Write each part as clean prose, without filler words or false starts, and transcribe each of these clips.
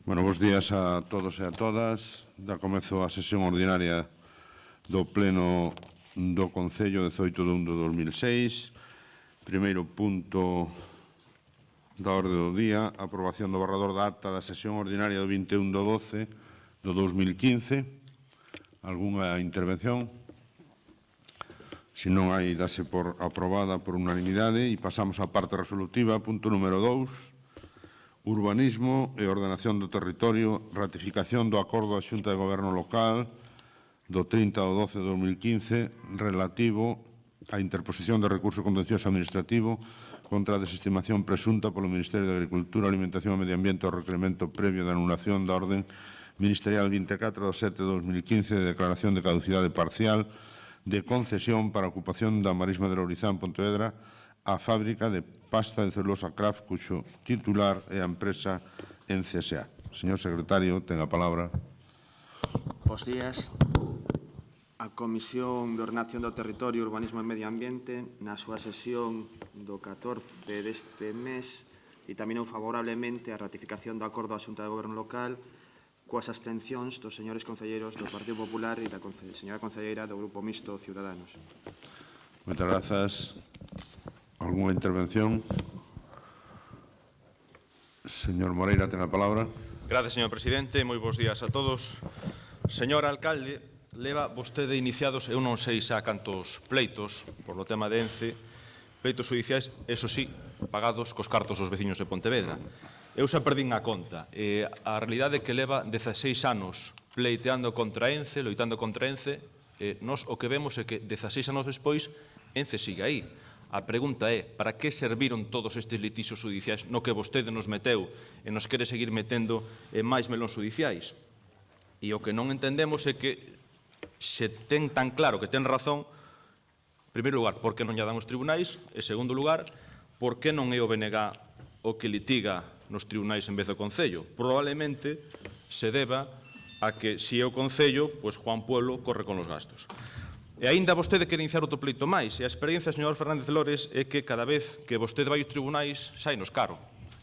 Bueno, bos días a todos e a todas. Da comezo a sesión ordinaria do Pleno do Concello 18 de 1 de 2006. Primeiro punto da orde do día, aprobación do borrador da acta da sesión ordinaria do 21 de 12 do 2015. Algúnha intervención? Se non hai, dase por aprobada por unanimidade e pasamos á parte resolutiva. Punto número 2. Urbanismo e ordenación do territorio, ratificación do acordo da Xunta de Goberno Local do 30 de 12 de 2015 relativo á interposición de recurso contencioso administrativo contra a desestimación presunta polo Ministerio de Agricultura, Alimentación e Medio Ambiente ao requerimento previo de anulación da orden ministerial 24 de 7 de 2015 de declaración de caducidade parcial de concesión para a ocupación da Marisma de Lourizán, Pontevedra, a fábrica de pasta de celulosa Kraft, cuxo titular é a empresa NCSA. Señor secretario, ten a palabra. Bos días. A Comisión de Ordenación do Territorio, Urbanismo e Medio Ambiente, na súa sesión do 14 deste mes, ditaminou favorablemente a ratificación do acordo da Xunta de Goberno Local coas abstencións dos señores concelleiros do Partido Popular e da señora concelleira do Grupo Mixto Ciudadanos. Moitas grazas. Alguna intervención? Señor Moreira, ten a palabra. Gracias, señor presidente. Moi bons días a todos. Señor alcalde, leva vostede iniciados, eu non sei xa cantos pleitos por o tema de ENCE, pleitos judiciais, eso sí, pagados cos cartos dos veciños de Pontevedra. Eu xa perdín a conta. A realidade é que leva 16 anos pleiteando contra ENCE, loitando contra ENCE, nos o que vemos é que 16 anos despois ENCE sigue aí. A pregunta é, para que serviron todos estes litixios judiciais no que vostede nos meteu e nos quere seguir metendo en máis melóns judiciais? E o que non entendemos é que se ten tan claro que ten razón, en primeiro lugar, por que non lle dan os tribunais? En segundo lugar, por que non é o BNG o que litiga nos tribunais en vez do Concello? Probablemente se deba a que, se é o Concello, pois Juan Pueblo corre con os gastos. E aínda vostede quere iniciar outro pleito máis, e a experiencia, señor Fernández Lores, é que cada vez que vostede vai aos tribunais, sainos caro.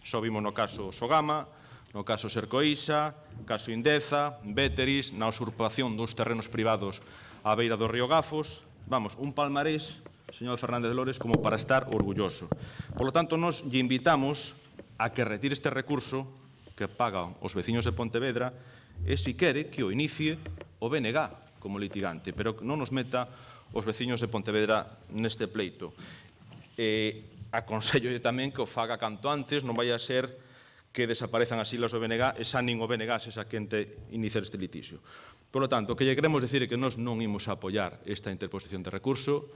Só vimos no caso Sogama, no caso Sercoísa, caso Indeza, Véteris, na usurpación dos terrenos privados á beira do río Gafos. Vamos, un palmarés, señor Fernández Lores, como para estar orgulloso. Por lo tanto, nos lle invitamos a que retire este recurso que pagan os veciños de Pontevedra e, se quere, que o inicie o BNG como litigante, pero non nos meta os veciños de Pontevedra neste pleito. Aconsello tamén que o faga canto antes, non vai a ser que desaparezan as siglas do BNG e xa nin o BNG se xa quente iniciar este litixio. Por lo tanto, o que lle queremos decir é que nós non imos a apoiar esta interposición de recurso,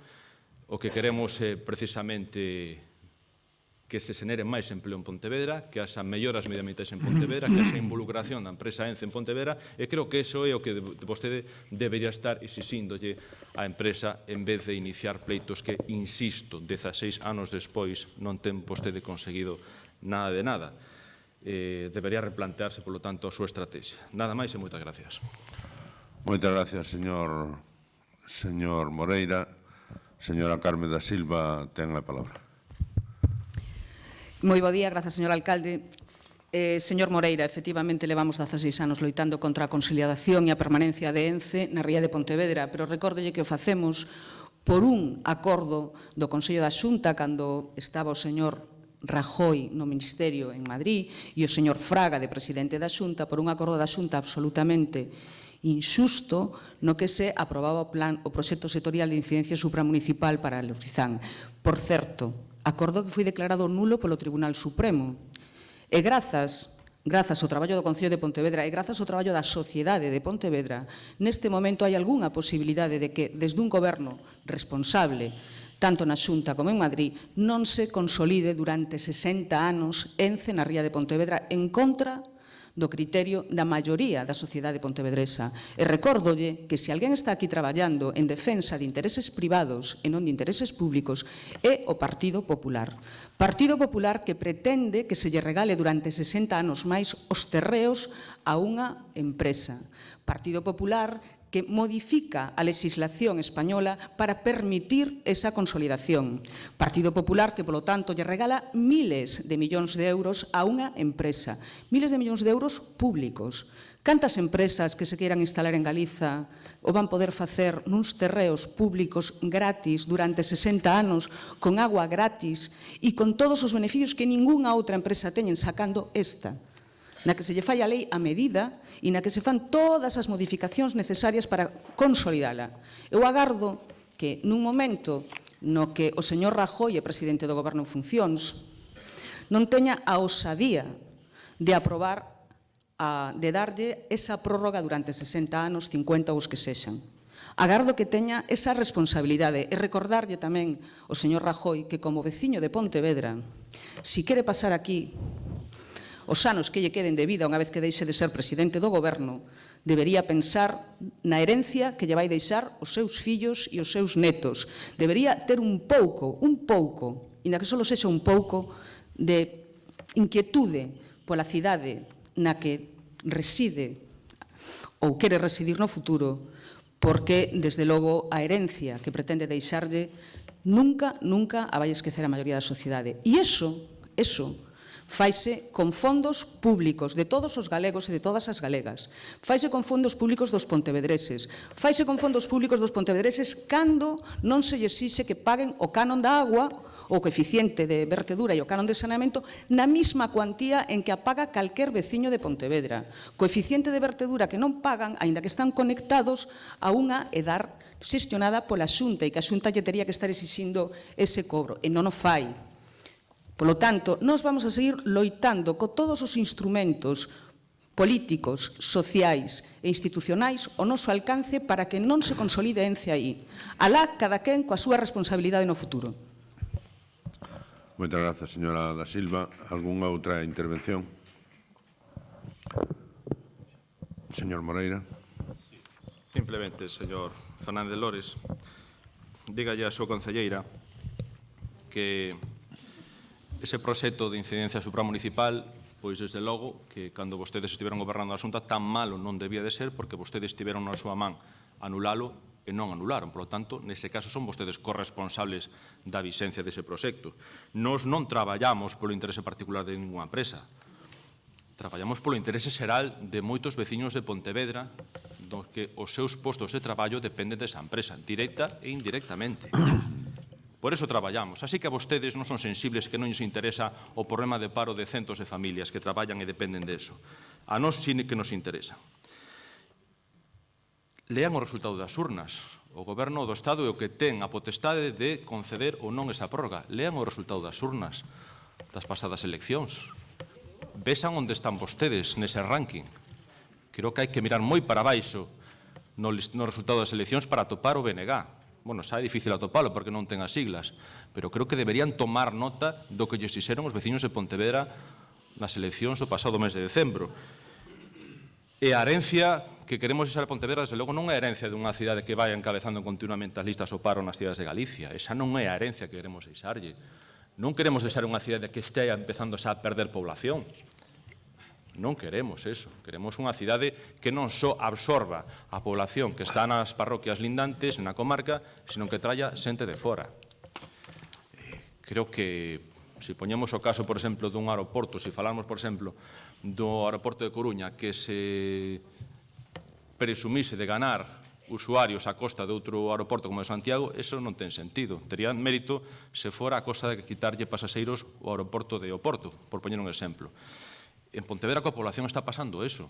o que queremos é precisamente que se xenere máis empleo en Pontevedra, que haxa melloras medioambientais en Pontevedra, que haxa involucración da empresa ENCE en Pontevedra, e creo que iso é o que vostede debería estar exixíndolle á empresa en vez de iniciar pleitos que, insisto, 16 anos despois non ten vostede conseguido nada de nada. Debería replantearse, polo tanto, a súa estrategia. Nada máis e moitas gracias. Moitas gracias, señor Moreira. Señora Carmen da Silva, ten a palabra. Moi bo día, grazas, señor alcalde. Señor Moreira, efectivamente levamos 16 anos loitando contra a conciliación e a permanencia de ENCE na ría de Pontevedra, pero recórdelle que o facemos por un acordo do Consello da Xunta cando estaba o señor Rajoy no Ministerio en Madrid e o señor Fraga de presidente da Xunta, por un acordo da Xunta absolutamente inxusto no que se aprobaba o proxecto sectorial de incidencia supramunicipal para Lourizán. Por certo, acordo que foi declarado nulo polo Tribunal Supremo. E grazas ao traballo do Concello de Pontevedra e grazas ao traballo da sociedade de Pontevedra, neste momento hai algunha posibilidade de que, desde un goberno responsable, tanto na Xunta como en Madrid, non se consolide durante 60 anos ENCE na ría de Pontevedra en contra do criterio da maioría da sociedade pontevedresa. E recórdolle que se alguén está aquí traballando en defensa de intereses privados e non de intereses públicos é o Partido Popular. Partido Popular que pretende que se lle regale durante 60 anos máis os terreos a unha empresa. Partido Popular que modifica a legislación española para permitir esa consolidación. Partido Popular que, polo tanto, lle regala miles de millóns de euros a unha empresa, miles de millóns de euros públicos. Cantas empresas que se queiran instalar en Galiza o van poder facer nuns terreos públicos gratis durante 60 anos, con agua gratis e con todos os beneficios que ningunha outra empresa teñen, sacando esta, na que se lle fai a lei a medida e na que se fan todas as modificacións necesarias para consolidala. Eu agardo que nun momento no que o señor Rajoy é presidente do Goberno en funcións non teña a osadía de aprobar, de darlle esa prórroga durante 60 anos, 50 ou os que sexan. Agardo que teña esa responsabilidade e recordarlle tamén ao señor Rajoy que como veciño de Pontevedra, si quere pasar aquí os anos que lle queden de vida unha vez que deixe de ser presidente do Goberno, debería pensar na herencia que lle vai deixar os seus fillos e os seus netos. Debería ter un pouco, inda que só sexa un pouco, de inquietude pola cidade na que reside ou quere residir no futuro, porque, desde logo, a herencia que pretende deixarlle nunca a vai esquecer a maioría da sociedade. E iso faise con fondos públicos de todos os galegos e de todas as galegas. Faise con fondos públicos dos pontevedreses. Faise con fondos públicos dos pontevedreses cando non se lle exixe que paguen o canon da agua, o coeficiente de vertedura e o canon de saneamento na mesma cuantía en que a paga calquer veciño de Pontevedra. Coeficiente de vertedura que non pagan, aínda que están conectados a unha edar xestionada pola Xunta e que a Xunta lle tería que estar exixindo ese cobro, e non o fai. Polo tanto, nós vamos a seguir loitando con todos os instrumentos políticos, sociais e institucionais ao noso alcance para que non se consolide Ence aí. Alá cada quen coa súa responsabilidade no futuro. Moitas grazas, señora da Silva. Algúnha outra intervención? Señor Moreira. Simplemente, señor Fernández Lores, dígalle a súa concelleira que ese proxecto de incidencia supramunicipal, pois, desde logo, que cando vostedes estiveron gobernando a Xunta, tan malo non debía de ser, porque vostedes estiveron na súa man anulalo e non anularon. Por lo tanto, nese caso, son vostedes corresponsables da vixencia dese proxecto. Nós non traballamos polo interese particular de ninguna empresa. Traballamos polo interese xeral de moitos veciños de Pontevedra, do que os seus postos de traballo dependen desa empresa, directa e indirectamente. Por eso traballamos. Así que a vostedes non son sensibles que non lles interesa o problema de paro de centos de familias que traballan e dependen deso. A nós sí que nos interesa. Lean o resultado das urnas. O Goberno do Estado é o que ten a potestade de conceder ou non esa prórroga. Lean o resultado das urnas das pasadas eleccións. Vexan onde están vostedes nese ranking. Creo que hai que mirar moi para baixo no resultado das eleccións para atopar o BNG. Bueno, xa é difícil atopalo porque non ten as siglas, pero creo que deberían tomar nota do que lles fixeron os veciños de Pontevedra nas eleccións do pasado mes de decembro. E a herencia que queremos deixar a Pontevedra, desde logo, non é a herencia dunha cidade que vai encabezando continuamente as listas ao paro nas cidades de Galicia. Esa non é a herencia que queremos deixarlle. Non queremos deixar unha cidade que estea empezando xa a perder población. Non queremos eso. Queremos unha cidade que non só absorba a población que está nas parroquias lindantes, na comarca, sino que traia xente de fora. Creo que, se poñemos o caso, por exemplo, dun aeroporto, se falamos, por exemplo, do aeroporto de Coruña, que se presumise de ganar usuarios a costa de outro aeroporto como o de Santiago, eso non ten sentido. Tería mérito se fora a costa de quitarlle pasaxeiros ao aeroporto de Oporto, por poñer un exemplo. En Pontevedra coa población está pasando eso.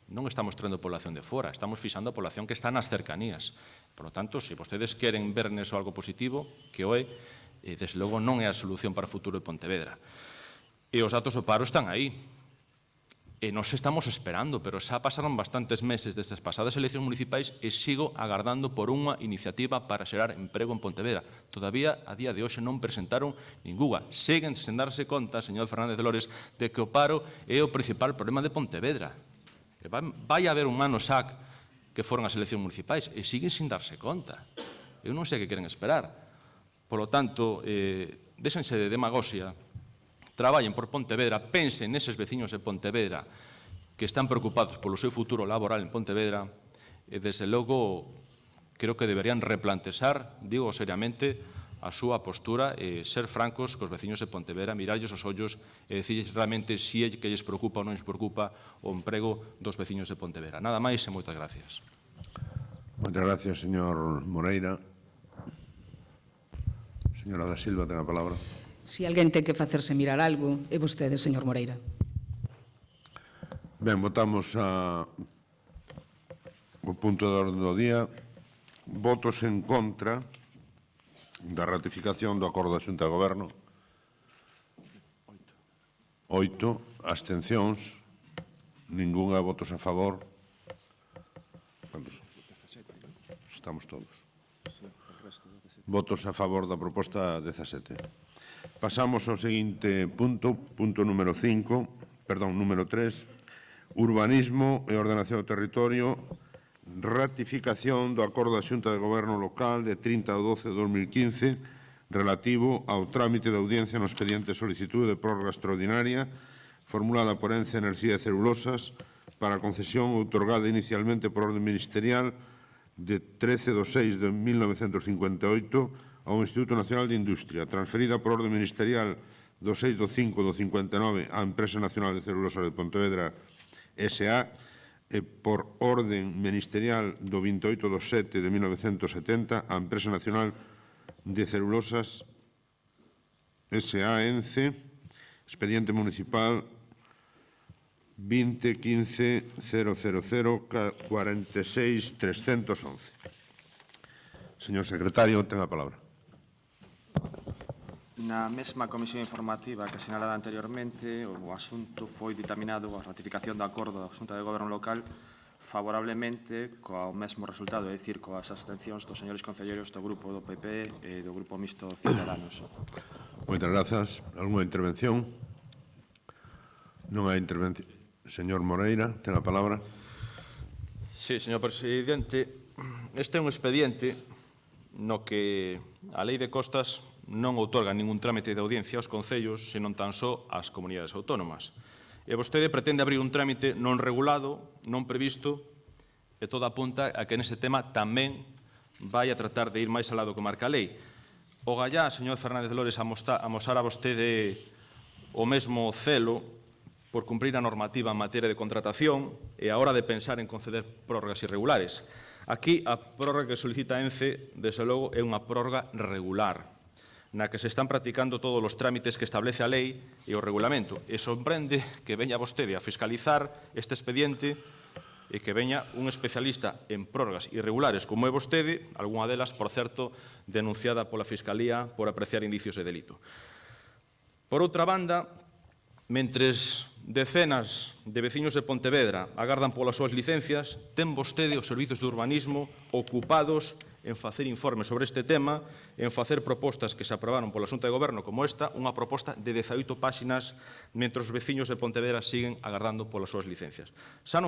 Non estamos traendo población de fora, estamos fixando a población que está nas cercanías. Por lo tanto, se vostedes queren ver neso algo positivo, que o é, desde logo non é a solución para o futuro de Pontevedra. E os datos do paro están aí. E nos estamos esperando, pero xa pasaron bastantes meses destas pasadas eleccións municipais e sigo agardando por unha iniciativa para xerar emprego en Pontevedra. Todavía, a día de hoxe, non presentaron ninguna. Seguen sen darse conta, señor Fernández de Lores, de que o paro é o principal problema de Pontevedra. Vai haber un ano xa que foron as eleccións municipais e siguen sin darse conta. Eu non sei que queren esperar. Por lo tanto, déxense de demagoxia, traballen por Pontevedra, pensen neses veciños de Pontevedra que están preocupados polo seu futuro laboral en Pontevedra e, desde logo, creo que deberían replantexar, digo seriamente, a súa postura e ser francos cos veciños de Pontevedra, mirarlles os ollos e dicirles realmente si é que lles preocupa ou non lles preocupa o emprego dos veciños de Pontevedra. Nada máis e moitas gracias. Moitas gracias, señor Moreira. Señora da Silva, ten a palabra. Se alguén ten que facerse mirar algo, é vostede, señor Moreira. Ben, votamos o punto de orde do día. Votos en contra da ratificación do acordo da Xunta de Goberno. 8. Abstencións. Ningunha. Votos a favor. ¿Cuántos? Estamos todos. Votos a favor da proposta 17. Pasamos ao seguinte punto, número 3, urbanismo e ordenación do territorio, ratificación do acordo da Xunta de Goberno local de 30 de 12 de 2015 relativo ao trámite de audiencia no expediente de solicitude de prórroga extraordinaria formulada por ENCE Enerxía e Celulosas para a concesión outorgada inicialmente por orde ministerial de 13 de 6 de 1958 ao Instituto Nacional de Industria, transferida por orde ministerial do 6 de 5 de 59 á Empresa Nacional de Celulosas de Pontevedra S.A. e por orden ministerial do 28 de 7 de 1970 á Empresa Nacional de Celulosas S.A. ENCE, expediente municipal 2015 000 46 311. Señor secretario, ten a palabra. Na mesma comisión informativa que sinalada anteriormente, o asunto foi ditaminado a ratificación do acordo da Xunta de Goberno local favorablemente co mesmo resultado, é dicir, coas abstencións dos señores concelleiros do Grupo do PP e do Grupo Mixto Ciudadanos. Moitas grazas. Alguna intervención? Non hai intervención. Señor Moreira, ten a palabra. Sí, señor presidente, este é un expediente no que a Lei de Costas non outorga ningún trámite de audiencia aos concellos, senón tan só ás comunidades autónomas. E vostede pretende abrir un trámite non regulado, non previsto, e todo apunta a que nese tema tamén vai a tratar de ir máis alá do que marca a lei. O gallá, señor Fernández Lores, amosar a vostede o mesmo celo por cumprir a normativa en materia de contratación e a hora de pensar en conceder prórrogas irregulares. Aquí, a prórroga que solicita a ENCE, desde logo, é unha prórroga regular, na que se están practicando todos os trámites que establece a lei e o regulamento. E sorprende que veña vostede a fiscalizar este expediente e que veña un especialista en prórrogas irregulares como é vostede, algunha delas, por certo, denunciada pola Fiscalía por apreciar indicios de delito. Por outra banda, mentres decenas de veciños de Pontevedra agardan polas súas licencias, ten vostede os servizos de urbanismo ocupados en facer informes sobre este tema, en facer propostas que se aprobaron pola Xunta de Goberno como esta, unha proposta de 18 páxinas, mentre os veciños de Pontevedra siguen agardando polas súas licencias. Xa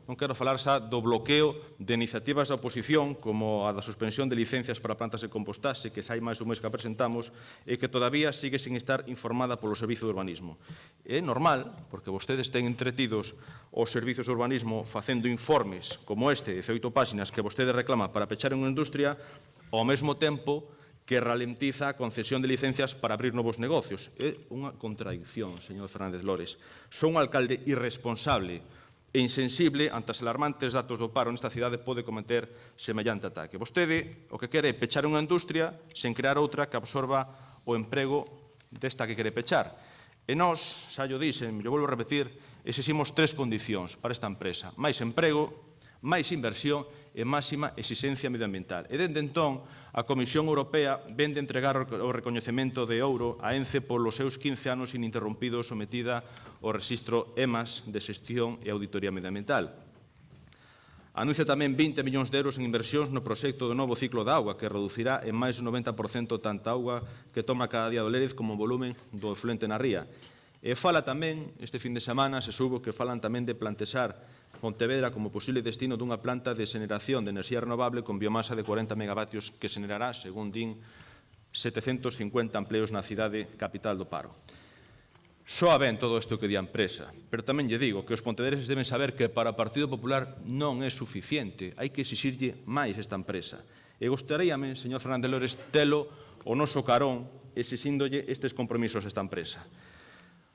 non quero falar xa do bloqueo de iniciativas da oposición, como a da suspensión de licencias para plantas de compostaxe, que xa hai máis un mes que a presentamos, e que todavía sigue sin estar informada polo Servizo de Urbanismo. É normal, porque vostedes ten entretidos os servizos de urbanismo facendo informes como este, 18 páxinas, que vostede reclama para pechar unha industria, ao mesmo tempo que ralentiza a concesión de licencias para abrir novos negocios. É unha contradicción, señor Fernández Lores. Son un alcalde irresponsable e insensible ante os alarmantes datos do paro nesta cidade pode cometer semellante ataque. Vostede o que quere é pechar unha industria sen crear outra que absorba o emprego desta que quere pechar. E nós, xa yo dixen, yo volvo a repetir, exiximos 3 condicións para esta empresa: máis emprego, máis inversión e máxima exigencia medioambiental. E dende entón, a Comisión Europea vende entregar o recoñecemento de ouro a ENCE polos seus 15 anos ininterrompidos sometida ao rexistro EMAS de xestión e auditoría medioambiental. Anuncia tamén 20 millóns de euros en inversións no proxecto do novo ciclo da auga, que reducirá en máis de 90% tanta auga que toma cada día do Lérez como o volumen do efluente na ría. E fala tamén, este fin de semana, se subo que falan tamén de plantexar Pontevedra como posible destino dunha planta de xeneración de enerxía renovable con biomasa de 40 megavatios que xenerará, según din, 750 empleos na cidade capital do paro. Soa ben todo isto que di a empresa, pero tamén lle digo que os pontevedreses deben saber que para o Partido Popular non é suficiente, hai que exixirlle máis esta empresa. E gostaríame, señor Fernández Lores, telo o noso carón exixíndolle estes compromisos a esta empresa.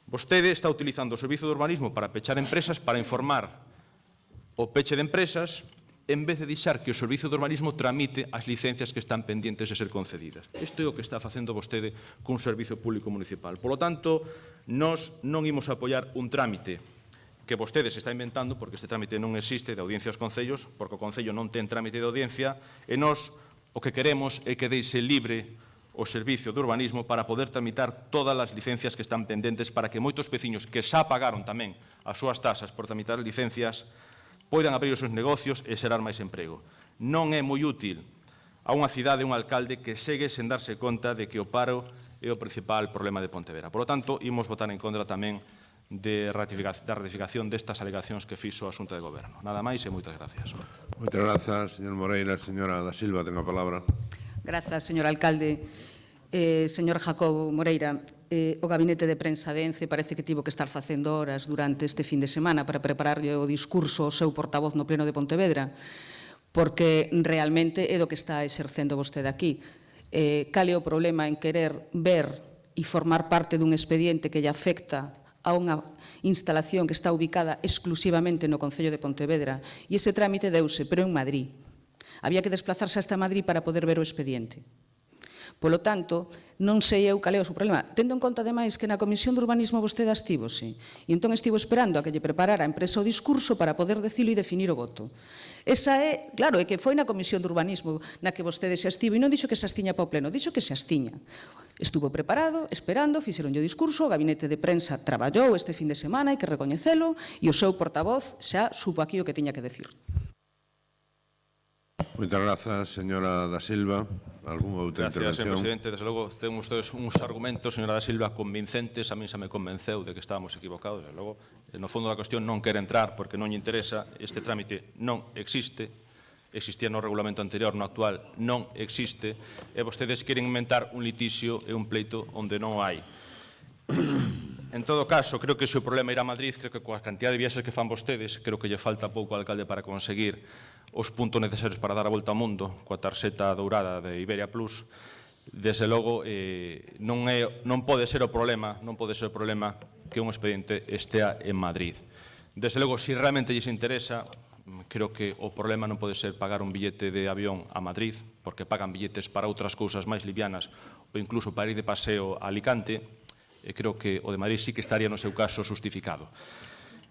Vostede está utilizando o Servizo de Urbanismo para pechar empresas, para informar o peche de empresas, en vez de deixar que o Servizo de Urbanismo tramite as licencias que están pendientes de ser concedidas. Isto é o que está facendo vostede cun servizo público municipal. Por lo tanto, nós non imos apoiar un trámite que vostede se está inventando, porque este trámite non existe de audiencia aos concellos, porque o Concello non ten trámite de audiencia, e nós o que queremos é que deixe libre o Servicio de Urbanismo para poder tramitar todas as licencias que están pendentes para que moitos veciños que xa pagaron tamén as súas tasas por tramitar licencias poidan abrir os seus negocios e xerar máis emprego. Non é moi útil a unha cidade un alcalde que segue sen darse conta de que o paro é o principal problema de Pontevedra. Por lo tanto, imos votar en contra tamén da ratificación destas alegacións que fixo a Xunta de Goberno. Nada máis e moitas gracias. Moitas grazas, señor Moreira. Señora da Silva, ten a palabra. Grazas, señor alcalde. Señor Jacobo Moreira, o gabinete de prensa de ENCE parece que tivo que estar facendo horas durante este fin de semana para prepararlle o discurso ao seu portavoz no Pleno de Pontevedra, porque realmente é do que está exercendo vostede aquí. Cal é o problema en querer ver e formar parte dun expediente que lle afecta a unha instalación que está ubicada exclusivamente no Concello de Pontevedra, e ese trámite deuse, pero en Madrid. Había que desplazarse hasta Madrid para poder ver o expediente. Polo tanto, non sei eu cal é o seu problema. Tendo en conta, ademais, que na Comisión de Urbanismo vostede astívose, e entón estivo esperando a que lle preparara a empresa o discurso para poder decilo e definir o voto. Esa é, claro, é que foi na Comisión de Urbanismo na que vostede se astivo, e non dixo que se astiña para o Pleno, dixo que se astiña. Estuvo preparado, esperando, fixeronlle o discurso, o gabinete de prensa traballou este fin de semana, hai que recoñecelo, e o seu portavoz xa supo aquí o que tiña que decir. Moitas grazas, señora da Silva. Algúnha outra Gracias, señor intervención? presidente. Desde logo, ten ustedes uns argumentos, señora da Silva, convincentes. A mí xa me convenceu de que estábamos equivocados. Desde logo, no fondo da cuestión non quere entrar porque non lle interesa. Este trámite non existe. Existía no regulamento anterior, no actual non existe. E vostedes queren inventar un litixio e un pleito onde non hai. En todo caso, creo que se o problema irá a Madrid, creo que coa cantidad de viaxes que fan vostedes, creo que lle falta pouco ao alcalde para conseguir os puntos necesarios para dar a volta ao mundo coa tarxeta dourada de Iberia Plus. Desde logo, non pode ser o problema que un expediente estea en Madrid. Desde logo, se realmente lles interesa, creo que o problema non pode ser pagar un billete de avión a Madrid, porque pagan billetes para outras cousas máis livianas, ou incluso para ir de paseo a Alicante, e creo que o de Madrid sí que estaría no seu caso justificado.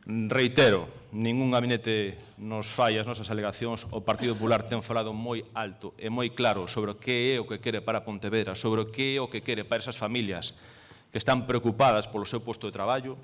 Reitero, ningún gabinete nos fai as nosas alegacións. O Partido Popular ten falado moi alto e moi claro sobre o que é o que quere para Pontevedra, sobre o que é o que quere para esas familias que están preocupadas polo seu posto de traballo.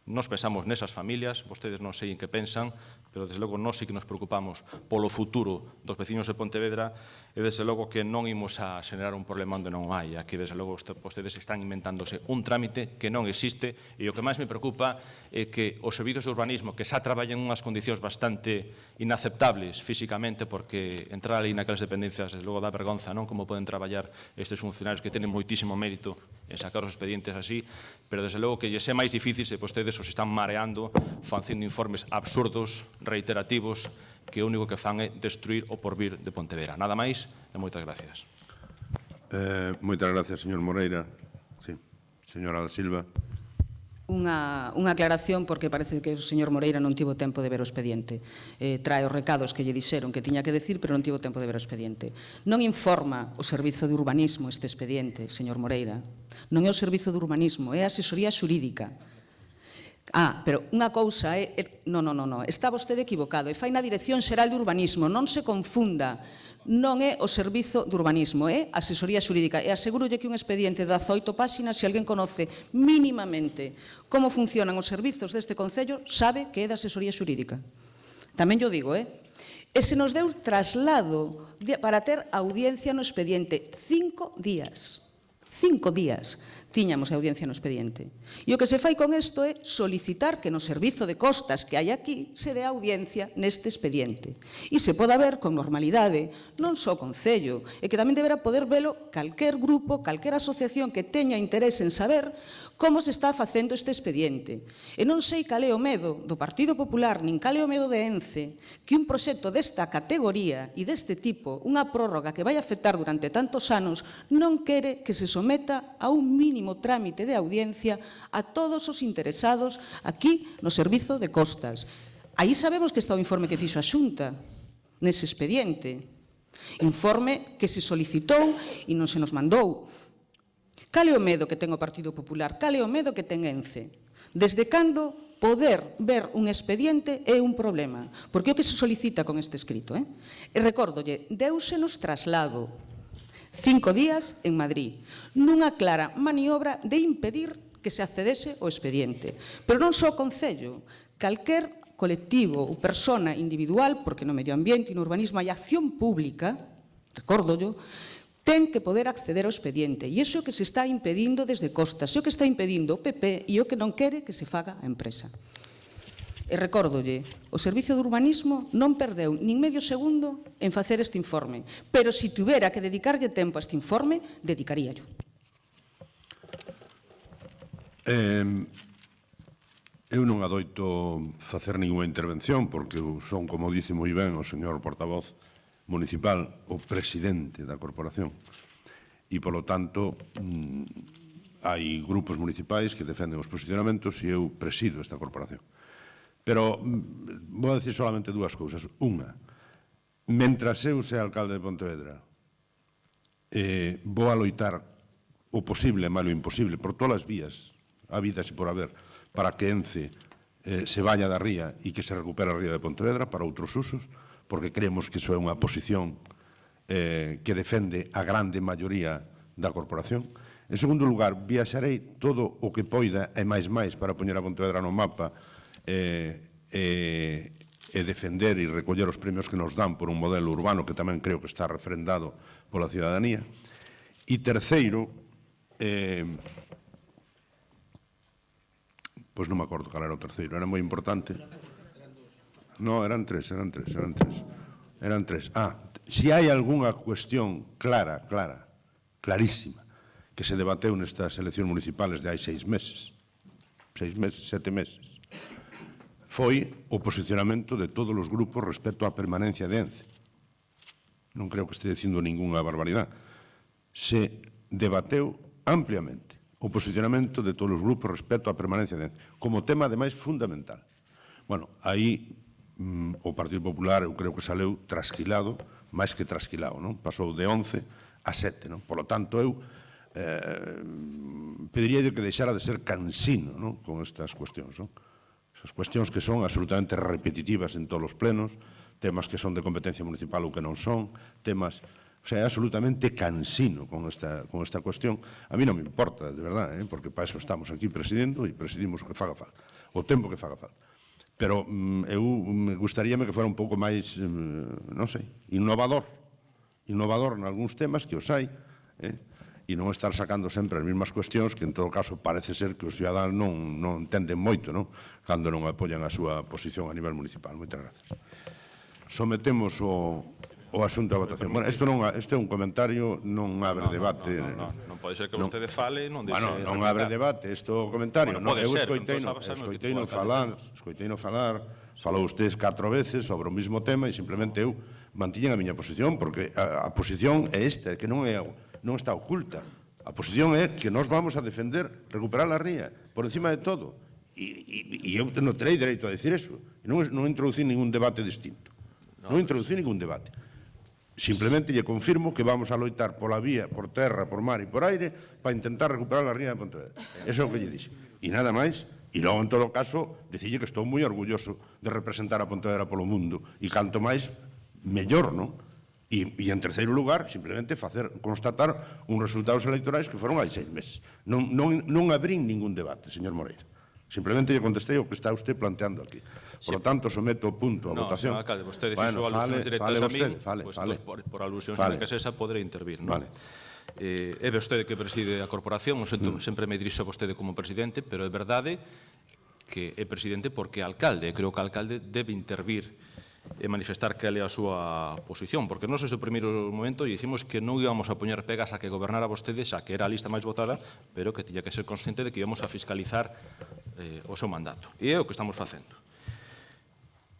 Nos pensamos nesas familias, vostedes non sei en que pensan, pero desde logo nós sí que nos preocupamos polo futuro dos veciños de Pontevedra e desde logo que non imos a xenerar un problema onde non hai. Aquí desde logo vostedes están inventándose un trámite que non existe, e o que máis me preocupa é que os servizos de urbanismo que xa traballan en unhas condicións bastante inaceptables físicamente, porque entrar ali naquelas dependencias desde logo dá vergonza, non? Como poden traballar estes funcionarios que tenen moitísimo mérito en sacar os expedientes así, pero desde logo que lles é máis difícil se vostedes os están mareando, facendo informes absurdos, reiterativos, que o único que fan é destruir o porvir de Pontevedra. Nada máis e moitas gracias. Moitas gracias, señor Moreira. Sí. Señora da Silva. Unha aclaración, porque parece que o señor Moreira non tivo tempo de ver o expediente. Trae os recados que lle dixeron que tiña que decir, pero non tivo tempo de ver o expediente. Non informa o Servizo de Urbanismo este expediente, señor Moreira. Non é o Servizo de Urbanismo, é a asesoría xurídica. Pero unha cousa é... Non, está vostede equivocado. E fai na Dirección Xeral de Urbanismo. Non se confunda. Non é o Servizo de Urbanismo, é a asesoría xurídica. E asegúrolle que un expediente de 18 páxinas, se alguén conoce mínimamente como funcionan os servizos deste Concello, sabe que é de asesoría xurídica. Tamén yo digo, E se nos deu traslado para ter audiencia no expediente 5 días. 5 días. tiñamos a audiencia no expediente. E o que se fai con isto é solicitar que no servizo de costas que hai aquí se dé audiencia neste expediente. E se poda ver con normalidade, non só o Concello, e que tamén deberá poder velo calquer grupo, calquer asociación que teña interés en saber como se está facendo este expediente. E non sei cal é o medo do Partido Popular, nin cal é o medo de ENCE, que un proxecto desta categoría e deste tipo, unha prórroga que vai afectar durante tantos anos, non quere que se someta a un mínimo trámite de audiencia a todos os interesados aquí no Servizo de Costas. Aí sabemos que está o informe que fixo a Xunta nese expediente. Informe que se solicitou e non se nos mandou. Cal é o medo que ten o Partido Popular? Cal é o medo que ten ENCE? Desde cando poder ver un expediente é un problema? Porque é o que se solicita con este escrito. E recórdolle, déusenos traslado 5 días en Madrid, nunha clara maniobra de impedir que se accedese ao expediente. Pero non só o Concello, calquer colectivo ou persona individual, porque no medio ambiente e no urbanismo hai acción pública, recórdollo, ten que poder acceder ao expediente. E iso é o que se está impedindo desde Costas, é o que está impedindo o PP e o que non quere que se faga a empresa. E recórdolle, o Servizo de Urbanismo non perdeu nin medio segundo en facer este informe, pero se tuvera que dedicarlle tempo a este informe, dedicaríallo. Eu non adoito facer ninguna intervención, porque son, como dice moi ben o señor portavoz municipal, o presidente da corporación. E, polo tanto, hai grupos municipais que defenden os posicionamentos e eu presido esta corporación. Pero vou a decir solamente dúas cousas. Unha, mentras eu sea alcalde de Pontevedra, vou a loitar o posible, malo imposible, por todas as vías, habidas e por haber, para que ENCE se vaya da ría e que se recupere a ría de Pontevedra para outros usos, porque creemos que iso é unha posición que defende a grande maioría da corporación. En segundo lugar, viaxarei todo o que poida e máis para poñer a Pontevedra no mapa e defender e recoller os premios que nos dan por un modelo urbano que tamén creo que está refrendado pola cidadanía. E terceiro, pois non me acordo cal era o terceiro, era moi importante. No, eran tres. Si hai algunha cuestión clarísima, que se debateu nestas eleccións municipales de hai 6 meses, 7 meses, foi o posicionamento de todos os grupos respecto á permanencia de ENCE. Non creo que este dicindo ninguna barbaridade. Se debateu ampliamente o posicionamento de todos os grupos respecto á permanencia de ENCE, como tema, ademais, fundamental. Bueno, aí o Partido Popular, eu creo que saleu trasquilado, máis que trasquilado, non? Pasou de 11 a 7, non? Por lo tanto, eu pediríalle que deixara de ser cansino, non? Con estas cuestións, non? Esas cuestións que son absolutamente repetitivas en todos os plenos, temas que son de competencia municipal ou que non son, temas... O sea, é absolutamente cansino con esta cuestión. A mí non me importa, de verdade, porque para eso estamos aquí presidindo e presidimos o que faga falta, o tempo que faga falta. Pero eu me gustaríame que fora un pouco máis, non sei, innovador en algúns temas que os hai, e non estar sacando sempre as mesmas cuestións que, en todo caso, parece ser que os ciudadanos non entenden moito, non? Cando non apoian a súa posición a nivel municipal. Moitas gracias. Sometemos o asunto a votación. Bueno, este é un comentario, non abre debate. Non pode ser que vostede fale e non dixe... Bueno, non abre debate, isto é o comentario. Eu escoiteino falar, falou usted 4 veces sobre o mesmo tema e simplemente eu mantiñen a miña posición, porque a posición é esta, que non está oculta. A posición é que nós vamos a defender, recuperar a ría, por encima de todo. E eu non terei dereito a decir eso. Non introducir ningún debate distinto. Non introducir ningún debate. Simplemente lle confirmo que vamos a loitar pola vía, por terra, por mar e por aire para intentar recuperar a ría de Pontevedra. Eso é o que lle dixo. E nada máis. E logo, en todo caso, dicille que estou moi orgulloso de representar a Pontevedra polo mundo. E canto máis, mellor, non? E en terceiro lugar, simplemente constatar uns resultados electorais que foron hai 6 meses. Non abrín ningún debate, señor Moreira. Simplemente lle contestei o que está usted planteando aquí. Por lo tanto, someto o punto a votación. No, señor alcalde, vostede fixo alusións directas a min, por alusións na que esa poderé intervir. Vale. É vostede que preside a corporación, sempre me dirixo a vostede como presidente, pero é verdade que é presidente porque é alcalde. Creo que o alcalde debe intervir e manifestar que é a súa posición, porque nós, desde o primeiro momento, dicimos que non íbamos a poñer pegas a que gobernara vostede, xa que era a lista máis votada, pero que tiña que ser consciente de que íbamos a fiscalizar o seu mandato. E é o que estamos facendo.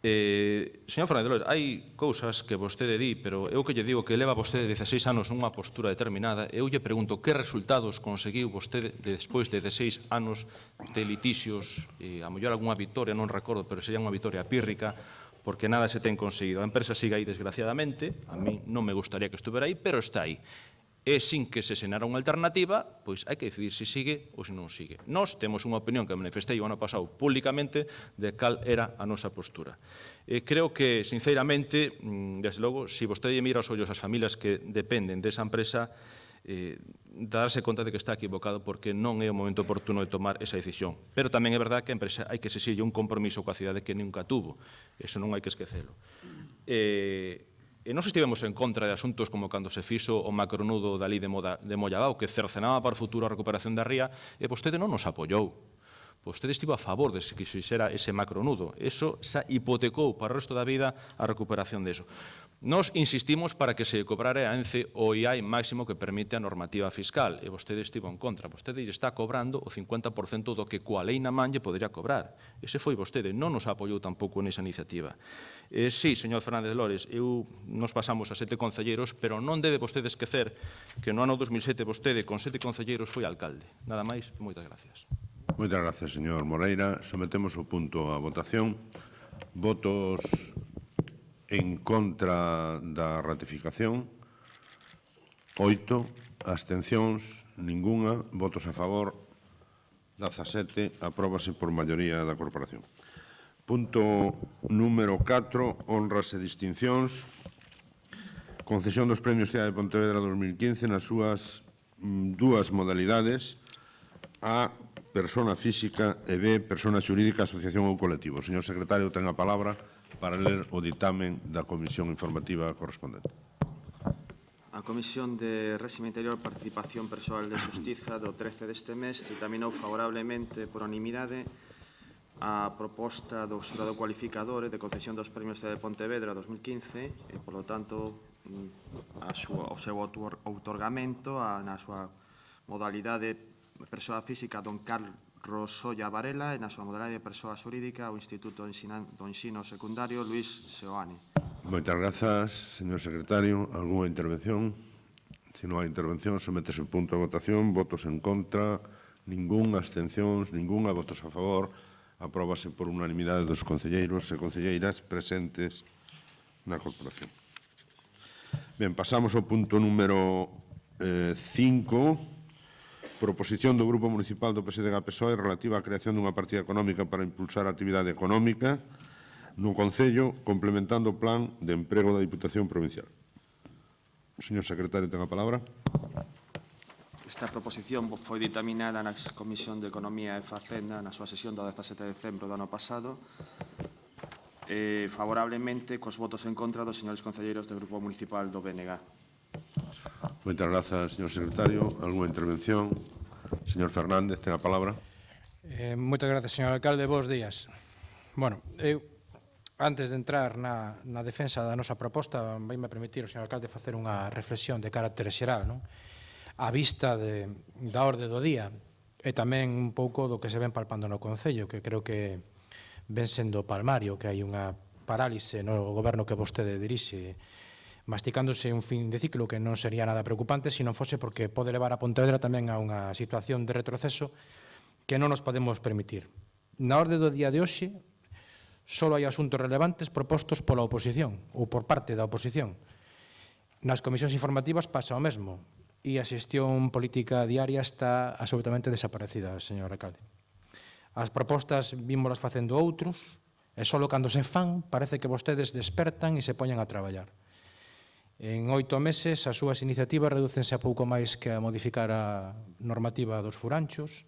Señor Fernández Lores, hai cousas que vostede di, pero eu que lle digo que leva vostede 16 anos nunha postura determinada, eu lle pregunto que resultados conseguiu vostede despois de 16 anos de litixios, e a mellor algunha vitoria, non recordo, pero sería unha vitoria pírrica, porque nada se ten conseguido. A empresa sigue aí, desgraciadamente, a mí non me gustaría que estuvera aí, pero está aí. E sin que se senara unha alternativa, pois hai que decidir se sigue ou se non sigue. Nós temos unha opinión que manifestei o ano pasado públicamente de cal era a nosa postura. Creo que, sinceramente, desde logo, se vostede mira aos ollos as familias que dependen desa empresa, darse conta de que está equivocado porque non é o momento oportuno de tomar esa decisión. Pero tamén é verdade que a empresa hai que exigirlle un compromiso coa cidade que nunca tuvo. Eso non hai que esquecelo. E nós estivemos en contra de asuntos como cando se fixo o macronudo da lei de Mollabao, que cercenaba para o futuro a recuperación da ría, e vostede non nos apoiou. Vostede estivo a favor de que se fixera ese macronudo. Eso xa hipotecou para o resto da vida a recuperación deso. Nos insistimos para que se cobrare a ENCE o IAI máximo que permite a normativa fiscal, e vostede estivo en contra. Vostede lle está cobrando o 50% do que coa lei na man lle podría cobrar. Ese foi vostede, non nos apoiou tampouco nesa iniciativa. Sí, señor Fernández Lores, nos pasamos a 7 concelleiros, pero non debe vostede esquecer que no ano 2007 vostede con 7 concelleiros foi alcalde. Nada máis, moitas gracias. Moitas gracias, señor Moreira. Sometemos o punto a votación. Votos en contra da ratificación, 8, abstencións, ningunha, votos a favor, 17, apróbase por maioría da corporación. Punto número 4, honras e distincións, concesión dos premios Cidade de Pontevedra 2015 nas súas dúas modalidades, A, persona física, e B, persona xurídica, asociación ou colectivo. O señor secretario ten a palabra para ler o ditamen da Comisión Informativa correspondente. A Comisión de Réxime Interior, Participación Persoal de Xustiza do 13 deste mes ditaminou favorablemente por unanimidade a proposta do xurado cualificador de concesión dos premios de Pontevedra 2015 e, polo tanto, o seu outorgamento na súa modalidade persoa física don Carlos Rosolla Varela e na súa modalidade de persoa xurídica o Instituto do Ensino Secundario Luís Seoane. Moitas grazas, señor secretario. Alguna intervención? Se non hai intervención, sométese o punto a votación. Votos en contra, ningún, abstencións, ningunha, votos a favor. Apróbase por unanimidade dos concelleiros e concelleiras presentes na corporación. Ben, pasamos ao punto número 5. Proposición do Grupo Municipal do PSDG-PSOE relativa á creación dunha partida económica para impulsar a actividade económica no Concello, complementando o plan de emprego da Diputación Provincial. O señor secretario ten a palabra. Esta proposición foi ditaminada na Comisión de Economía e Facenda na súa sesión do 17 de decembro do ano pasado, favorablemente cos votos en contra dos señores concelleiros do Grupo Municipal do BNG. Moitas grazas, señor secretario. Alguna intervención? Señor Fernández, ten a palabra. Moitas grazas, señor alcalde. Bos días. Bueno, eu, antes de entrar na defensa da nosa proposta, vai-me permitir o señor alcalde facer unha reflexión de carácter xeral, non? A vista da orde do día e tamén un pouco do que se ven palpando no Concello, que creo que ven sendo palmario, que hai unha parálise no goberno que vostede dirixe, masticándose un fin de ciclo que non sería nada preocupante se non fose porque pode levar a Pontevedra tamén a unha situación de retroceso que non nos podemos permitir. Na orde do día de hoxe, só hai asuntos relevantes propostos pola oposición ou por parte da oposición. Nas comisións informativas pasa o mesmo e a xestión política diaria está absolutamente desaparecida, señor alcalde. As propostas vímolas facendo outros e só cando se fan parece que vostedes despertan e se poñen a traballar. En 8 meses, as súas iniciativas redúcense a pouco máis que a modificar a normativa dos furanchos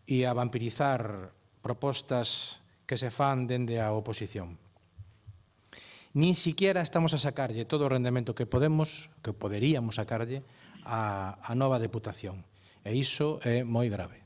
e a vampirizar propostas que se fan dende a oposición. Nin siquiera estamos a sacarlle todo o rendemento que poderíamos sacarlle a nova Deputación. E iso é moi grave.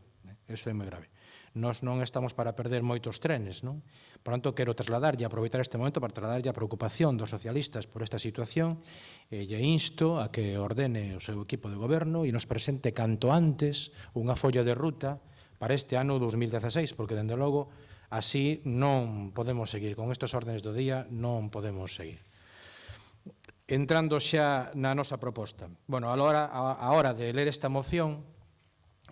Iso é moi grave. Nós non estamos para perder moitos trenes, non? Por tanto, quero trasladar e aproveitar este momento para trasladar a preocupación dos socialistas por esta situación e lle insto a que ordene o seu equipo de goberno e nos presente canto antes unha folla de ruta para este ano 2016, porque, dende logo, así non podemos seguir. Con estes órdenes do día non podemos seguir. Entrando xa na nosa proposta. Bueno, a hora de ler esta moción,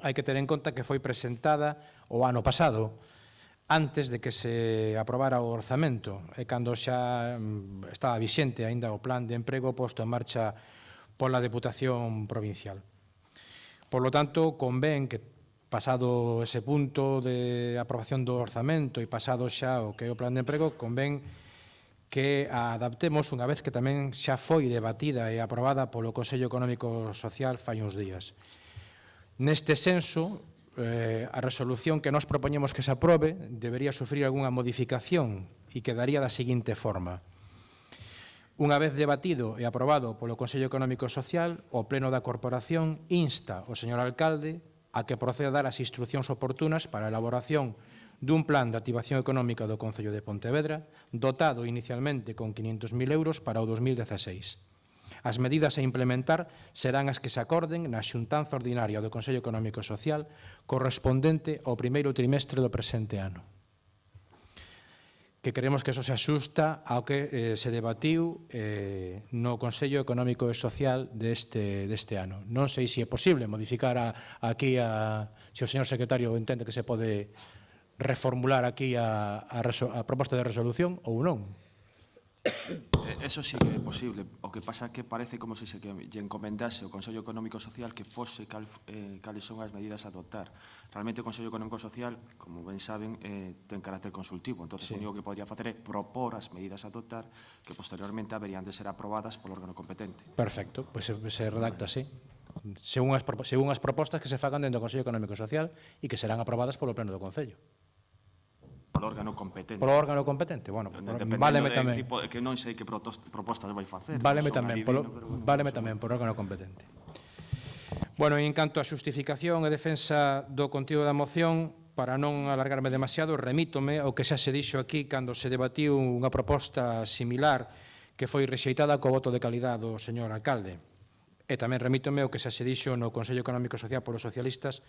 hai que ter en conta que foi presentada o ano pasado, antes de que se aprobara o orzamento, e cando xa estaba vixente aínda o plan de emprego posto en marcha pola Deputación Provincial. Por lo tanto, convén que, pasado ese punto de aprobación do orzamento e pasado xa o que é o plan de emprego, convén que a adaptemos unha vez que tamén xa foi debatida e aprobada polo Consello Económico Social fai uns días. Neste senso, a resolución que nós propoñemos que se aprobe debería sufrir algunha modificación e quedaría da seguinte forma. Unha vez debatido e aprobado polo Consello Económico Social, o Pleno da Corporación insta o señor alcalde a que proceda a dar as instruccións oportunas para a elaboración dun plan de activación económica do Concello de Pontevedra, dotado inicialmente con 500.000 euros para o 2016. As medidas a implementar serán as que se acorden na xuntanza ordinaria do Consello Económico e Social correspondente ao primeiro trimestre do presente ano. Que creemos que eso se axusta ao que se debatiu no Consello Económico e Social deste ano. Non sei se é posible modificar aquí, se o señor secretario entende que se pode reformular aquí a proposta de resolución ou non. Eso sí que é posible. O que pasa é que parece como se lle encomendase ao Consello Económico Social que fose cales son as medidas a adoptar. Realmente o Consello Económico Social, como ben saben, ten carácter consultivo. Entón, o único que podría facer é propor as medidas a adoptar que posteriormente haberían de ser aprobadas polo órgano competente. Perfecto, pois se redacta así. Según as propostas que se fagan dentro do Consello Económico Social e que serán aprobadas polo Pleno do Concello. Polo órgano competente. Polo órgano competente, bueno, váleme tamén. Que non sei que propostas vai facer. Váleme tamén polo órgano competente. Bueno, en canto a xustificación e defensa do contido da moción, para non alargarme demasiado, remítome ao que xa se dixo aquí cando se debatiu unha proposta similar que foi rexeitada co voto de calidad do señor alcalde. E tamén remítome ao que xa se dixo no Consello Económico e Social polos socialistas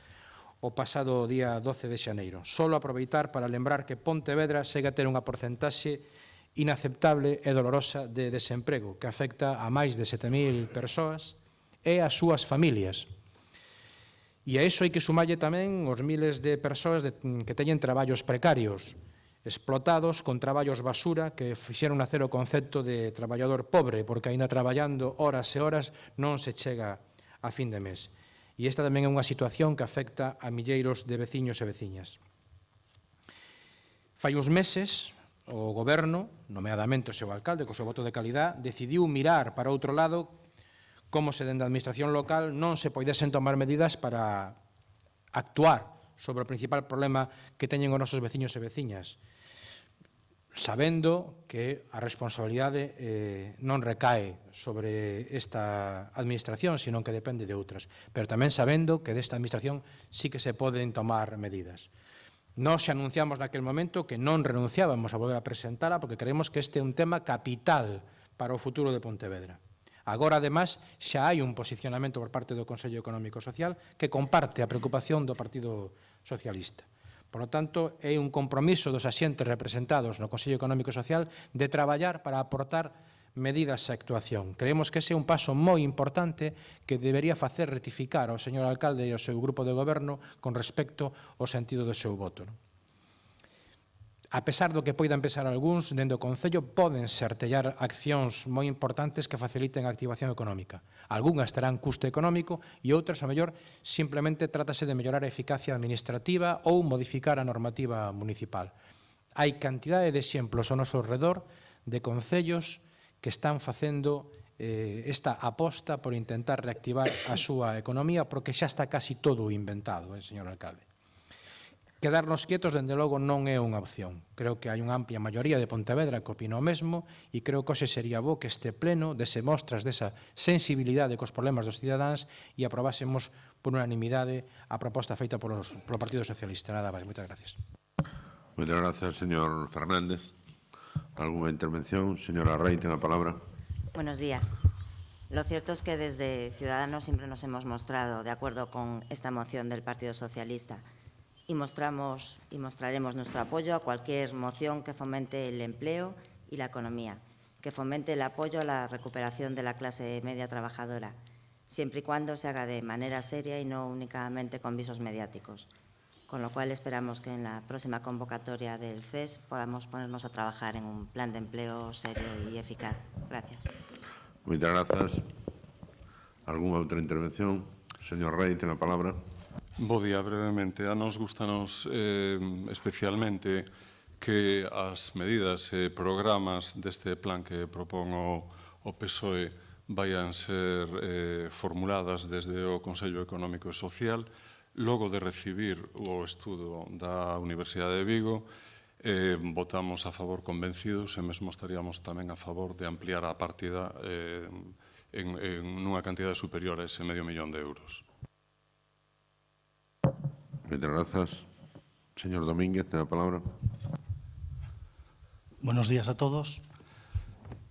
o pasado día 12 de xaneiro. Solo aproveitar para lembrar que Pontevedra segue a ter unha porcentaxe inaceptable e dolorosa de desemprego que afecta a máis de 7.000 persoas e as súas familias. E a iso hai que sumalle tamén os miles de persoas que teñen traballos precarios, explotados con traballos basura que fixeron nacer o concepto de traballador pobre, porque aínda traballando horas e horas non se chega a fin de mes. E esta tamén é unha situación que afecta a milleiros de veciños e veciñas. Fai uns meses, o goberno, nomeadamente o seu alcalde, co seu voto de calidad, decidiu mirar para outro lado como se dende a administración local non se poidesen tomar medidas para actuar sobre o principal problema que teñen os nosos veciños e veciñas, sabendo que a responsabilidade non recae sobre esta administración, sino que depende de outras, pero tamén sabendo que desta administración sí que se poden tomar medidas. Nós xa anunciamos naquel momento que non renunciábamos a volver a presentala porque creemos que este é un tema capital para o futuro de Pontevedra. Agora, además, xa hai un posicionamento por parte do Consello Económico e Social que comparte a preocupación do Partido Socialista. Por lo tanto, é un compromiso dos axentes representados no Consello Económico e Social de traballar para aportar medidas a actuación. Creemos que ese é un paso moi importante que debería facer rectificar ao señor alcalde e ao seu grupo de goberno con respecto ao sentido do seu voto. A pesar do que poidan pensar algúns, dende o Concello pódense artellar accións moi importantes que faciliten a activación económica. Algúnas terán custo económico e outras, ao mellor, simplemente trátase de mellorar a eficacia administrativa ou modificar a normativa municipal. Hai cantidade de exemplos ao noso redor de concellos que están facendo esta aposta por intentar reactivar a súa economía porque xa está casi todo inventado, señor alcalde. quedarnos quietos, dende logo, non é unha opción. Creo que hai unha amplia maioría de Pontevedra que opina o mesmo e creo que hoxe sería bo que este pleno dese mostras desa sensibilidade cos problemas dos cidadáns e aprobásemos por unanimidade a proposta feita polo Partido Socialista. Nada máis. Moitas gracias. Muchas gracias, señor Fernández. ¿Alguna intervención? Señora Rey, tiene la palabra. Buenos días. Lo cierto es que desde Ciudadanos siempre nos hemos mostrado de acuerdo con esta moción del Partido Socialista y mostramos y mostraremos nuestro apoyo a cualquier moción que fomente el empleo y la economía, que fomente el apoyo a la recuperación de la clase media trabajadora, siempre y cuando se haga de manera seria y no únicamente con visos mediáticos. Con lo cual esperamos que en la próxima convocatoria del CES podamos ponernos a trabajar en un plan de empleo serio y eficaz. Gracias. Muchas gracias. ¿Alguna otra intervención? Señor Rey, tiene la palabra. Bo día, brevemente. A nos gustanos especialmente que as medidas e programas deste plan que propón o PSOE vayan ser formuladas desde o Consello Económico e Social. Logo de recibir o estudo da Universidade de Vigo, votamos a favor convencidos e mesmo estaríamos tamén a favor de ampliar a partida en unha cantidade superior a ese €500.000. Muchas gracias. Señor Domínguez, tiene la palabra. Buenos días a todos.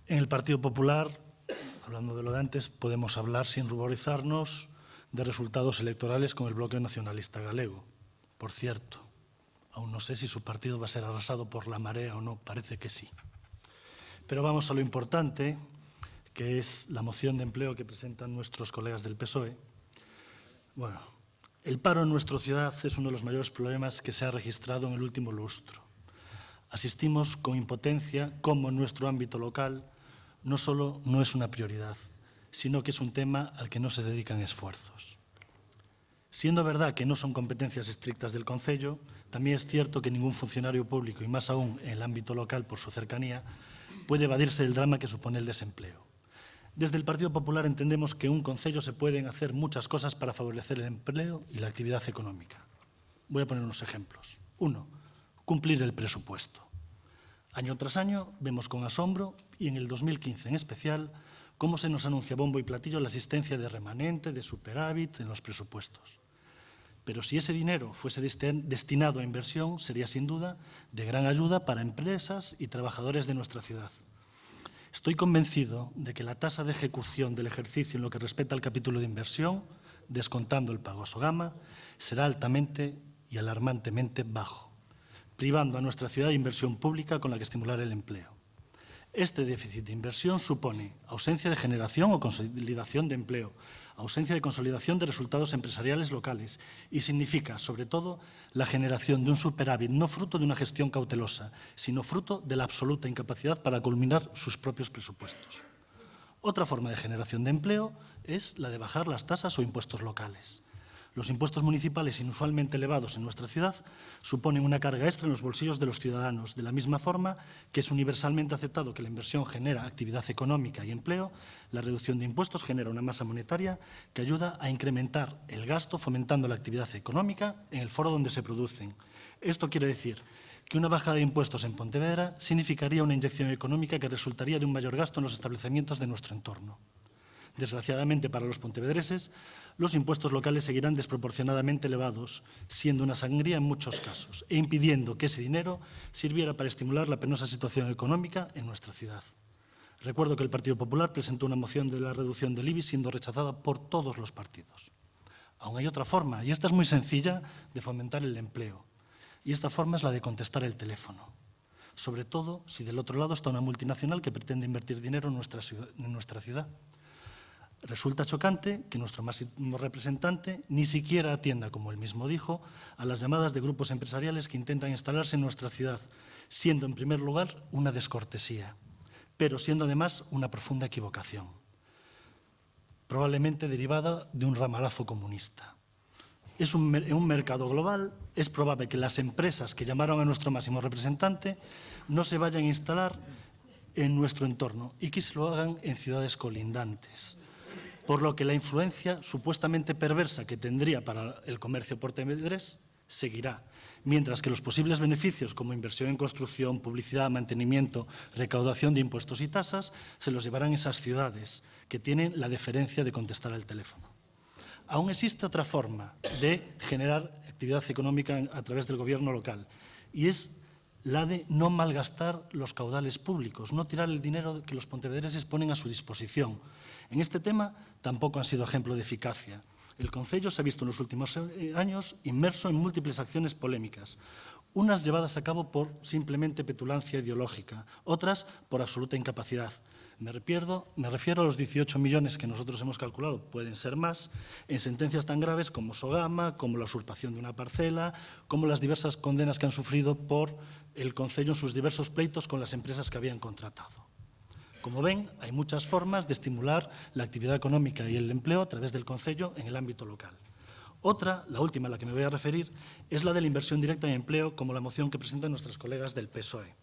En el Partido Popular, hablando de lo de antes, podemos hablar sin ruborizarnos de resultados electorales con el bloque nacionalista galego. Por cierto, aún no sé si su partido va a ser arrasado por la marea o no, parece que sí. Pero vamos a lo importante, que es la moción de empleo que presentan nuestros colegas del PSOE. Bueno, el paro en nuestra ciudad es uno de los mayores problemas que se ha registrado en el último lustro. Asistimos con impotencia cómo en nuestro ámbito local no solo no es una prioridad, sino que es un tema al que no se dedican esfuerzos. Siendo verdad que no son competencias estrictas del Concello, también es cierto que ningún funcionario público, y más aún en el ámbito local por su cercanía, puede evadirse del drama que supone el desempleo. Desde el Partido Popular entendemos que en un Concello se pueden hacer muchas cosas para favorecer el empleo y la actividad económica. Voy a poner unos ejemplos. 1. Cumplir el presupuesto. Año tras año vemos con asombro, y en el 2015 en especial, cómo se nos anuncia bombo y platillo la existencia de remanente, de superávit en los presupuestos. Pero si ese dinero fuese destinado a inversión, sería sin duda de gran ayuda para empresas y trabajadores de nuestra ciudad. Estoy convencido de que la tasa de ejecución del ejercicio en lo que respecta al capítulo de inversión, descontando el pago a Sogama, será altamente y alarmantemente bajo, privando a nuestra ciudad de inversión pública con la que estimular el empleo. Este déficit de inversión supone ausencia de generación o consolidación de empleo, ausencia de consolidación de resultados empresariales locales y significa, sobre todo, la generación de un superávit no fruto de una gestión cautelosa, sino fruto de la absoluta incapacidad para culminar sus propios presupuestos. Otra forma de generación de empleo es la de bajar las tasas o impuestos locales. Los impuestos municipales inusualmente elevados en nuestra ciudad suponen una carga extra en los bolsillos de los ciudadanos, de la misma forma que es universalmente aceptado que la inversión genera actividad económica y empleo, la reducción de impuestos genera una masa monetaria que ayuda a incrementar el gasto fomentando la actividad económica en el foro donde se producen. Esto quiere decir que una bajada de impuestos en Pontevedra significaría una inyección económica que resultaría de un mayor gasto en los establecimientos de nuestro entorno. Desgraciadamente para los pontevedreses, los impuestos locales seguirán desproporcionadamente elevados, siendo una sangría en muchos casos, e impidiendo que ese dinero sirviera para estimular la penosa situación económica en nuestra ciudad. Recuerdo que el Partido Popular presentó una moción de la reducción del IBI siendo rechazada por todos los partidos. Aún hay otra forma, y esta es muy sencilla, de fomentar el empleo. Y esta forma es la de contestar el teléfono. Sobre todo si del otro lado está una multinacional que pretende invertir dinero en nuestra ciudad. Resulta chocante que nuestro máximo representante ni siquiera atienda, como él mismo dijo, a las llamadas de grupos empresariales que intentan instalarse en nuestra ciudad, siendo en primer lugar una descortesía, pero siendo además una profunda equivocación, probablemente derivada de un ramalazo comunista. En un mercado global es probable que las empresas que llamaron a nuestro máximo representante no se vayan a instalar en nuestro entorno y que se lo hagan en ciudades colindantes. Por lo que la influencia supuestamente perversa que tendría para el comercio pontevedrés seguirá, mientras que los posibles beneficios como inversión en construcción, publicidad, mantenimiento, recaudación de impuestos y tasas se los llevarán esas ciudades que tienen la deferencia de contestar al teléfono. Aún existe otra forma de generar actividad económica a través del gobierno local y es la de no malgastar los caudales públicos, no tirar el dinero que los pontevedreses ponen a su disposición. En este tema tampoco han sido ejemplo de eficacia. El Concello se ha visto en los últimos años inmerso en múltiples acciones polémicas, unas llevadas a cabo por simplemente petulancia ideológica, otras por absoluta incapacidad. Me refiero a los 18 millones que nosotros hemos calculado, pueden ser más, en sentencias tan graves como Sogama, como la usurpación de una parcela, como las diversas condenas que han sufrido por el Concello en sus diversos pleitos con las empresas que habían contratado. Como ven, hay muchas formas de estimular la actividad económica y el empleo a través del Concello en el ámbito local. Otra, la última a la que me voy a referir, es la de la inversión directa en empleo, como la moción que presentan nuestras colegas del PSOE.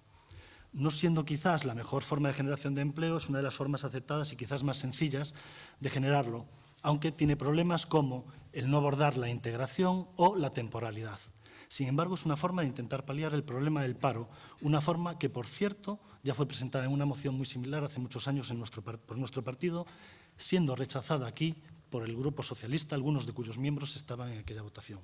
No siendo quizás la mejor forma de generación de empleo, es una de las formas aceptadas y quizás más sencillas de generarlo, aunque tiene problemas como el no abordar la integración o la temporalidad. Sin embargo, es una forma de intentar paliar el problema del paro, una forma que, por cierto, ya fue presentada en una moción muy similar hace muchos años por nuestro partido, siendo rechazada aquí por el Grupo Socialista, algunos de cuyos miembros estaban en aquella votación.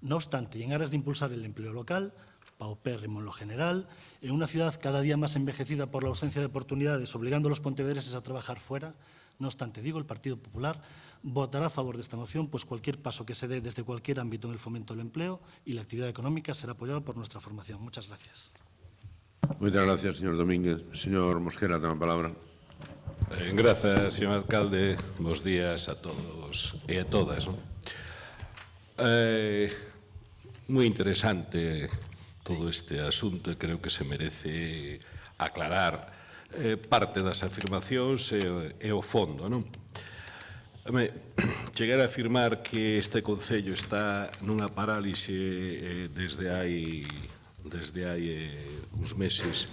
No obstante, y en aras de impulsar el empleo local, paupérrimo en lo general, en una ciudad cada día más envejecida por la ausencia de oportunidades, obligando a los pontevedreses a trabajar fuera, no obstante, digo, el Partido Popular votará a favor de esta moción, pues cualquier paso que se dé desde cualquier ámbito en el fomento del empleo y la actividad económica será apoyado por nuestra formación. Muchas gracias. Muchas gracias, señor Domínguez. Señor Mosquera, ten a palabra. Grazas, señor alcalde. Bos días a todos e a todas. Moi interesante todo este asunto e creo que se merece aclarar parte das afirmacións e o fondo, non? Chegar a afirmar que este Concello está nunha parálise desde hai uns meses,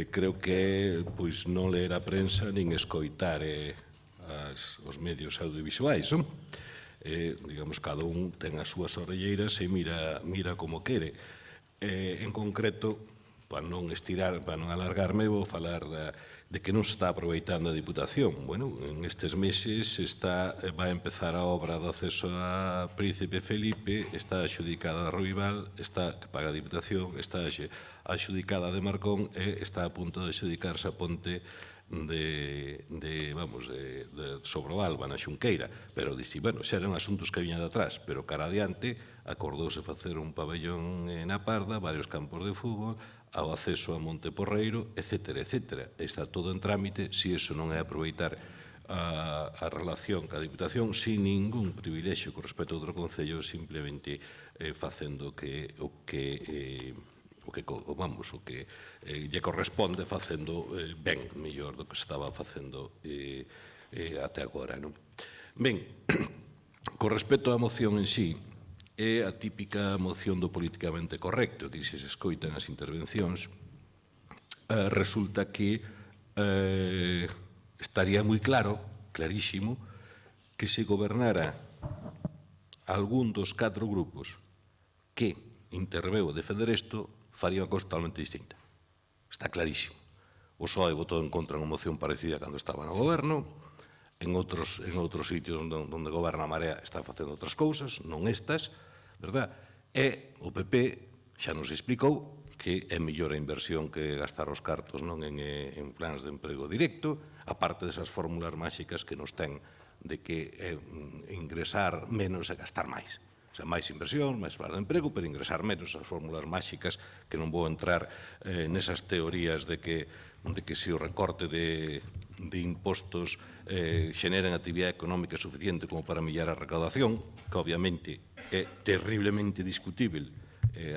creo que pois non ler a prensa nin escoitar os medios audiovisuais, non? Digamos, cada un ten as súas orelleiras e mira como quere. En concreto, para non estirar, para non alargarme, vou falar de que non se está aproveitando a Diputación. Bueno, en estes meses vai empezar a obra do acceso a Príncipe Felipe, está axudicada a Ruibal, que paga a Diputación, está axudicada a de Marcón e está a punto de axudicarse a ponte sobre o Alba, na Xunqueira. Pero, bueno, xa eran asuntos que viñan de atrás, pero cara adiante acordouse facer un pabellón na Parda, varios campos de fútbol, ao acceso a Monte Porreiro, etcétera, etcétera. Está todo en trámite, se iso non é aproveitar a relación ca Diputación sin ningún privilexio con respecto a outro Concello, simplemente facendo o que lle corresponde, facendo ben mellor do que se estaba facendo até agora. Ben, con respecto á moción en sí, é a típica moción do políticamente correcto, que se escoita nas intervencións, resulta que estaría moi claro, clarísimo, que se gobernara algún dos 4 grupos que interveu a defender isto, faría unha cosa totalmente distinta. Está clarísimo. O PSOE votou en contra unha moción parecida cando estaba no goberno, en outros sitios onde goberna a Marea está facendo outras cousas, non estas, verdad? E o PP xa nos explicou que é mellor a inversión que gastar os cartos non en plans de emprego directo, aparte desas fórmulas máxicas que nos ten de que ingresar menos e gastar máis. O sea, máis inversión, máis plans de emprego, pero ingresar menos, as fórmulas máxicas que non vou entrar nesas teorías de que se o recorte de impostos xeneren actividade económica suficiente como para millar a recaudación, que obviamente é terriblemente discutível.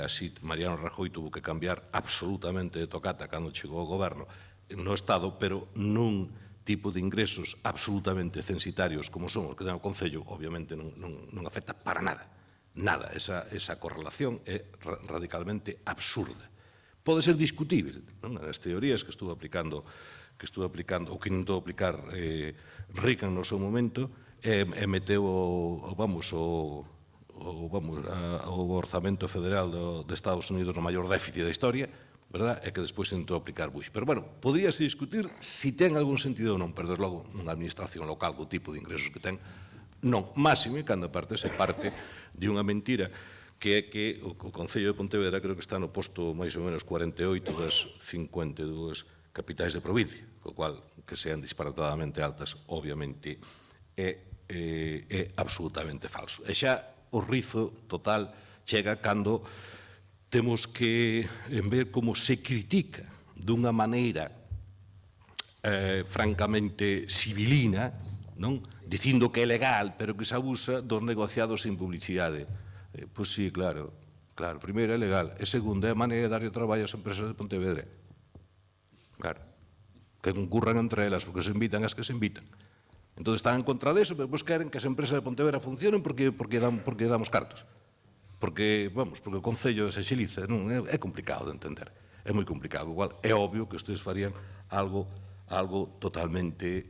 Así, Mariano Rajoy tuvo que cambiar absolutamente de tocata cando chegou ao goberno no Estado, pero nun tipo de ingresos absolutamente censitarios como son os que ten o Concello, obviamente non afecta para nada. Nada, esa correlación é radicalmente absurda. Pode ser discutível, non? As teorías que estuvo aplicando ou que intentou aplicar Reagan no seu momento e meteu o orzamento federal de Estados Unidos no maior déficit da historia, verdad? E que despois tentou aplicar Bush. Pero, bueno, podíase discutir se ten algún sentido ou non, pero, desde logo, unha administración local co tipo de ingresos que ten, non. Máxime, cando parte se parte de unha mentira que é que o Concello de Pontevedra creo que está no posto máis ou menos 48 das 52 capitais de provincia, co cual, que sean disparatadamente altas, obviamente, é absolutamente falso. E xa o rizo total chega cando temos que ver como se critica dunha maneira francamente civilina, non? Dicindo que é legal, pero que se abusa dos negociados sin publicidade. Pois sí, claro. Primeiro é legal. E segundo, é a maneira de darlle traballo ás empresas de Pontevedra. Claro. Que concurran entre elas, porque se invitan as que se invitan. Entón están en contra deso, pero pois queren que as empresas de Pontevedra funcionen porque damos cartos. Porque o Concello se xiliza, non? É complicado de entender, é moi complicado, igual é obvio que ustedes farían algo totalmente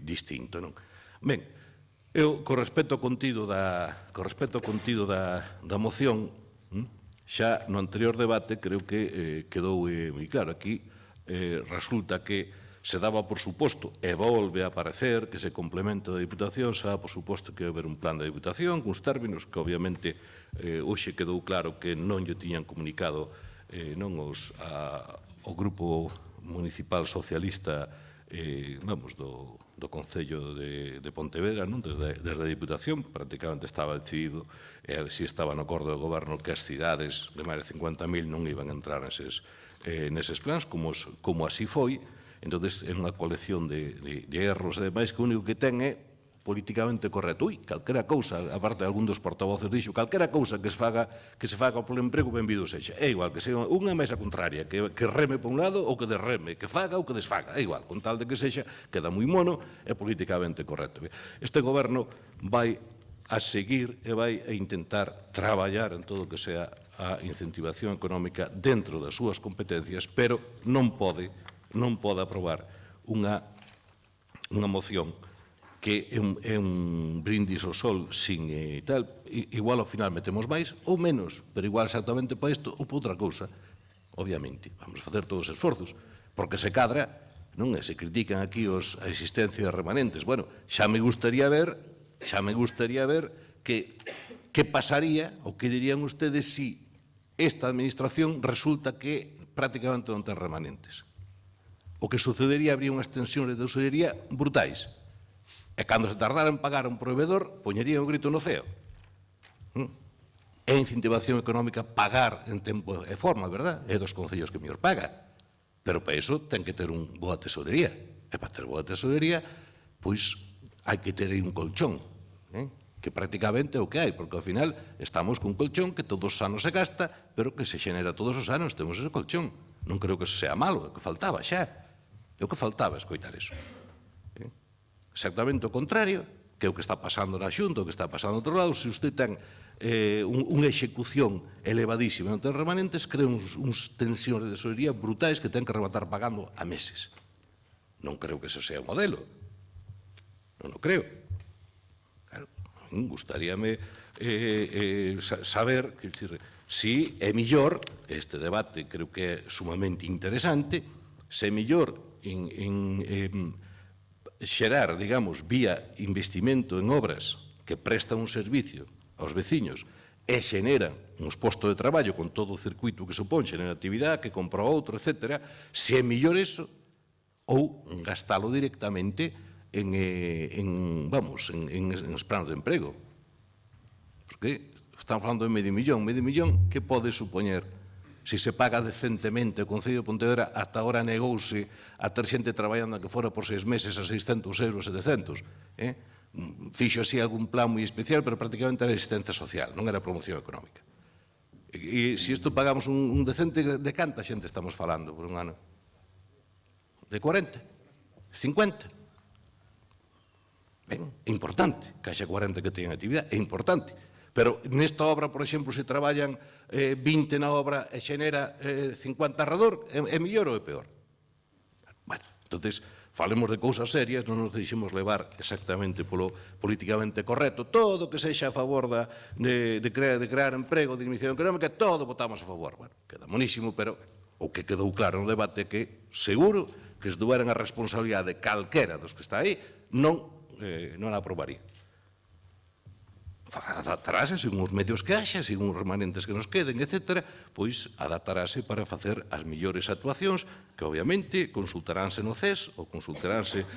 distinto, non? Ben, eu, con respecto ao contido da moción, xa no anterior debate creo que quedou moi claro. Aquí resulta que se daba por suposto, e volve a aparecer, que se complemento da Diputación, se daba por suposto que ia haber un plan da Diputación, cuns términos que obviamente hoxe quedou claro que non lle tiñan comunicado ao Grupo Municipal Socialista do Concello de Pontevedra, desde a Diputación, prácticamente estaba decidido, e se estaba no acordo do goberno que as cidades de máis de 50.000 non iban a entrar neses plans, como así foi. Entón, é unha colección de erros e demais que o único que ten é políticamente correcto. Calquera cousa, aparte de algún dos portavoces dixo, calquera cousa que se faga polo emprego, benvido sexa. É igual, que sea unha mesa contraria, que reme por un lado ou que desreme, que faga ou que desfaga. É igual, con tal de que sexa, queda moi mono e políticamente correcto. Este goberno vai a seguir e vai a intentar traballar en todo o que sea a incentivación económica dentro das súas competencias, pero non pode aprobar unha moción que é un brindis ao sol sin tal. Igual ao final metemos máis ou menos, pero igual exactamente para isto ou para outra cousa. Obviamente, vamos a facer todos os esforzos, porque se cadra, non? Se critican aquí a existencia de remanentes. Bueno, xa me gustaría ver que pasaría, ou que dirían ustedes si esta administración resulta que prácticamente non ten remanentes. O que sucedería, habría unhas tensións de tesorería brutais. E cando se tardara en pagar a un proveedor, poñería o grito no ceo. É incentivación económica pagar en tempo e forma, verdad? É dos concellos que mellor paga. Pero para iso ten que ter un boa tesorería. E para ter boa tesorería, pois hai que ter aí un colchón, que prácticamente é o que hai, porque ao final estamos cun colchón que todos os anos se gasta, pero que se xenera todos os anos, temos ese colchón. Non creo que eso sea malo, é o que faltaba xa. É o que faltaba escoitar iso. Exactamente o contrario, que é o que está pasando na Xunta, o que está pasando no outro lado. Se usted ten unha execución elevadísima, non ten remanentes, crea uns tensións de tesorería brutais que ten que rematar pagando a meses. Non creo que ese sea o modelo. Non o creo. Claro, gustaríame saber, si é millor, este debate creo que é sumamente interesante, se é millor xerar, digamos, vía investimento en obras que prestan un servicio aos veciños e xeneran uns postos de traballo con todo o circuito que supón, xenera actividade, que compra outro, etc. Se é millor eso ou gastalo directamente en os planos de emprego. Porque estamos falando de medio millón, que pode supoñer? Se se paga decentemente o Concello de Pontevedra, ata agora negouse a ter xente traballando que fora por 6 meses a 600 euros, 700. Fixo así algún plan moi especial, pero prácticamente era asistencia social, non era promoción económica. E se isto pagamos un decente, de canta xente estamos falando por un ano? De 40? 50? Ben, é importante que haxa 40 que teñan actividade, é importante. Pero nesta obra, por exemplo, se traballan 20 na obra e xenera 50 arredor, é mellor ou é peor? Bueno, entonces, Falemos de cousas serias, non nos deixemos levar exactamente polo políticamente correcto. Todo que sexa a favor de crear emprego, de iniciación económica, todo votamos a favor. Bueno, queda monísimo, pero o que quedou claro no debate que seguro que se dueran a responsabilidade de calquera dos que está aí, non a aprobaría. Adaptarase, según os medios que haxa, según os remanentes que nos queden, etc., pois adaptarase para facer as millores actuacións que, obviamente, consultaránse no CES ou consultaránse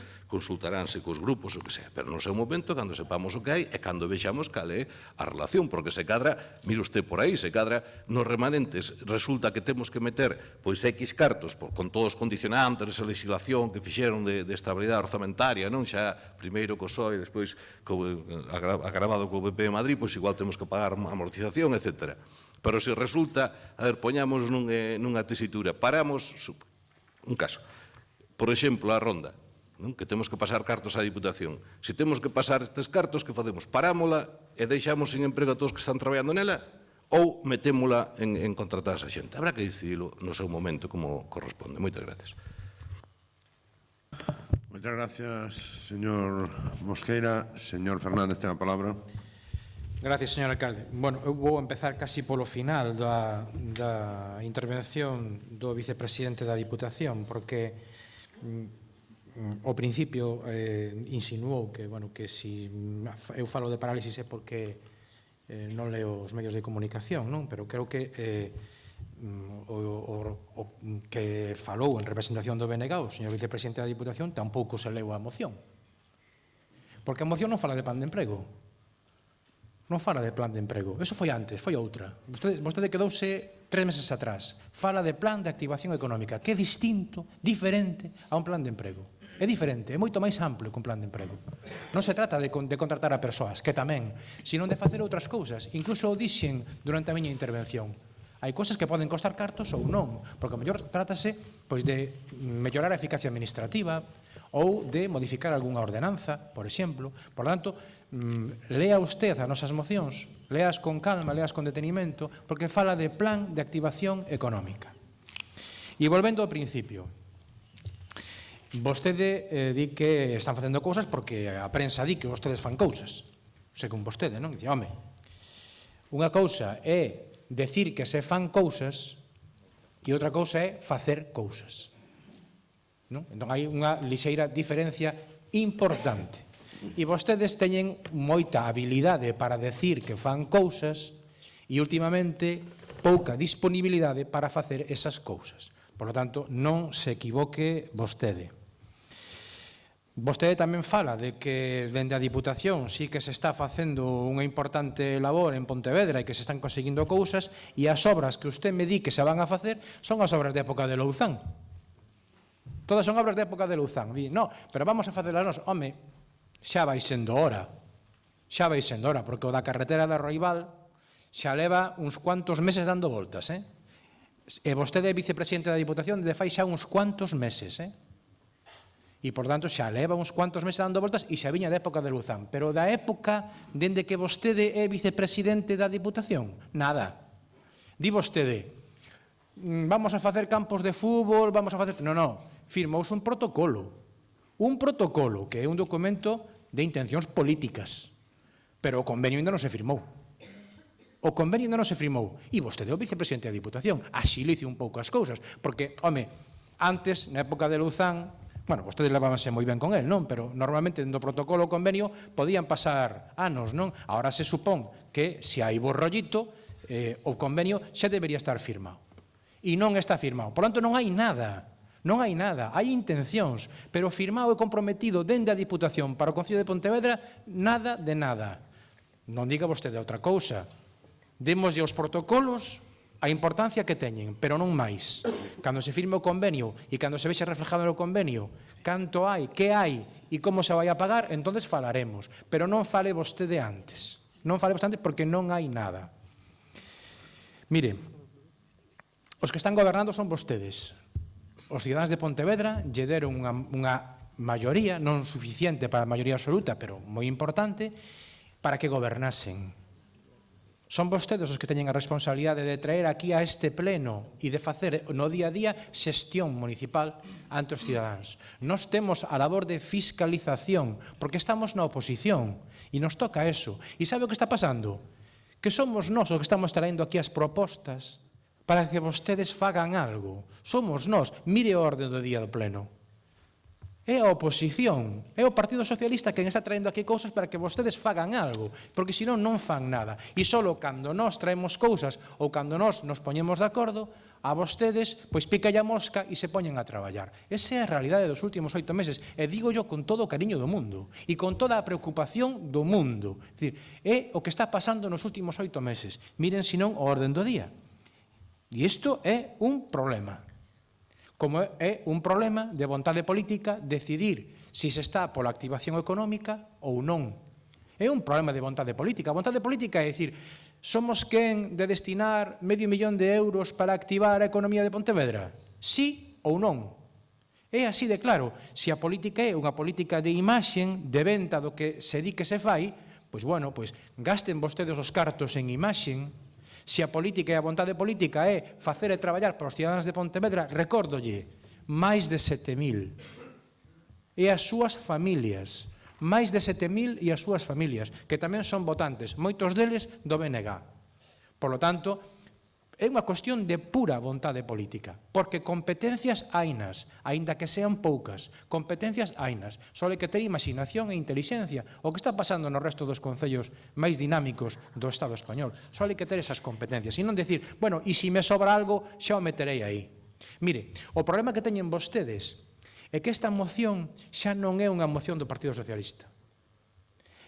cos grupos, o que sea. Pero no seu momento, cando sepamos o que hai, e cando vexamos cal é a relación, porque se cadra, mire usted por aí, se cadra nos remanentes, resulta que temos que meter pois X cartos, con todos os condicionantes, esa legislación que fixeron de estabilidade orzamentaria, non xa primeiro co PSOE, despois agravado co PP de Madrid, pois igual temos que pagar amortización, etc. Pero se resulta, a ver, poñamos nunha tesitura, paramos, un caso, por exemplo, a Ronda, que temos que pasar cartos á Diputación. Se temos que pasar estes cartos, que facemos? Parámola e deixamos sin emprego a todos que están traballando nela ou metémola en contratar a esa xente? Habrá que decidirlo no seu momento como corresponde. Moitas gracias. Moitas gracias, señor Mosqueira. Señor Fernández, ten a palabra. Gracias, señor alcalde. Bueno, eu vou empezar casi polo final da intervención do vicepresidente da Diputación, porque ao principio insinuou que, bueno, que si eu falo de parálisis é porque non leo os medios de comunicación, non? Pero creo que o que falou en representación do BNG, o señor vicepresidente da Diputación, tampouco se leu a moción. Porque a moción non fala de plan de emprego. Non fala de plan de emprego. Eso foi antes, foi outra. Vostede quedouse 3 meses atrás. Fala de plan de activación económica, que é distinto, diferente a un plan de emprego. É diferente, é moito máis amplo que un plan de emprego. Non se trata de contratar a persoas, que tamén, sino de facer outras cousas. Incluso o dixen durante a miña intervención. Hai cousas que poden costar cartos ou non, porque a mellor trátase pois, de mellorar a eficacia administrativa ou de modificar algunha ordenanza, por exemplo. Por tanto, lea usted as nosas mocións, leas con calma, leas con detenimento, porque fala de plan de activación económica. E volvendo ao principio, vostede di que están facendo cousas porque a prensa di que vostedes fan cousas, según vostede, non? Dice, home, unha cousa é decir que se fan cousas e outra cousa é facer cousas. Non? Entón, hai unha lixeira diferencia importante. E vostedes teñen moita habilidade para decir que fan cousas e, últimamente, pouca disponibilidade para facer esas cousas. Por lo tanto, non se equivoque vostede. Vostede tamén fala de que dende a Diputación sí que se está facendo unha importante labor en Pontevedra e que se están conseguindo cousas e as obras que usted me di que se van a facer son as obras de época de Louzán. Todas son obras de época de Louzán. Di, no, pero vamos a facelas nós. Home, xa vai sendo hora. Xa vai sendo hora, porque o da carretera da Roibal xa leva uns cuantos meses dando voltas, E vostede é vicepresidente da Diputación de fai xa uns cuantos meses, E, por tanto, xa leva uns cuantos meses dando voltas e xa viña da época de Louzán. Pero da época dende que vostede é vicepresidente da Diputación, nada. Di vostede, vamos a facer campos de fútbol, vamos a facer... Non, firmouse un protocolo. Un protocolo que é un documento de intencións políticas. Pero o convenio ainda non se firmou. O convenio ainda non se firmou. E vostede é o vicepresidente da Diputación. Axilice un pouco as cousas. Porque, home, antes, na época de Louzán, bueno, vostedes levábanse moi ben con él, non? Pero normalmente, dentro do protocolo o convenio, podían pasar anos, non? Ahora se supón que, se hai bo rollito, o convenio xa debería estar firmado. E non está firmado. Por tanto, non hai nada. Non hai nada. Hai intencións. Pero firmado e comprometido dende a Diputación para o Concello de Pontevedra, nada de nada. Non diga vostede outra cousa. Démoslle os protocolos a importancia que teñen, pero non máis. Cando se firme o convenio e cando se vexe reflejado no convenio canto hai, que hai e como se vai a pagar, entonces falaremos. Pero non fale vostede antes. Non fale vostede antes porque non hai nada. Mire, os que están gobernando son vostedes. Os cidadáns de Pontevedra lle deron unha maioría, non suficiente para a maioría absoluta, pero moi importante, para que gobernasen. Son vostedes os que teñen a responsabilidade de traer aquí a este pleno e de facer no día a día xestión municipal ante os cidadáns. Nós temos a labor de fiscalización, porque estamos na oposición e nos toca eso. E sabe o que está pasando? Que somos nós os que estamos traendo aquí as propostas para que vostedes fagan algo. Somos nós. Mire o orde do día do pleno. É a oposición, é o Partido Socialista quen está traendo aquí cousas para que vostedes fagan algo, porque senón non fan nada. E só cando nós traemos cousas ou cando nós nos poñemos de acordo, a vostedes pois pica a mosca e se poñen a traballar. Esa é a realidade dos últimos 8 meses, e digo yo con todo o cariño do mundo e con toda a preocupación do mundo. É dicir, é o que está pasando nos últimos 8 meses. Miren senón o orden do día. E isto é un problema. Como é un problema de vontade política decidir se se está pola activación económica ou non. É un problema de vontade política. A vontade política é dicir, somos quen de destinar $500.000 para activar a economía de Pontevedra? Sí ou non? É así de claro. Se a política é unha política de imaxen, de venta do que se di que se fai, pois bueno, pois gasten vostedes os cartos en imaxen. Se a política e a vontade política é facer e traballar para os cidadáns de Pontevedra, recórdolle, máis de 7.000. E as súas familias, máis de 7.000 e as súas familias, que tamén son votantes, moitos deles do BNG. Por lo tanto, é unha cuestión de pura vontade política, porque competencias hainas, aínda que sean poucas, competencias hainas, só hai que ter imaginación e intelixencia, o que está pasando no resto dos concellos máis dinámicos do Estado español, só hai que ter esas competencias, e non decir, bueno, e se me sobra algo, xa o meterei aí. Mire, o problema que teñen vostedes é que esta moción xa non é unha moción do Partido Socialista.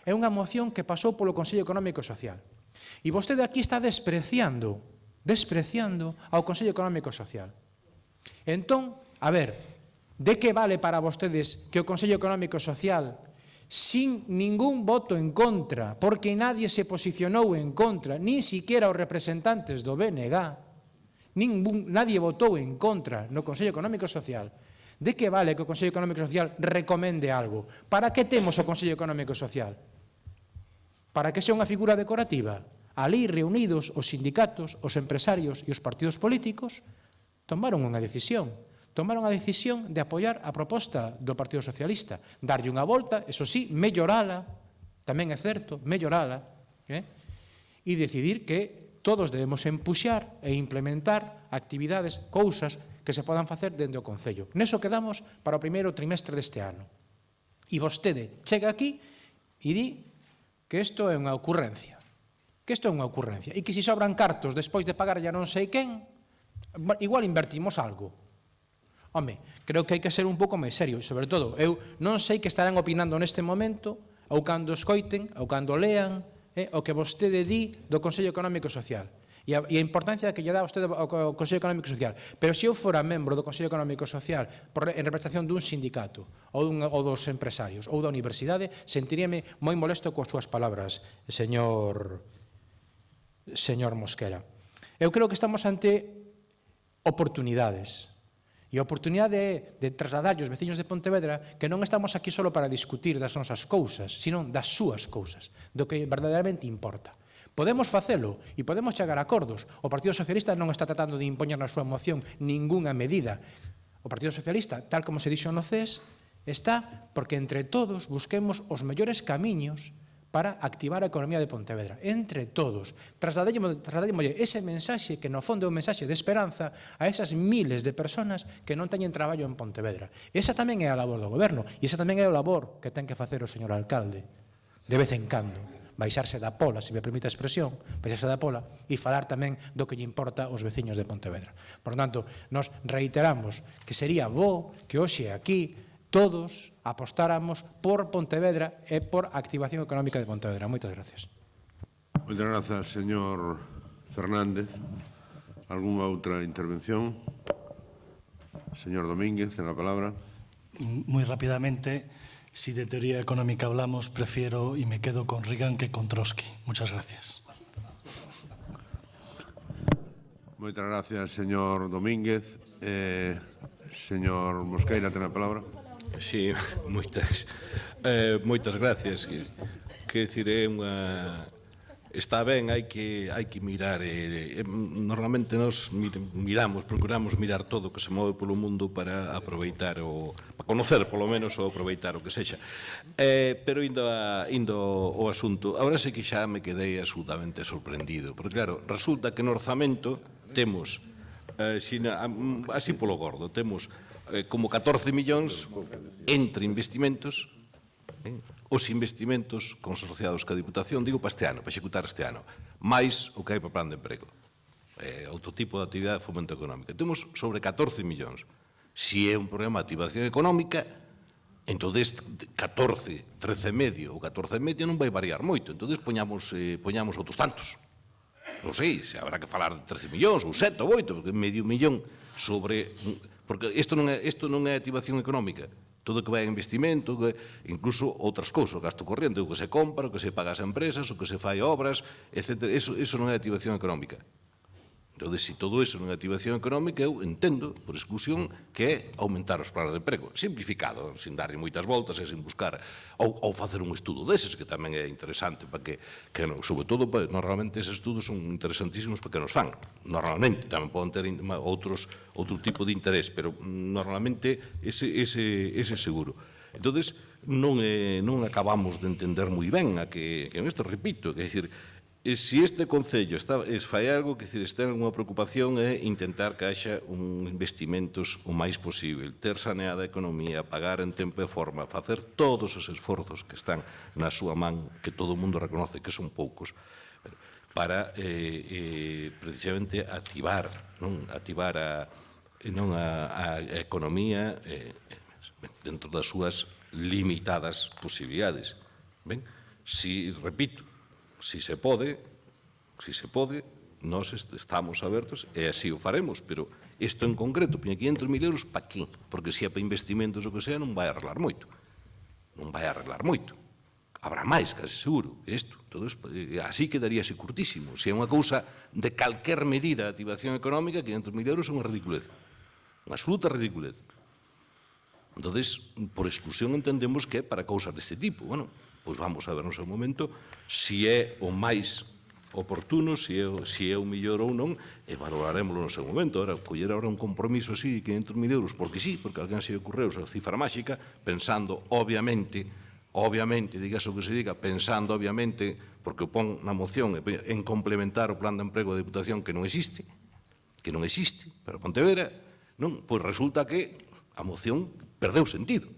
É unha moción que pasou polo Consello Económico e Social. E vostede aquí está despreciando ao Consello Económico e Social. Entón, a ver, de que vale para vostedes que o Consello Económico e Social, sin ningún voto en contra, porque nadie se posicionou en contra, nin siquiera os representantes do BNG, nadie votou en contra no Consello Económico e Social, de que vale que o Consello Económico e Social recomende algo? Para que temos o Consello Económico e Social? Para que sea unha figura decorativa? Ali reunidos os sindicatos, os empresarios e os partidos políticos tomaron unha decisión. Tomaron a decisión de apoiar a proposta do Partido Socialista, darlle unha volta, eso sí, mellorala, tamén é certo, mellorala, e decidir que todos debemos empuxar e implementar actividades, cousas que se podan facer dende o Concello. Neso quedamos para o primeiro trimestre deste ano. E vostede chega aquí e di que isto é unha ocurrencia. Que isto é unha ocurrencia, e que se sobran cartos despois de pagar ya non sei quen, igual invertimos algo. Home, creo que hai que ser un pouco máis serio, e sobre todo, eu non sei que estarán opinando neste momento, ou cando escoiten, ou cando lean, o que vostede di do Consello Económico e Social, e a importancia que lle dá vostede ao Consello Económico e Social. Pero se eu fora membro do Consello Económico e Social en representación dun sindicato, ou dos empresarios, ou da universidade, sentiríame moi molesto coas súas palabras, señor Mosquera. Eu creo que estamos ante oportunidades. E a oportunidade é de trasladar aos veciños de Pontevedra que non estamos aquí só para discutir das nosas cousas, sino das súas cousas, do que verdadeiramente importa. Podemos facelo e podemos chegar a acordos. O Partido Socialista non está tratando de impoñer na súa moción ningunha medida. O Partido Socialista, tal como se dixo no CES, está porque entre todos busquemos os mellores camiños para activar a economía de Pontevedra. Entre todos. Trasladémoslle ese mensaxe que no fondo é un mensaxe de esperanza a esas miles de personas que non teñen traballo en Pontevedra. Esa tamén é a labor do goberno e esa tamén é a labor que ten que facer o señor alcalde de vez en cando. Baixarse da pola, se me permite a expresión, baixarse da pola e falar tamén do que lle importa aos veciños de Pontevedra. Por tanto, nos reiteramos que sería bo que hoxe aquí todos apostáramos por Pontevedra e por a activación económica de Pontevedra. Moitas gracias. Moitas grazas, señor Fernández. Algúnha outra intervención? Señor Domínguez, ten a palabra. Muy rápidamente, si de teoría económica hablamos, prefiero y me quedo con Reagan que con Trotsky. Muchas gracias. Moitas gracias, señor Domínguez. Señor Mosqueira, ten a palabra. Sí, moitas gracias. Quer dicir, é unha está ben, hai que mirar, normalmente nos procuramos mirar todo o que se move polo mundo para aproveitar, para conocer polo menos ou aproveitar o que sexa. Pero indo ao asunto, agora sí que xa me quedei absolutamente sorprendido, porque claro, resulta que no orzamento temos, así polo gordo, temos como 14 millóns entre investimentos, os investimentos consorciados ca Diputación, digo para este ano, para executar este ano, máis o que hai para o plan de emprego. Outro tipo de actividade de fomento económica. Temos sobre 14 millóns. Si é un problema de activación económica, entón 14, 13,5 ou 14,5 non vai variar moito. Entón poñamos outros tantos. Non sei, se habrá que falar de 13 millóns, ou 7 ou 8, porque medio millón sobre... Porque isto non é activación económica. Todo o que vai a investimento, incluso outras cousas, o gasto corriente, o que se compra, o que se paga ás empresas, o que se fai obras, etc. Eso non é activación económica. Entón, se todo eso non é activación económica, eu entendo, por exclusión, que é aumentar os planes de emprego. Simplificado, sin darlle moitas voltas e sin buscar, ou facer un estudo deses, que tamén é interesante, para que sobre todo, normalmente, eses estudos son interesantísimos para que nos fan. Normalmente, tamén poden ter outro tipo de interés, pero normalmente ese seguro. Entón, non acabamos de entender moi ben a que isto, repito, que é dicir, se este Concello fai algo, que ten unha preocupación é intentar que haxa investimentos o máis posible, ter saneada a economía, pagar en tempo e forma, facer todos os esforzos que están na súa man, que todo o mundo reconoce que son poucos, para precisamente activar a economía dentro das súas limitadas posibilidades. Repito, si se pode, nós estamos abertos e así o faremos, pero isto en concreto, poña 500.000 euros, para qué? Porque se é para investimentos o que sea, non vai arreglar moito. Non vai arreglar moito. Habrá máis, case seguro, isto. Así quedaríase curtísimo. Se é unha cousa de calquer medida de activación económica, 500.000 euros é unha ridiculez. Unha absoluta ridiculez. Entón, por exclusión, entendemos que é para cousas deste tipo. Bueno, pois vamos a ver no seu momento se é o máis oportuno, se é o mellor ou non, e valoraremoslo no seu momento. Coller agora un compromiso así de 500.000 euros, porque sí, porque alguén se ocorreu esa cifra máxica, pensando, obviamente, dígase o que se diga, pensando, obviamente, porque o pon na moción, en complementar o plan de emprego da Diputación que non existe, pero Pontevedra, non, pois resulta que a moción perdeu sentido.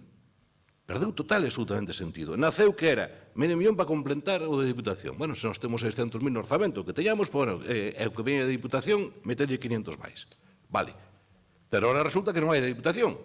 Perdeu total e absolutamente sentido. Naceu que era medio millón para complementar o de Diputación. Bueno, se nós temos 600.000 no orzamento, que teñamos, bueno, o que veña de Diputación, meterlle 500 máis. Vale. Pero ahora resulta que non hai de Diputación.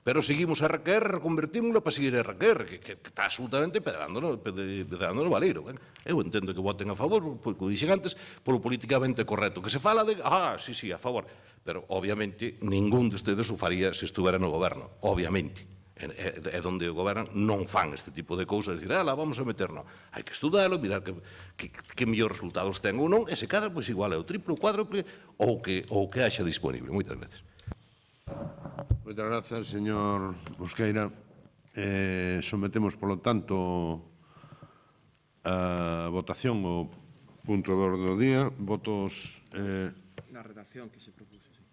Pero seguimos a RQR, reconvertímoslo para seguir a RQR, que está absolutamente pedrando no valeiro. Eu entendo que voten a favor, como dixen antes, polo políticamente correcto. Que se fala de, sí, a favor. Pero, obviamente, ningún de ustedes o faría se estuvera no goberno. Obviamente. É onde o goberno non fan este tipo de cousas, dicir, vamos a meternos. Hai que estudalo, mirar que mellor resultados ten ou non, e se cada, pois igual é o triplo, o cuádruple, ou que haxa disponible. Moitas veces. Moitas grazas, señor Mosqueira. Sometemos, polo tanto, a votación o punto do orde do día. Votos... Na redacción que se propuso, sí.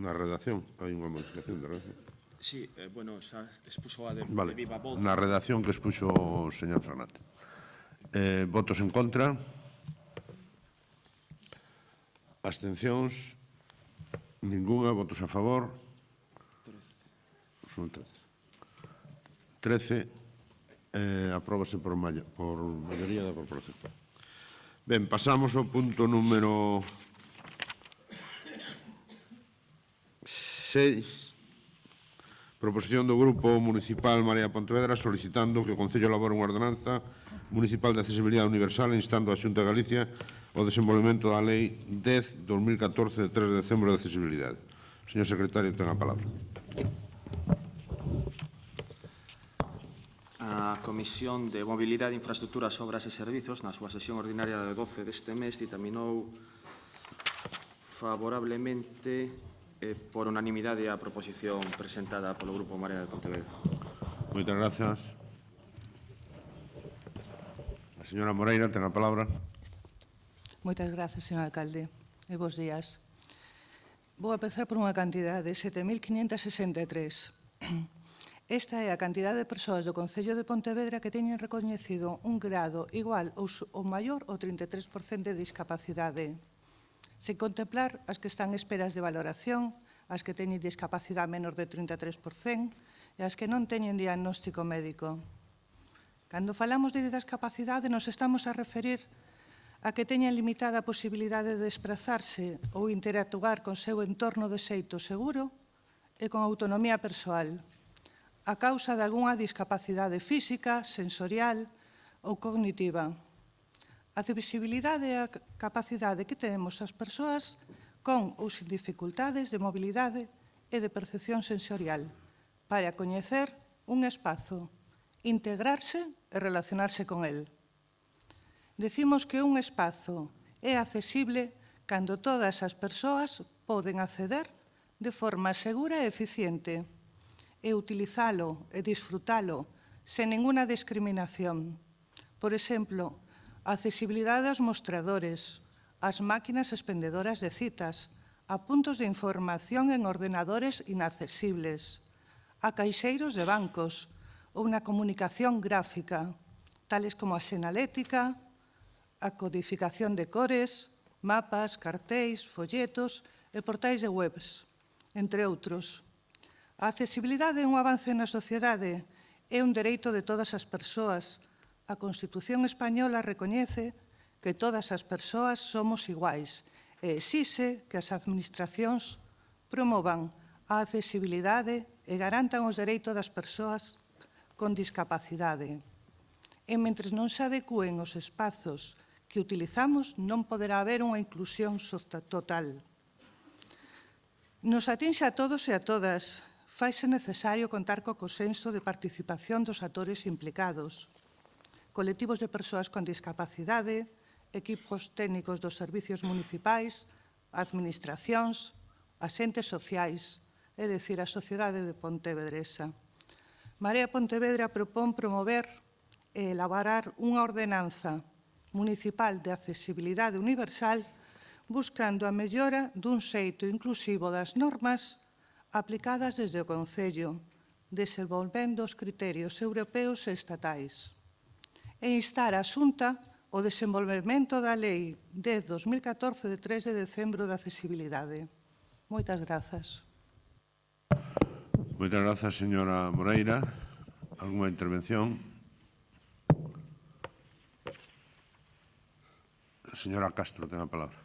Na redacción, hai unha modificación de redacción. Sí, bueno, xa expuso a de viva voz. Na redacción que expuxo o señor Fernández. Votos en contra. Abstencións. Ninguna. Votos a favor. Son 13. Apróbase por maioría da corporación. Ben, pasamos ao punto número 6. Proposición do Grupo Municipal Marea Pontevedra solicitando que o Concello elabore unha ordenanza municipal de accesibilidade universal instando a Xunta de Galicia o desenvolvemento da Lei 10/2014 de 3 de decembro de accesibilidade. Señor Secretario, ten a palabra. A Comisión de Mobilidade, Infraestructuras, Obras e Servizos, na súa sesión ordinaria de 12 deste mes, ditaminou favorablemente por unanimidade a proposición presentada polo Grupo Marea de Pontevedra. Moitas grazas. A señora Moreira ten a palabra. Moitas grazas, señor alcalde, e bons días. Vou a empezar por unha cantidade, 7.563. Esta é a cantidade de persoas do Concello de Pontevedra que teñen recoñecido un grado igual ou maior ao 33% de discapacidade. Sen contemplar as que están en esperas de valoración, as que teñen discapacidade menor de 33% e as que non teñen diagnóstico médico. Cando falamos de discapacidade, nos estamos a referir a que teñen limitada a posibilidade de desplazarse ou interactuar con seu entorno de xeito seguro e con autonomía persoal, a causa de algunha discapacidade física, sensorial ou cognitiva. A accesibilidade é a capacidade que tenemos as persoas con ou sin dificultades de mobilidade e de percepción sensorial para coñecer un espazo, integrarse e relacionarse con el. Decimos que un espazo é accesible cando todas as persoas poden acceder de forma segura e eficiente e utilizalo e disfrutalo sen ninguna discriminación. Por exemplo, a accesibilidade aos mostradores, ás máquinas expendedoras de citas, a puntos de información en ordenadores inaccesibles, a caixeiros de bancos ou na comunicación gráfica, tales como a senalética, a codificación de cores, mapas, cartéis, folletos e portais de webs, entre outros. A accesibilidade é un avance na sociedade, é un dereito de todas as persoas. A Constitución española recoñece que todas as persoas somos iguais e exixe que as administracións promovan a accesibilidade e garantan os dereitos das persoas con discapacidade. E mentres non se adecúen os espazos que utilizamos, non poderá haber unha inclusión total. Nos atinxe a todos e a todas. Faise necesario contar co consenso de participación dos actores implicados, colectivos de persoas con discapacidade, equipos técnicos dos servicios municipais, administracións, asentes sociais, é dicir, a sociedade de Pontevedresa. Marea Pontevedra propón promover e elaborar unha ordenanza municipal de accesibilidade universal buscando a mellora dun xeito inclusivo das normas aplicadas desde o Concello, desenvolvendo os criterios europeos e estatais, e instar a Xunta o desenvolvemento da Lei 10/2014 de 3 de decembro da accesibilidade. Moitas grazas. Moitas grazas, señora Moreira. Alguna intervención? Señora Castro, ten a palabra.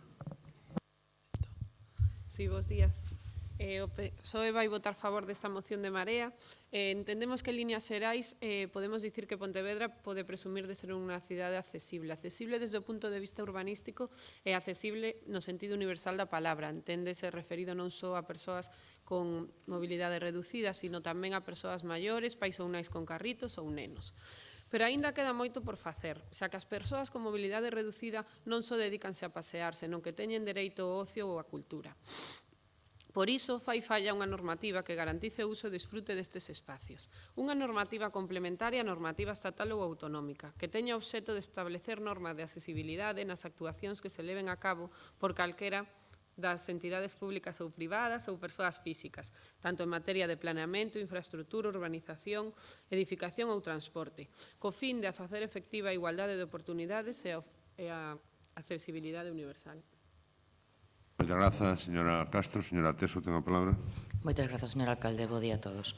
Sí, bons días. O PSOE vai votar a favor desta moción de Marea. Entendemos que en líneas xerais podemos dicir que Pontevedra pode presumir de ser unha cidade accesible. Accesible desde o punto de vista urbanístico e accesible no sentido universal da palabra. Enténdese referido non só a persoas con mobilidade reducida, sino tamén a persoas maiores, pais ou nais con carritos ou nenos. Pero aínda queda moito por facer, xa que as persoas con mobilidade reducida non só dedícanse a pasear, senón que teñen dereito ao ocio ou á cultura. Por iso, fai falla unha normativa que garantice o uso e disfrute destes espacios. Unha normativa complementaria á normativa estatal ou autonómica, que teña o obxecto de establecer normas de accesibilidade nas actuacións que se leven a cabo por calquera das entidades públicas ou privadas ou persoas físicas, tanto en materia de planeamento, infraestrutura, urbanización, edificación ou transporte, co fin de facer efectiva a igualdade de oportunidades e a accesibilidade universal. Moitas grazas, señora Castro. Señora Teso, ten a palabra. Moitas grazas, señor alcalde. Bo día a todos.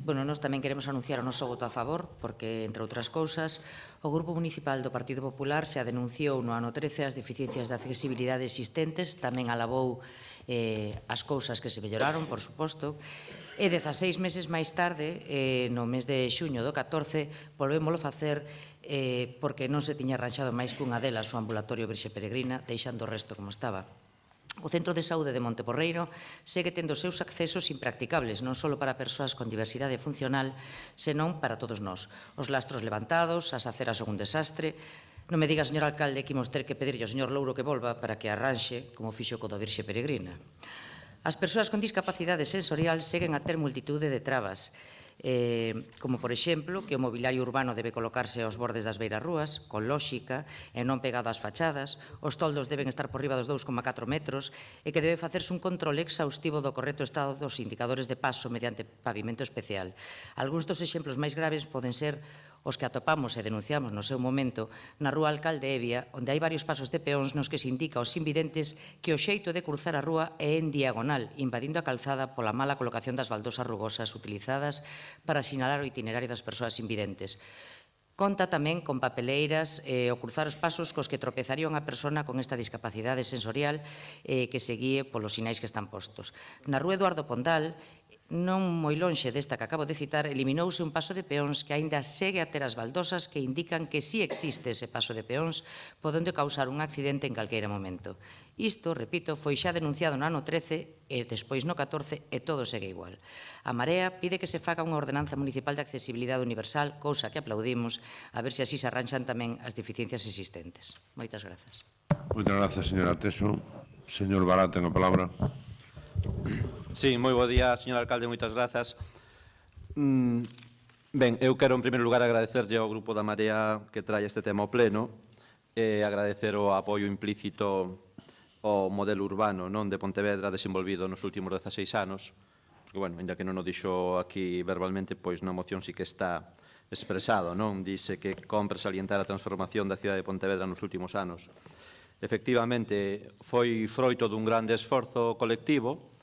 Bueno, nós tamén queremos anunciar o noso voto a favor, porque, entre outras cousas, o Grupo Municipal do Partido Popular xa denunciou no ano 13 as deficiencias de accesibilidade existentes, tamén alabou as cousas que se melloraron, por suposto, e 16 meses máis tarde, no mes de xuño do 14, volvémolo facer porque non se tiña arranxado máis que unha delas o ambulatorio Virxe Peregrina, deixando o resto como estaba. O Centro de Saúde de Monteporreiro segue tendo os seus accesos impracticables, non só para persoas con diversidade funcional, senón para todos nós. Os lastros levantados, as aceras son un desastre. Non me diga, señor alcalde, que imos ter que pedirlle ao señor Louro que volva para que arranxe, como fixo co da Virxe Peregrina. As persoas con discapacidade sensorial seguen a ter multitude de trabas. como, por exemplo, que o mobiliario urbano debe colocarse aos bordes das beirarrúas, con lóxica, e non pegado ás fachadas, os toldos deben estar por riba dos 2,4 metros, e que debe facerse un control exhaustivo do correcto estado dos indicadores de paso mediante pavimento especial. Algúns dos exemplos máis graves poden ser os que atopamos e denunciamos no seu momento na rúa Alcalde Evia, onde hai varios pasos de peóns nos que se indica aos invidentes que o xeito de cruzar a rúa é en diagonal, invadindo a calzada pola mala colocación das baldosas rugosas utilizadas para sinalar o itinerario das persoas invidentes. Conta tamén con papeleiras ao cruzar os pasos cos que tropezaría unha persona con esta discapacidade sensorial que se guíe polos sinais que están postos. Na rúa Eduardo Pondal, non moi lonxe desta que acabo de citar, eliminouse un paso de peóns que aínda segue a ter as baldosas que indican que si existe ese paso de peóns, podendo causar un accidente en calqueira momento. Isto, repito, foi xa denunciado no ano 13 e despois no 14 e todo segue igual. A Marea pide que se faga unha ordenanza municipal de accesibilidade universal, cousa que aplaudimos, a ver se así se arranxan tamén as deficiencias existentes. Moitas grazas. Moitas grazas, señora Teso. Señor Bará, ten a palabra. Sí, moi bo día, señor alcalde, moitas grazas. Ben, eu quero en primeiro lugar agradecerlle ao Grupo da Marea que trae este tema ao pleno e agradecer o apoio implícito ao modelo urbano non de Pontevedra desenvolvido nos últimos 16 anos, porque, bueno, ainda que non o dixo aquí verbalmente, pois na moción sí que está expresado, non? Dice que compre salientar a transformación da cidade de Pontevedra nos últimos anos. Efectivamente, foi froito dun grande esforzo colectivo,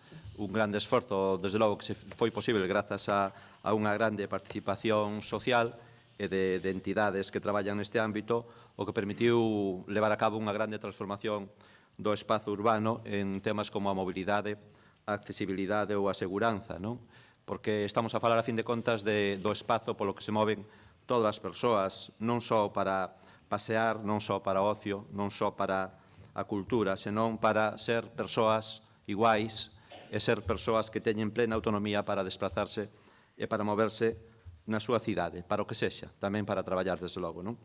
un grande esforzo, desde logo, que foi posible grazas a unha grande participación social e de entidades que traballan neste ámbito, o que permitiu levar a cabo unha grande transformación do espazo urbano en temas como a mobilidade, a accesibilidade ou a seguranza, non? Porque estamos a falar, a fin de contas, do espazo polo que se moven todas as persoas, non só para pasear, non só para ocio, non só para a cultura, senón para ser persoas iguais e ser persoas que teñen plena autonomía para desplazarse e para moverse na súa cidade, para o que sexa, tamén para traballar, desde logo, non?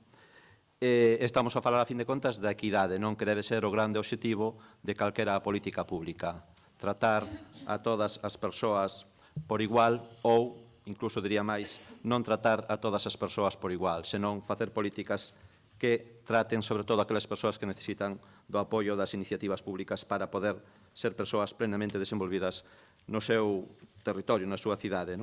Estamos a falar, a fin de contas, da equidade, non? Que debe ser o grande obxectivo de calquera política pública. Tratar a todas as persoas por igual ou, incluso diría máis, non tratar a todas as persoas por igual, senón facer políticas que traten sobre todo aquelas persoas que necesitan do apoio das iniciativas públicas para poder ser persoas plenamente desenvolvidas no seu territorio, na súa cidade.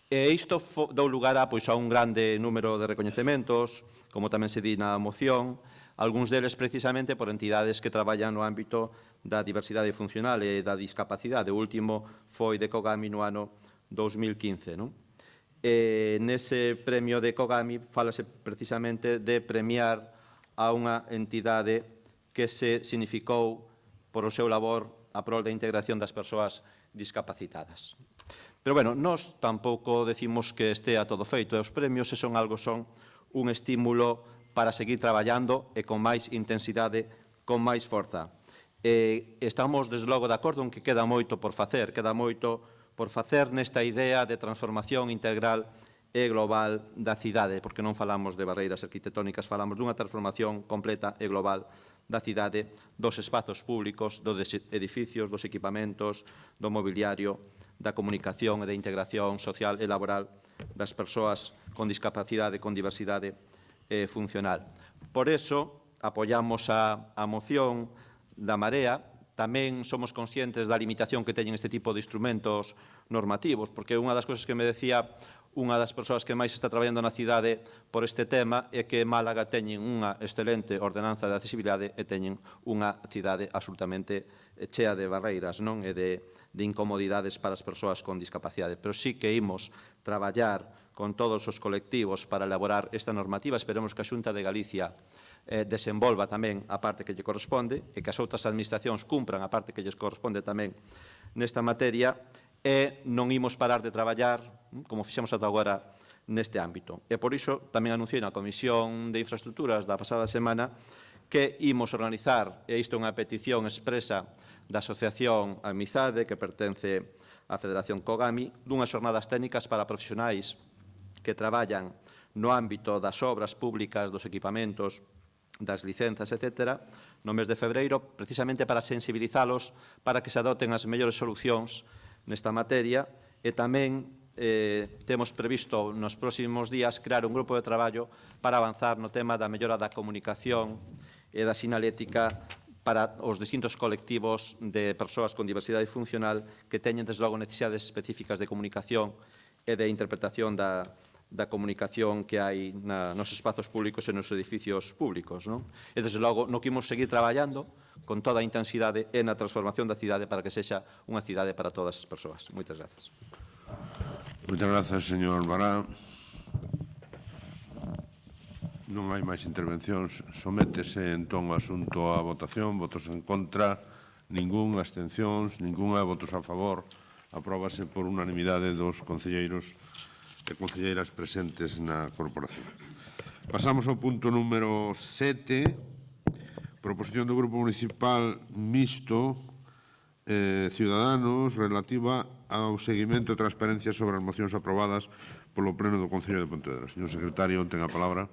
E isto dou lugar a un grande número de recoñecementos, como tamén se di na moción, algúns deles precisamente por entidades que traballan no ámbito da diversidade funcional e da discapacidade. O último foi de Kogami no ano 2015. Nese premio de Kogami fálase precisamente de premiar a unha entidade que se significou por o seu labor a prol da integración das persoas discapacitadas. Pero, bueno, nós tampouco decimos que estea todo feito, e os premios, se son algo, son un estímulo para seguir traballando e con máis intensidade, con máis forza. Estamos, desde logo, de acordo en que queda moito por facer nesta idea de transformación integral e global da cidade, porque non falamos de barreiras arquitectónicas, falamos dunha transformación completa e global da cidade, dos espazos públicos, dos edificios, dos equipamentos, do mobiliario, da comunicación e da integración social e laboral das persoas con discapacidade, con diversidade funcional. Por eso, apoiamos a moción da Marea. Tamén somos conscientes da limitación que teñen este tipo de instrumentos normativos, porque unha das cousas que me decía unha das persoas que máis está traballando na cidade por este tema é que Málaga teñen unha excelente ordenanza de accesibilidade e teñen unha cidade absolutamente chea de barreiras, non? E de incomodidades para as persoas con discapacidade. Pero sí que imos traballar con todos os colectivos para elaborar esta normativa. Esperemos que a Xunta de Galicia desenvolva tamén a parte que lle corresponde e que as outras administracións cumpran a parte que lles corresponde tamén nesta materia, e non imos parar de traballar, como fixemos ata agora, neste ámbito. E por iso tamén anunciei na Comisión de Infraestructuras da pasada semana que imos organizar, e isto é unha petición expresa da Asociación Amizade, que pertence á Federación Kogami, dunhas xornadas técnicas para profesionais que traballan no ámbito das obras públicas, dos equipamentos, das licenzas, etc., no mes de febreiro, precisamente para sensibilizalos para que se adoten as mellores solucións nesta materia e tamén temos previsto nos próximos días crear un grupo de traballo para avanzar no tema da mellora da comunicación e da sinalética para os distintos colectivos de persoas con diversidade funcional que teñen, desde logo, necesidades específicas de comunicación e de interpretación da comunicación que hai nos espazos públicos e nos edificios públicos. E, desde logo, no que imos seguir traballando con toda a intensidade e na transformación da cidade para que sexa unha cidade para todas as persoas. Moitas grazas. Moitas grazas, señor Bará. Non hai máis intervencións. Sométese, entón, o asunto a votación. Votos en contra, ningún. Abstencións, ningunha. Votos a favor. Apróbase por unanimidade dos concelleiros e concelleiras presentes na corporación. Pasamos ao punto número 7. Proposición do Grupo Municipal Mixto Ciudadanos relativa ao seguimento e transparencia sobre as mocións aprobadas polo Pleno do Concello de Pontevedra. Señor secretario, ten a palabra.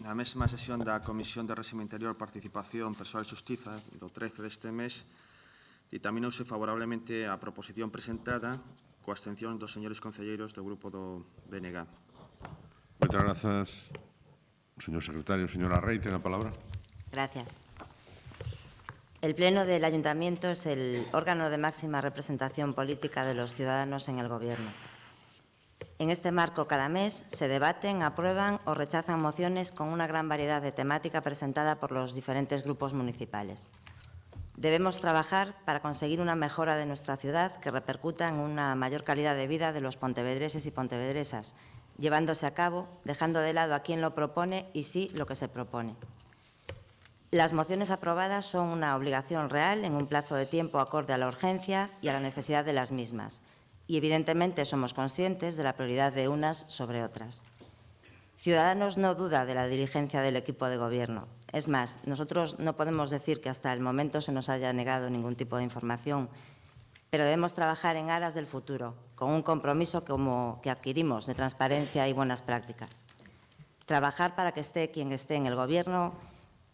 Na mesma sesión da Comisión de Réxime Interior, Participación, Persoal e Xustiza do 13 deste mes, ditaminouse favorablemente a proposición presentada coa abstención dos señores concelleiros do Grupo do BNG. Moitas grazas, señor secretario. Señora Rey, ten a palabra. Gracias. El Pleno del Ayuntamiento es el órgano de máxima representación política de los ciudadanos en el Gobierno. En este marco, cada mes se debaten, aprueban o rechazan mociones con una gran variedad de temática presentada por los diferentes grupos municipales. Debemos trabajar para conseguir una mejora de nuestra ciudad que repercuta en una mayor calidad de vida de los pontevedreses y pontevedresas, llevándose a cabo, dejando de lado a quien lo propone y sí lo que se propone. Las mociones aprobadas son una obligación real en un plazo de tiempo acorde a la urgencia y a la necesidad de las mismas. Y, evidentemente, somos conscientes de la prioridad de unas sobre otras. Ciudadanos no duda de la diligencia del equipo de Gobierno. Es más, nosotros no podemos decir que hasta el momento se nos haya negado ningún tipo de información, pero debemos trabajar en aras del futuro, con un compromiso que adquirimos de transparencia y buenas prácticas. Trabajar para que esté quien esté en el Gobierno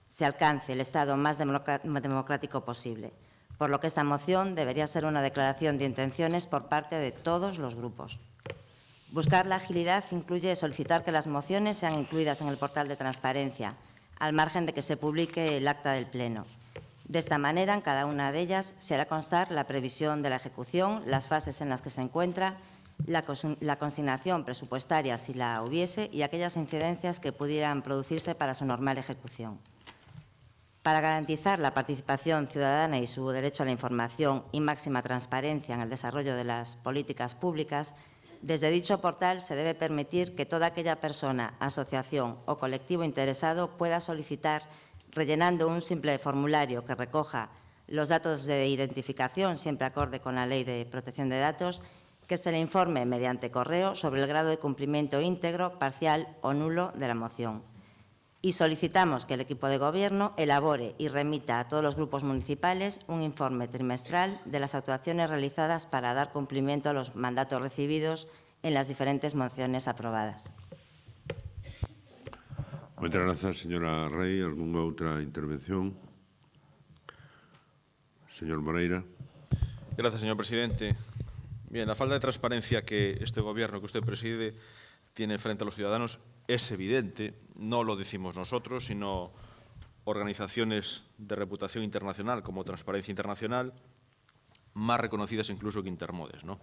se alcance el Estado más democrático posible, por lo que esta moción debería ser una declaración de intenciones por parte de todos los grupos. Buscar la agilidad incluye solicitar que las mociones sean incluidas en el portal de transparencia, al margen de que se publique el acta del Pleno. De esta manera, en cada una de ellas se hará constar la previsión de la ejecución, las fases en las que se encuentra, la consignación presupuestaria si la hubiese y aquellas incidencias que pudieran producirse para su normal ejecución. Para garantizar la participación ciudadana y su derecho a la información y máxima transparencia en el desarrollo de las políticas públicas, desde dicho portal se debe permitir que toda aquella persona, asociación o colectivo interesado pueda solicitar, rellenando un simple formulario que recoja los datos de identificación, siempre acorde con la Ley de Protección de Datos, que se le informe mediante correo sobre el grado de cumplimiento íntegro, parcial o nulo de la moción. Y solicitamos que el equipo de Gobierno elabore y remita a todos los grupos municipales un informe trimestral de las actuaciones realizadas para dar cumplimiento a los mandatos recibidos en las diferentes mociones aprobadas. Moitas grazas, señora Rey. Algunha outra intervención? Señor Moreira. Gracias, señor presidente. Bien, la falta de transparencia que este Gobierno que usted preside tiene frente a los ciudadanos es evidente. No lo decimos nosotros, sino organizaciones de reputación internacional como Transparencia Internacional, más reconocidas incluso que Intermodes, ¿no?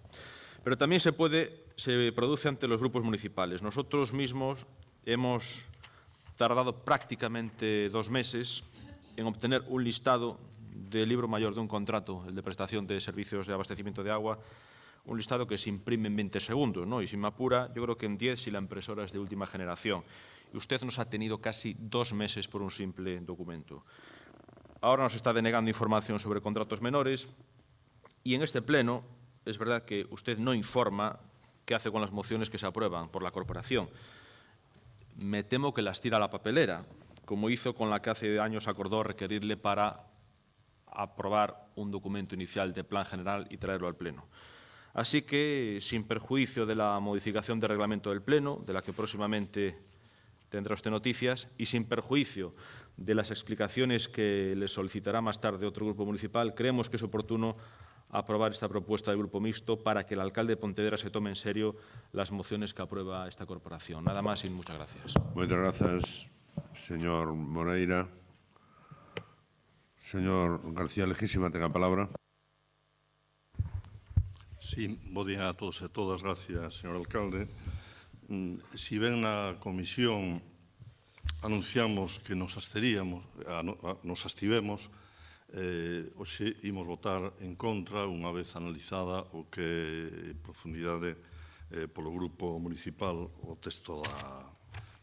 Pero también se produce ante los grupos municipales. Nosotros mismos hemos tardado prácticamente 2 meses en obtener un listado del libro mayor de un contrato, el de prestación de servicios de abastecimiento de agua, un listado que se imprime en 20 segundos, ¿no? Y si me apura, yo creo que en 10 si la impresora es de última generación. Y usted nos ha tenido casi 2 meses por un simple documento. Ahora nos está denegando información sobre contratos menores y en este pleno es verdad que usted no informa qué hace con las mociones que se aprueban por la corporación. Me temo que las tira a la papelera, como hizo con la que hace años acordó requerirle para aprobar un documento inicial de plan general y traerlo al pleno. Así que, sin perjuicio de la modificación del reglamento del Pleno, de la que próximamente tendrá usted noticias, y sin perjuicio de las explicaciones que le solicitará más tarde otro grupo municipal, creemos que es oportuno aprobar esta propuesta del Grupo Mixto para que el alcalde de Pontevedra se tome en serio las mociones que aprueba esta corporación. Nada más y muchas gracias. Muchas gracias, señor Moreira. Señor García Lejísima, tenga a palabra. Sí, bo día a todos e a todas. Gracias, señor alcalde. Si ben na comisión anunciamos que nos abstivemos, hoxe imos votar en contra unha vez analizada o que profundidade polo grupo municipal o texto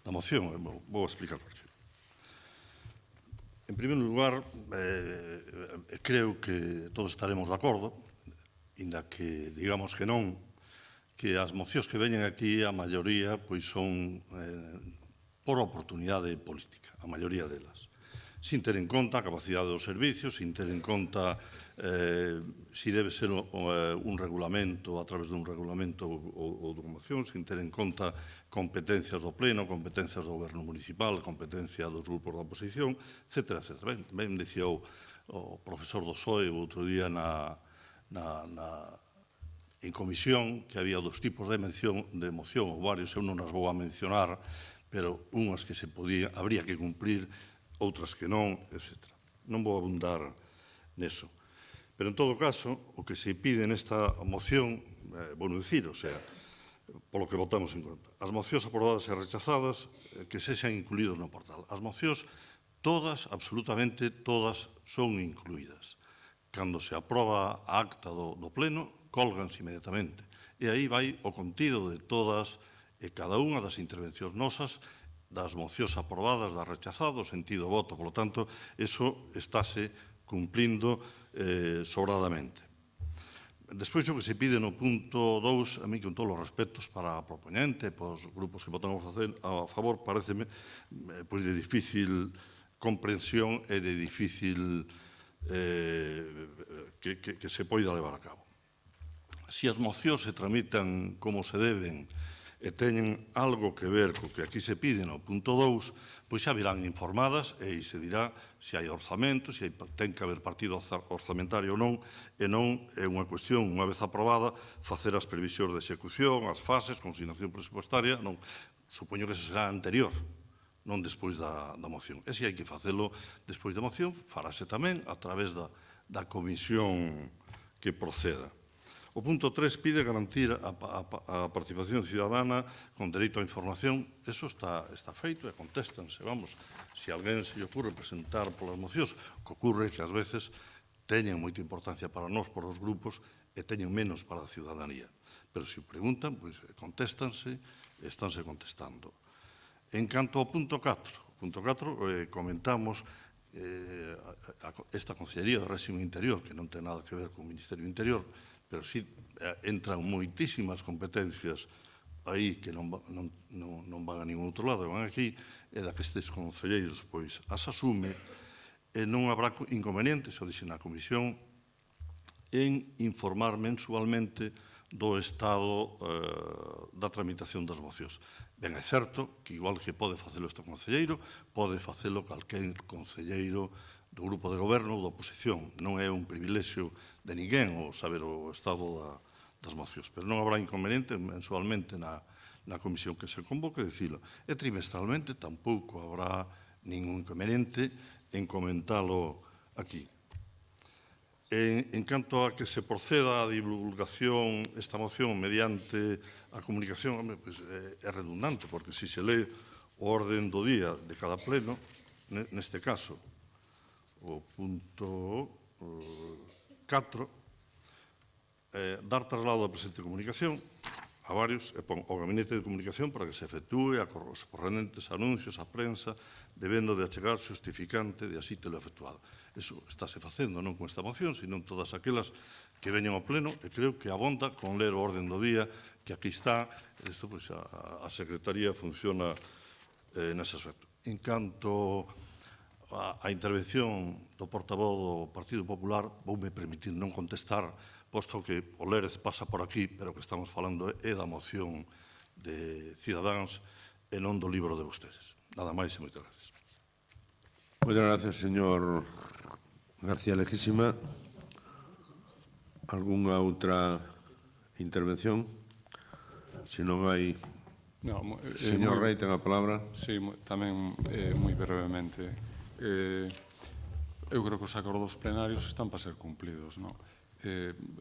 da moción. Vou explicar por qué. En primeiro lugar, creo que todos estaremos de acordo, inda que digamos que non, que as mocións que veñen aquí, a maioría, pois son por oportunidade política, a maioría delas. Sin ter en conta a capacidade dos servicios, sin ter en conta si debe ser un regulamento, a través dun regulamento ou dunha moción, sin ter en conta competencias do Pleno, competencias do Goberno Municipal, competencia dos grupos da oposición, etc. Ben dicía o profesor do PSOE o outro día en comisión que había dos tipos de moción ou varios, eu non as vou a mencionar, pero unhas que habría que cumprir, outras que non, etc. Non vou abundar neso. Pero, en todo caso, o que se pide nesta moción, vou dicir, o sea, polo que votamos en conta, as mocións aprobadas e rechazadas que sexan incluídos no portal. As mocións, todas, absolutamente todas, son incluídas. Cando se aproba a acta do Pleno, colganse inmediatamente. E aí vai o contido de todas e cada unha das intervencións nosas, das mocións aprobadas, das rechazadas, sentido voto. Por lo tanto, eso estáse cumplindo sobradamente. Despois, o que se pide no punto 2, a mí, con todos os respetos para a proponente, para os grupos que votamos a favor, pareceme de difícil comprensión e de difícil que se poida levar a cabo. Se as mocións se tramitan como se deben e teñen algo que ver co que aquí se pide no punto 2, pois xa virán informadas e se dirá se hai orzamento, se ten que haber partido orzamentario ou non, e non é unha cuestión, unha vez aprobada, facer as previsións de execución, as fases, consignación presupuestaria, non. Supoño que eso será anterior, non despois da moción. E se hai que facelo despois da moción, farase tamén a través da comisión que proceda. O punto 3 pide garantir a participación ciudadana con dereito á información. Eso está feito e contéstanse. Vamos, se alguén se lle ocurre presentar polas mocións, que ocurre que ás veces teñen moita importancia para nós, por os grupos, e teñen menos para a ciudadanía. Pero se o preguntan, pois contéstanse e estánse contestando. En canto ao punto 4, comentamos esta Consellería de Réxime Interior, que non ten nada que ver con o Ministerio do Interior, pero sí entran moitísimas competencias aí que non van a ningún outro lado, van aquí, e da que estes concelleiros pois as asume, e non habrá inconvenientes, o dixen na comisión, en informar mensualmente do estado da tramitación das mocións. Ben, é certo que, igual que pode facelo este concelleiro, pode facelo calquén concelleiro do grupo de goberno ou da oposición. Non é un privilexio de ninguén o saber o estado das mocións, pero non habrá inconveniente mensualmente na comisión que se convoque, dicilo. E trimestralmente tampouco habrá ningún inconveniente en comentalo aquí. En canto a que se proceda a divulgación esta moción mediante a comunicación, é redundante, porque se se lee o orden do día de cada pleno, neste caso, o punto 4, dar traslado da presente comunicación a varios, e pon o gabinete de comunicación para que se efectúe a os correntes anuncios á prensa, debendo de achegar justificante de así telo efectuado. Eso estáse facendo non con esta moción, sino en todas aquelas que veñen ao pleno, e creo que abonda con ler o orden do día que aquí está. Isto, pois, a Secretaría funciona nese aspecto. En canto a intervención do portavoz do Partido Popular, voume permitir non contestar, posto que o Lérez pasa por aquí, pero que estamos falando é da moción de Cidadáns e non do libro de vostedes. Nada máis e moitas gracias. Muchas gracias, señor García Lejísima. Algunha outra intervención? Se non hai... Señor Rei, ten a palabra. Sí, tamén moi brevemente. Eu creo que os acordos plenarios están para ser cumplidos, non?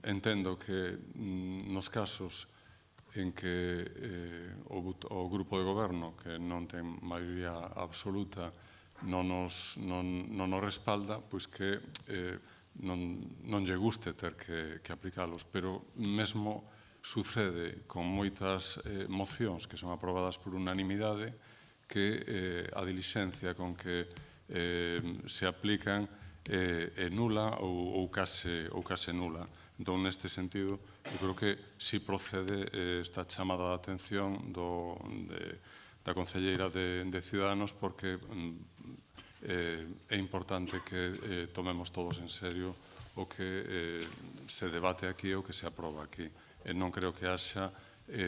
Entendo que nos casos en que o grupo de goberno, que non ten maioría absoluta, non nos respalda, pois que non lle guste ter que aplicalos, pero mesmo sucede con moitas mocións que son aprobadas por unanimidade que a dilixencia con que se aplican é nula ou case nula. Entón, neste sentido, eu creo que si procede esta chamada de atención da concelleira de Ciudadanos, porque é importante que tomemos todos en serio o que se debate aquí e o que se aproba aquí. Non creo que haxa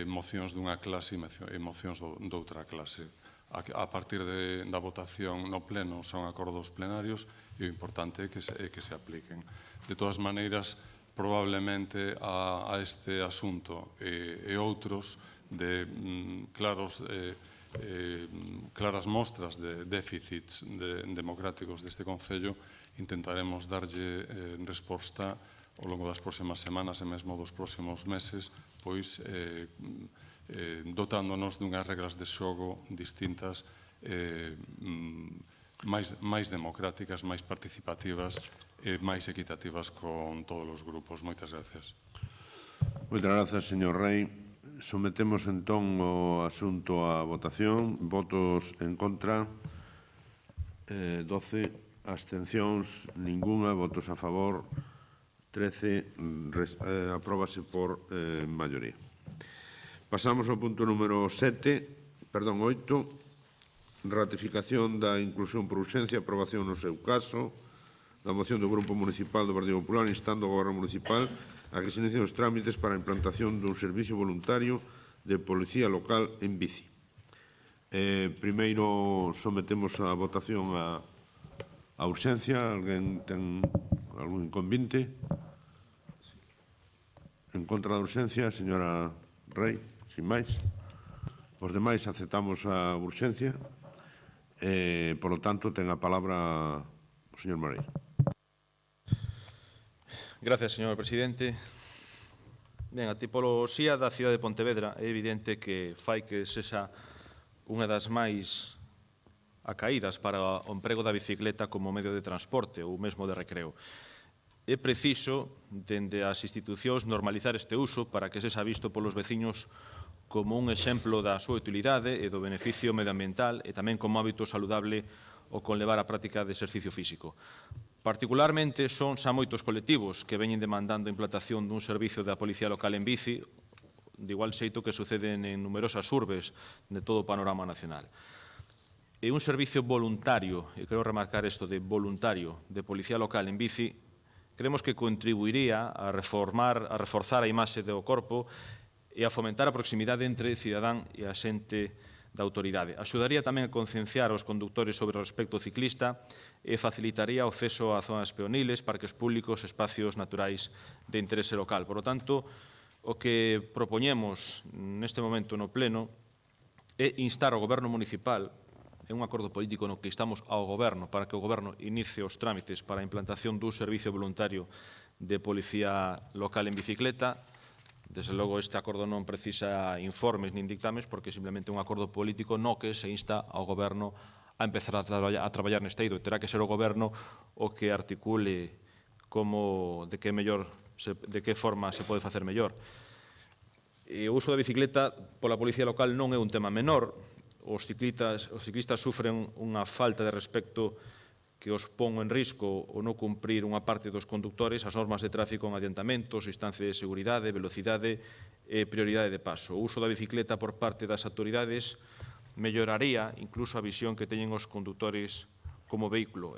mocións dunha clase e mocións doutra clase. A partir da votación no pleno son acordos plenarios e o importante é que se apliquen. De todas maneiras, probablemente a este asunto e outros de claras mostras de déficits democráticos deste Concello, intentaremos darlle resposta ao longo das próximas semanas e mesmo dos próximos meses, pois dotándonos dunhas regras de xogo distintas, máis democráticas, máis participativas e máis equitativas con todos os grupos. Moitas gracias. Moitas gracias, señor Rei. Sometemos entón o asunto a votación. Votos en contra, 12. Abstencións, ninguna. Votos a favor, 13. Apróbase por maioría. Pasamos ao punto número 8. Ratificación da inclusión por urxencia, aprobación no seu caso, da moción do Grupo Municipal do Partido Popular instando ao Goberno Municipal a que se inicien os trámites para a implantación dun servicio voluntario de policía local en bici. Primeiro sometemos a votación a urxencia. Alguén ten algún inconvinte? En contra da urxencia, señora Rei, sin máis. Os demais aceptamos a urxencia. Por lo tanto, ten a palabra o señor Moreira. Gracias, señor presidente. Ben, a tipoloxía da cidade de Pontevedra é evidente que fai que sexa unha das máis acaídas para o emprego da bicicleta como medio de transporte ou mesmo de recreo. É preciso, dende as institucións, normalizar este uso para que sexa visto polos veciños como un exemplo da súa utilidade e do beneficio medioambiental e tamén como hábito saludable o conlevar a práctica de exercicio físico. Particularmente son xa moitos colectivos que veñen demandando a implantación dun servicio da Policía Local en bici, de igual xeito que suceden en numerosas urbes de todo o panorama nacional. E un servicio voluntario, e quero remarcar isto de voluntario, de Policía Local en bici, creemos que contribuiría a reforzar a imaxe do corpo e a fomentar a proximidade entre cidadán e a xente da autoridade. Axudaría tamén a concienciar os condutores sobre o respecto ciclista e facilitaría o acceso a zonas peoniles, parques públicos, espacios naturais de interese local. Por lo tanto, o que propoñemos neste momento no Pleno é instar ao Goberno Municipal, é un acordo político no que instamos ao Goberno para que o Goberno inicie os trámites para a implantación dun servicio voluntario de policía local en bicicleta. Desde logo, este acordo non precisa informes nin dictames, porque simplemente é un acordo político no que se insta ao Goberno a empezar a traballar neste eido. Terá que ser o Goberno o que articule de que forma se pode facer mellor. O uso da bicicleta pola policía local non é un tema menor. Os ciclistas sufren unha falta de respecto que os pon en risco o non cumprir unha parte dos condutores as normas de tráfico en adiantamentos, instancia de seguridade, velocidade e prioridade de paso. O uso da bicicleta por parte das autoridades melloraría incluso a visión que teñen os condutores como vehículo.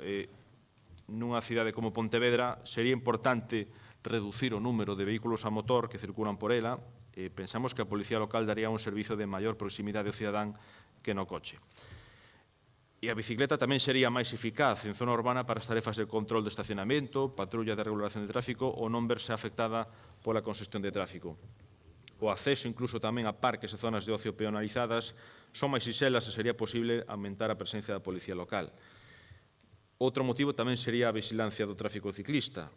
Nunha cidade como Pontevedra sería importante reducir o número de vehículos a motor que circulan por ela. Pensamos que a Policía Local daría un servizo de maior proximidade ao cidadán que no coche. E a bicicleta tamén sería máis eficaz en zona urbana para as tarefas de control de estacionamento, patrulla de regulación de tráfico ou non verse afectada pola congestión de tráfico. O acceso incluso tamén a parques e zonas de ocio peonalizadas son máis sinxelas e sería posible aumentar a presencia da policía local. Outro motivo tamén sería a vigilancia do tráfico ciclista.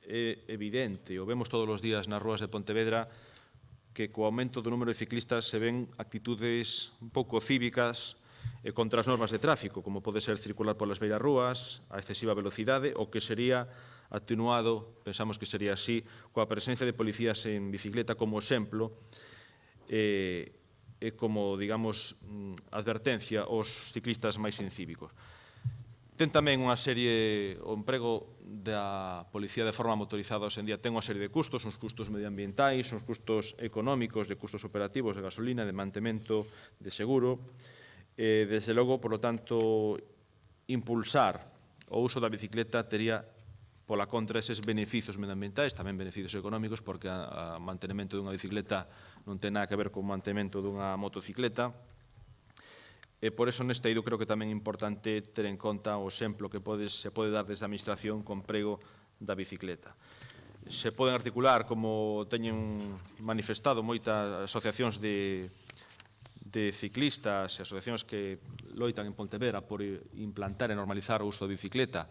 É evidente, o vemos todos os días nas rúas de Pontevedra, que co aumento do número de ciclistas se ven actitudes un pouco cívicas e contra as normas de tráfico, como pode ser circular polas beirarrúas, a excesiva velocidade, o que sería atenuado, pensamos que sería así, coa presencia de policías en bicicleta como exemplo e como, digamos, advertencia aos ciclistas máis incívicos. Ten tamén unha serie, o emprego da policía de forma motorizada hoxe en día ten unha serie de custos, uns custos medioambientais, uns custos económicos, de custos operativos, de gasolina, de mantemento, de seguro. Desde logo, por lo tanto, impulsar o uso da bicicleta tería, pola contra, eses beneficios medioambientais, tamén beneficios económicos, porque o mantenimento dunha bicicleta non ten nada que ver co mantenimento dunha motocicleta. E por eso, neste eido, creo que tamén é importante ter en conta o exemplo que se pode dar desde a administración con emprego da bicicleta. Se poden articular, como teñen manifestado moitas asociacións de ciclistas e asociacións que loitan en Pontevedra por implantar e normalizar o uso da bicicleta,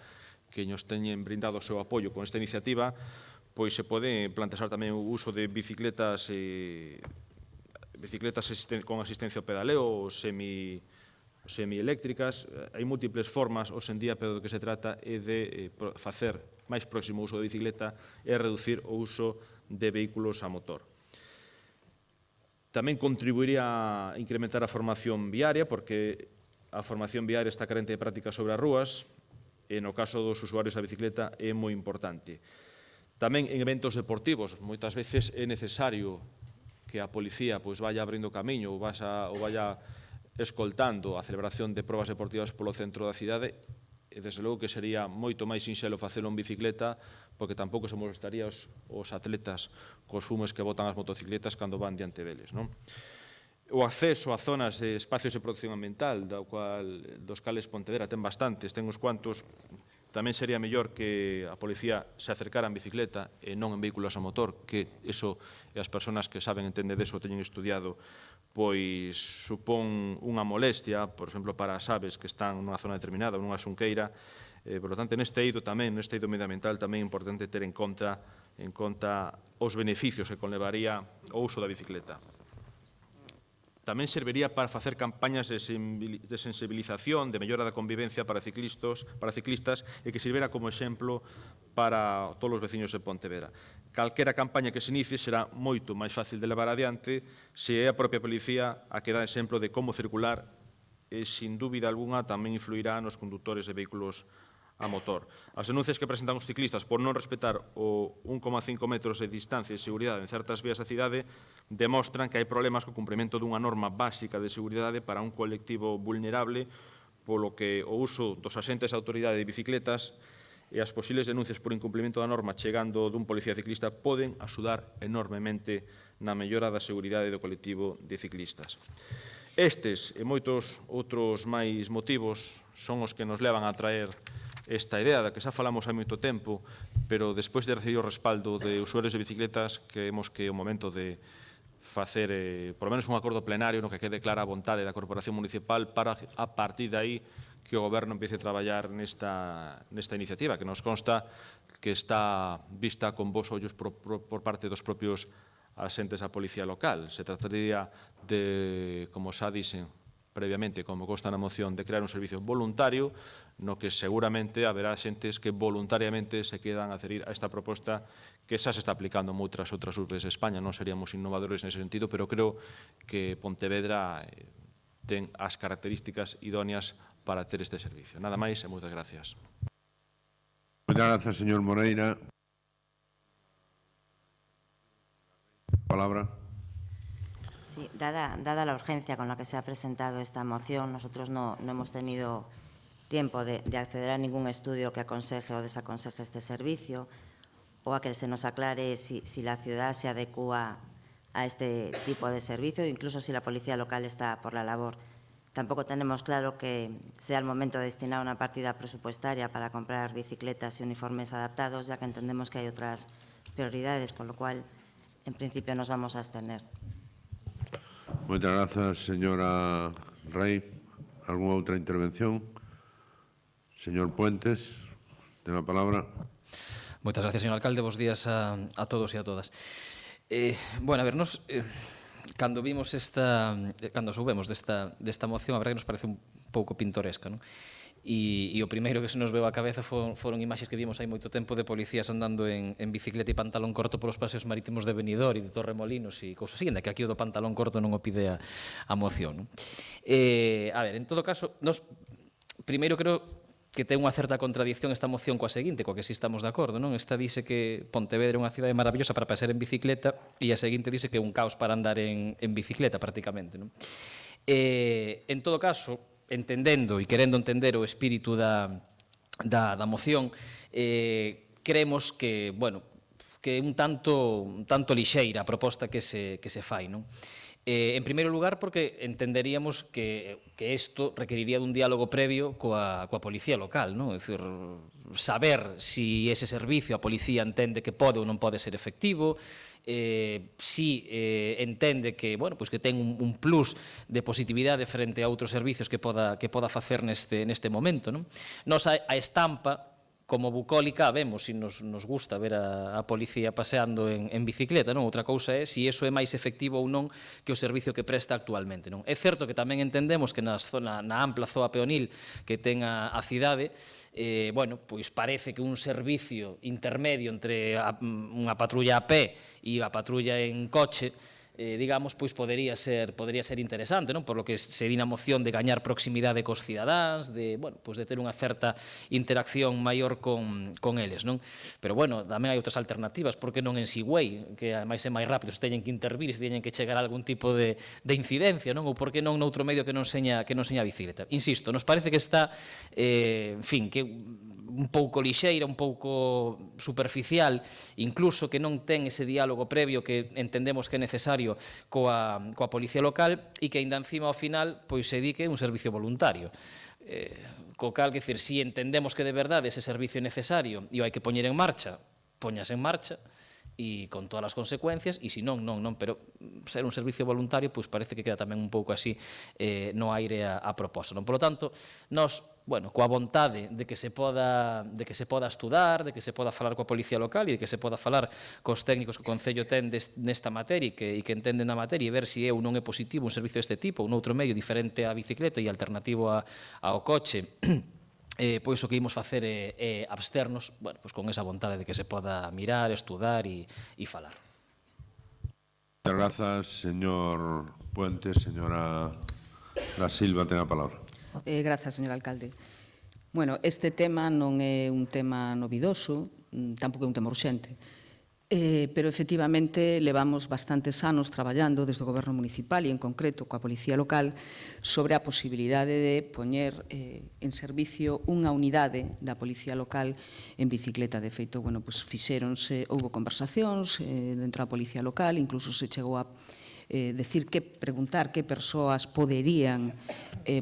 que nos teñen brindado o seu apoio con esta iniciativa, pois se pode plantear tamén o uso de bicicletas con asistencia ao pedaleo ou semieléctricas. Hai múltiples formas hoxe en día, pero do que se trata é de facer máis próximo o uso da bicicleta e reducir o uso de vehículos a motor. Tamén contribuiría a incrementar a formación viaria, porque a formación viaria está carente de prácticas sobre as rúas, e no caso dos usuarios da bicicleta é moi importante. Tamén en eventos deportivos, moitas veces é necesario que a policía vaya abrindo camiño ou vaya escoltando a celebración de probas deportivas polo centro da cidade, e desde logo que sería moito máis sinxelo facelo en bicicleta, porque tampouco se molestaría os atletas cos fumes que botan as motocicletas cando van diante deles. O acceso a zonas de espacios de protección ambiental, dos cales Pontevedra ten bastantes, ten uns cuantos. Tamén sería mellor que a policía se acercara en bicicleta e non en vehículos a motor, que eso, e as persoas que saben entender deso teñen estudiado, pois supón unha molestia, por exemplo, para as aves que están nunha zona determinada ou nunha xunqueira. Por lo tanto, neste eido medioambiental tamén é importante ter en conta os beneficios que conlevaría o uso da bicicleta. Tamén serviría para facer campañas de sensibilización, de mellora da convivencia para ciclistas e que sirvera como exemplo para todos os veciños de Pontevedra. Calquera campaña que se inicie será moito máis fácil de levar adiante se é a propia policía a que dá exemplo de como circular e, sin dúbida alguna, tamén influirá nos condutores de vehículos a motor. As denuncias que presentan os ciclistas por non respetar o 1,5 metros de distancia e seguridade en certas vías da cidade demostran que hai problemas co cumprimento dunha norma básica de seguridade para un colectivo vulnerable, polo que o uso dos axentes de autoridade de bicicletas e as posibles denuncias por incumplimento da norma chegando dun policía ciclista poden axudar enormemente na mellora da seguridade do colectivo de ciclistas. Estes e moitos outros máis motivos son os que nos levan a traer esta idea da que xa falamos hai moito tempo, pero despois de recibir o respaldo de usuarios de bicicletas, creemos que é o momento de facer, por lo menos, un acordo plenario no que quede clara a vontade da Corporación Municipal para, a partir de aí, que o Goberno empiece a traballar nesta iniciativa, que nos consta que está vista con bons ollos por parte dos propios asentes da Policía Local. Se trataría de, como xa dixen previamente, como consta na moción, de crear un servicio voluntario no que seguramente haberá xentes que voluntariamente se quedan a adherir a esta proposta que xa se está aplicando en moitas outras urbes de España. Non seríamos innovadores nese sentido, pero creo que Pontevedra ten as características idóneas para ter este servicio. Nada máis e moitas gracias. Moitas gracias, señor Moreira. Palabra. Sí, dada la urgencia con la que se ha presentado esta moción, nosotros no hemos tenido tiempo de acceder a ningún estudio que aconseje o desaconseje este servicio o a que se nos aclare si la ciudad se adecúa a este tipo de servicio, incluso si la policía local está por la labor Tampoco tenemos claro que sea el momento de destinar una partida presupuestaria para comprar bicicletas y uniformes adaptados, ya que entendemos que hay otras prioridades, con lo cual, en principio, nos vamos a abstener. Muchas gracias, señora Rey. ¿Alguna otra intervención? Señor Puentes, ten a palabra. Moitas gracias, señor alcalde. Bos días a todos e a todas. Bueno, a ver, nos... Cando soubemos desta moción, a verdade que nos parece un pouco pintoresca, non? E o primeiro que se nos veu á cabeza foron imaxes que vimos hai moito tempo de policías andando en bicicleta e pantalón corto polos paseos marítimos de Benidorm e de Torremolinos e cousas así, ainda que aquí o do pantalón corto non o pide a moción, non? A ver, en todo caso, nos primeiro creo que ten unha certa contradicción esta moción coa seguinte, coa que si estamos de acordo, non? Esta dice que Pontevedra é unha cidade maravillosa para pasear en bicicleta e a seguinte dice que é un caos para andar en bicicleta, prácticamente, non? En todo caso, entendendo e querendo entender o espírito da moción, creemos que, bueno, que é un tanto lixeira a proposta que se fai, non? En primeiro lugar, porque entenderíamos que isto requeriría dun diálogo previo coa policía local, non? É dicir, saber si ese servicio a policía entende que pode ou non pode ser efectivo, si entende que, bueno, pois que ten un plus de positividade frente a outros servicios que poda facer neste momento, non? Nos a estampa como bucólica vemos se nos gusta ver a policía paseando en bicicleta, non? Outra cousa é se iso é máis efectivo ou non que o servicio que presta actualmente, non? É certo que tamén entendemos que na ampla zoa peonil que ten a cidade, bueno, pois parece que un servicio intermedio entre unha patrulla a pé e a patrulla en coche, digamos, pois podería ser interesante, non? Por lo que se di na moción de gañar proximidade cos cidadáns, de, bueno, pois de ter unha certa interacción maior con eles, non? Pero, bueno, tamén hai outras alternativas, porque non en Seaway, que ademais é máis rápido, se teñen que intervir, se teñen que chegar a algún tipo de incidencia, non? Ou por que non noutro medio que non seña a bicicleta. Insisto, nos parece que está, en fin, que un pouco lixeira, un pouco superficial, incluso que non ten ese diálogo previo que entendemos que é necesario coa policía local e que, aínda encima, ao final, pois se di que é un servicio voluntario. Co cal, que decir, si entendemos que de verdade ese servicio é necesario e o hai que poñer en marcha, poñas en marcha, e con todas as consecuencias, e se non, pero ser un servicio voluntario, pois parece que queda tamén un pouco así no aire a proposta. Por lo tanto, nós, bueno, coa vontade de que se poda estudar, de que se poda falar coa policía local e de que se poda falar cos técnicos que o Concello ten nesta materia e que entenden na materia e ver se é ou non é positivo un servicio deste tipo, un outro medio diferente á bicicleta e alternativo ao coche, pois o que imos facer é absternos, bueno, pois con esa vontade de que se poda mirar, estudar e falar. Muchas gracias, señor Puentes. Señora Da Silva, ten a palabra. Grazas, señor alcalde. Bueno, este tema non é un tema novidoso, tampouco é un tema urxente, pero efectivamente levamos bastantes anos traballando desde o Goberno Municipal e en concreto coa Policía Local sobre a posibilidade de poñer en servicio unha unidade da Policía Local en bicicleta. De feito, bueno, pois houve conversacións dentro da Policía Local, incluso se chegou a preguntar que persoas poderían,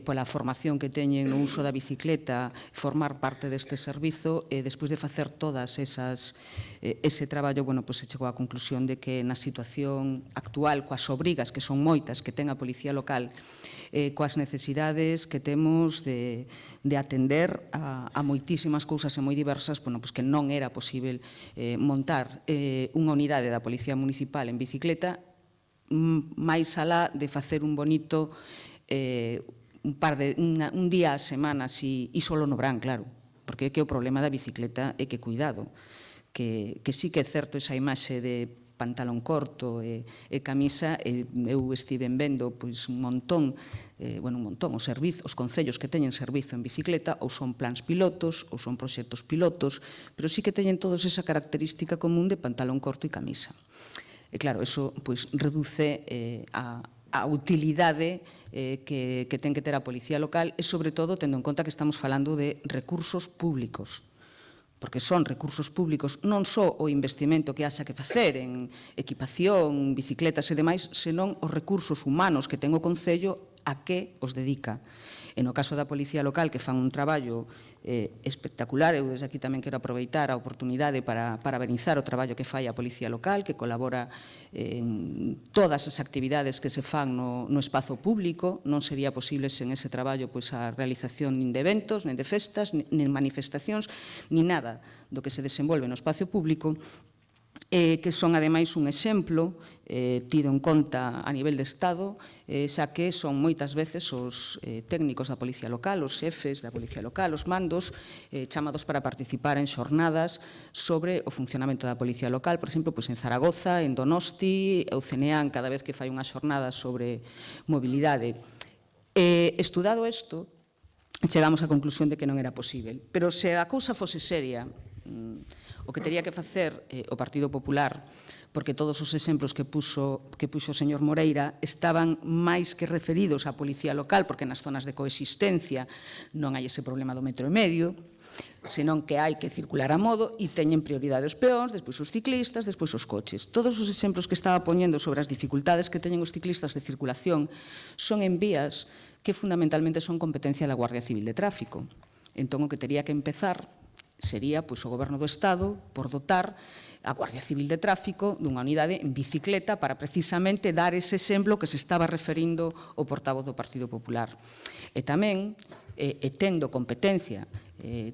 pola formación que teñen no uso da bicicleta, formar parte deste servizo, e despois de facer todas ese traballo, bueno, se chegou á conclusión de que na situación actual, coas obrigas, que son moitas, que ten a Policía Local, coas necesidades que temos de atender a moitísimas cousas e moi diversas, bueno, que non era posible montar unha unidade da Policía Municipal en bicicleta, máis alá de facer un bonito un día a semana e solo no verán, claro, porque é que o problema da bicicleta é que, cuidado, que sí que é certo esa imaxe de pantalón corto e camisa, eu estiven vendo un montón, os concellos que teñen servizo en bicicleta ou son plans pilotos ou son proxectos pilotos, pero sí que teñen todos esa característica común de pantalón corto e camisa. E claro, eso reduce a utilidade que ten que ter a Policía Local e, sobre todo, tendo en conta que estamos falando de recursos públicos, porque son recursos públicos, non só o investimento que haxa que facer en equipación, bicicletas e demais, senón os recursos humanos que ten o Concello a que os dedica. E no caso da Policía Local, que fan un traballo espectacular, eu desde aquí tamén quero aproveitar a oportunidade para parabenizar o traballo que fai a Policía Local, que colabora en todas as actividades que se fan no espazo público. Non sería posible sen ese traballo a realización nin de eventos, nin de festas, nin manifestacións, nin nada do que se desenvolve no espacio público, que son, ademais, un exemplo tido en conta a nivel de Estado, xa que son moitas veces os técnicos da Policía Local, os xefes da Policía Local, os mandos, chamados para participar en xornadas sobre o funcionamento da Policía Local, por exemplo, en Zaragoza, en Donosti, o CNEAN cada vez que fai unha xornada sobre mobilidade. Estudado isto, chegamos á conclusión de que non era posible. Pero se a cousa fose seria, o que tería que facer o Partido Popular, porque todos os exemplos que puxo o señor Moreira estaban máis que referidos á Policía Local, porque nas zonas de coexistencia non hai ese problema do 1,5 metros, senón que hai que circular a modo e teñen prioridade os peóns, despois os ciclistas, despois os coches. Todos os exemplos que estaba poñendo sobre as dificultades que teñen os ciclistas de circulación son en vías que fundamentalmente son competencia da Guardia Civil de Tráfico. Entón, o que tería que empezar sería o Goberno do Estado por dotar a Guardia Civil de Tráfico dunha unidade en bicicleta para precisamente dar ese exemplo que se estaba referindo o portavoz do Partido Popular. E tamén, tendo competencia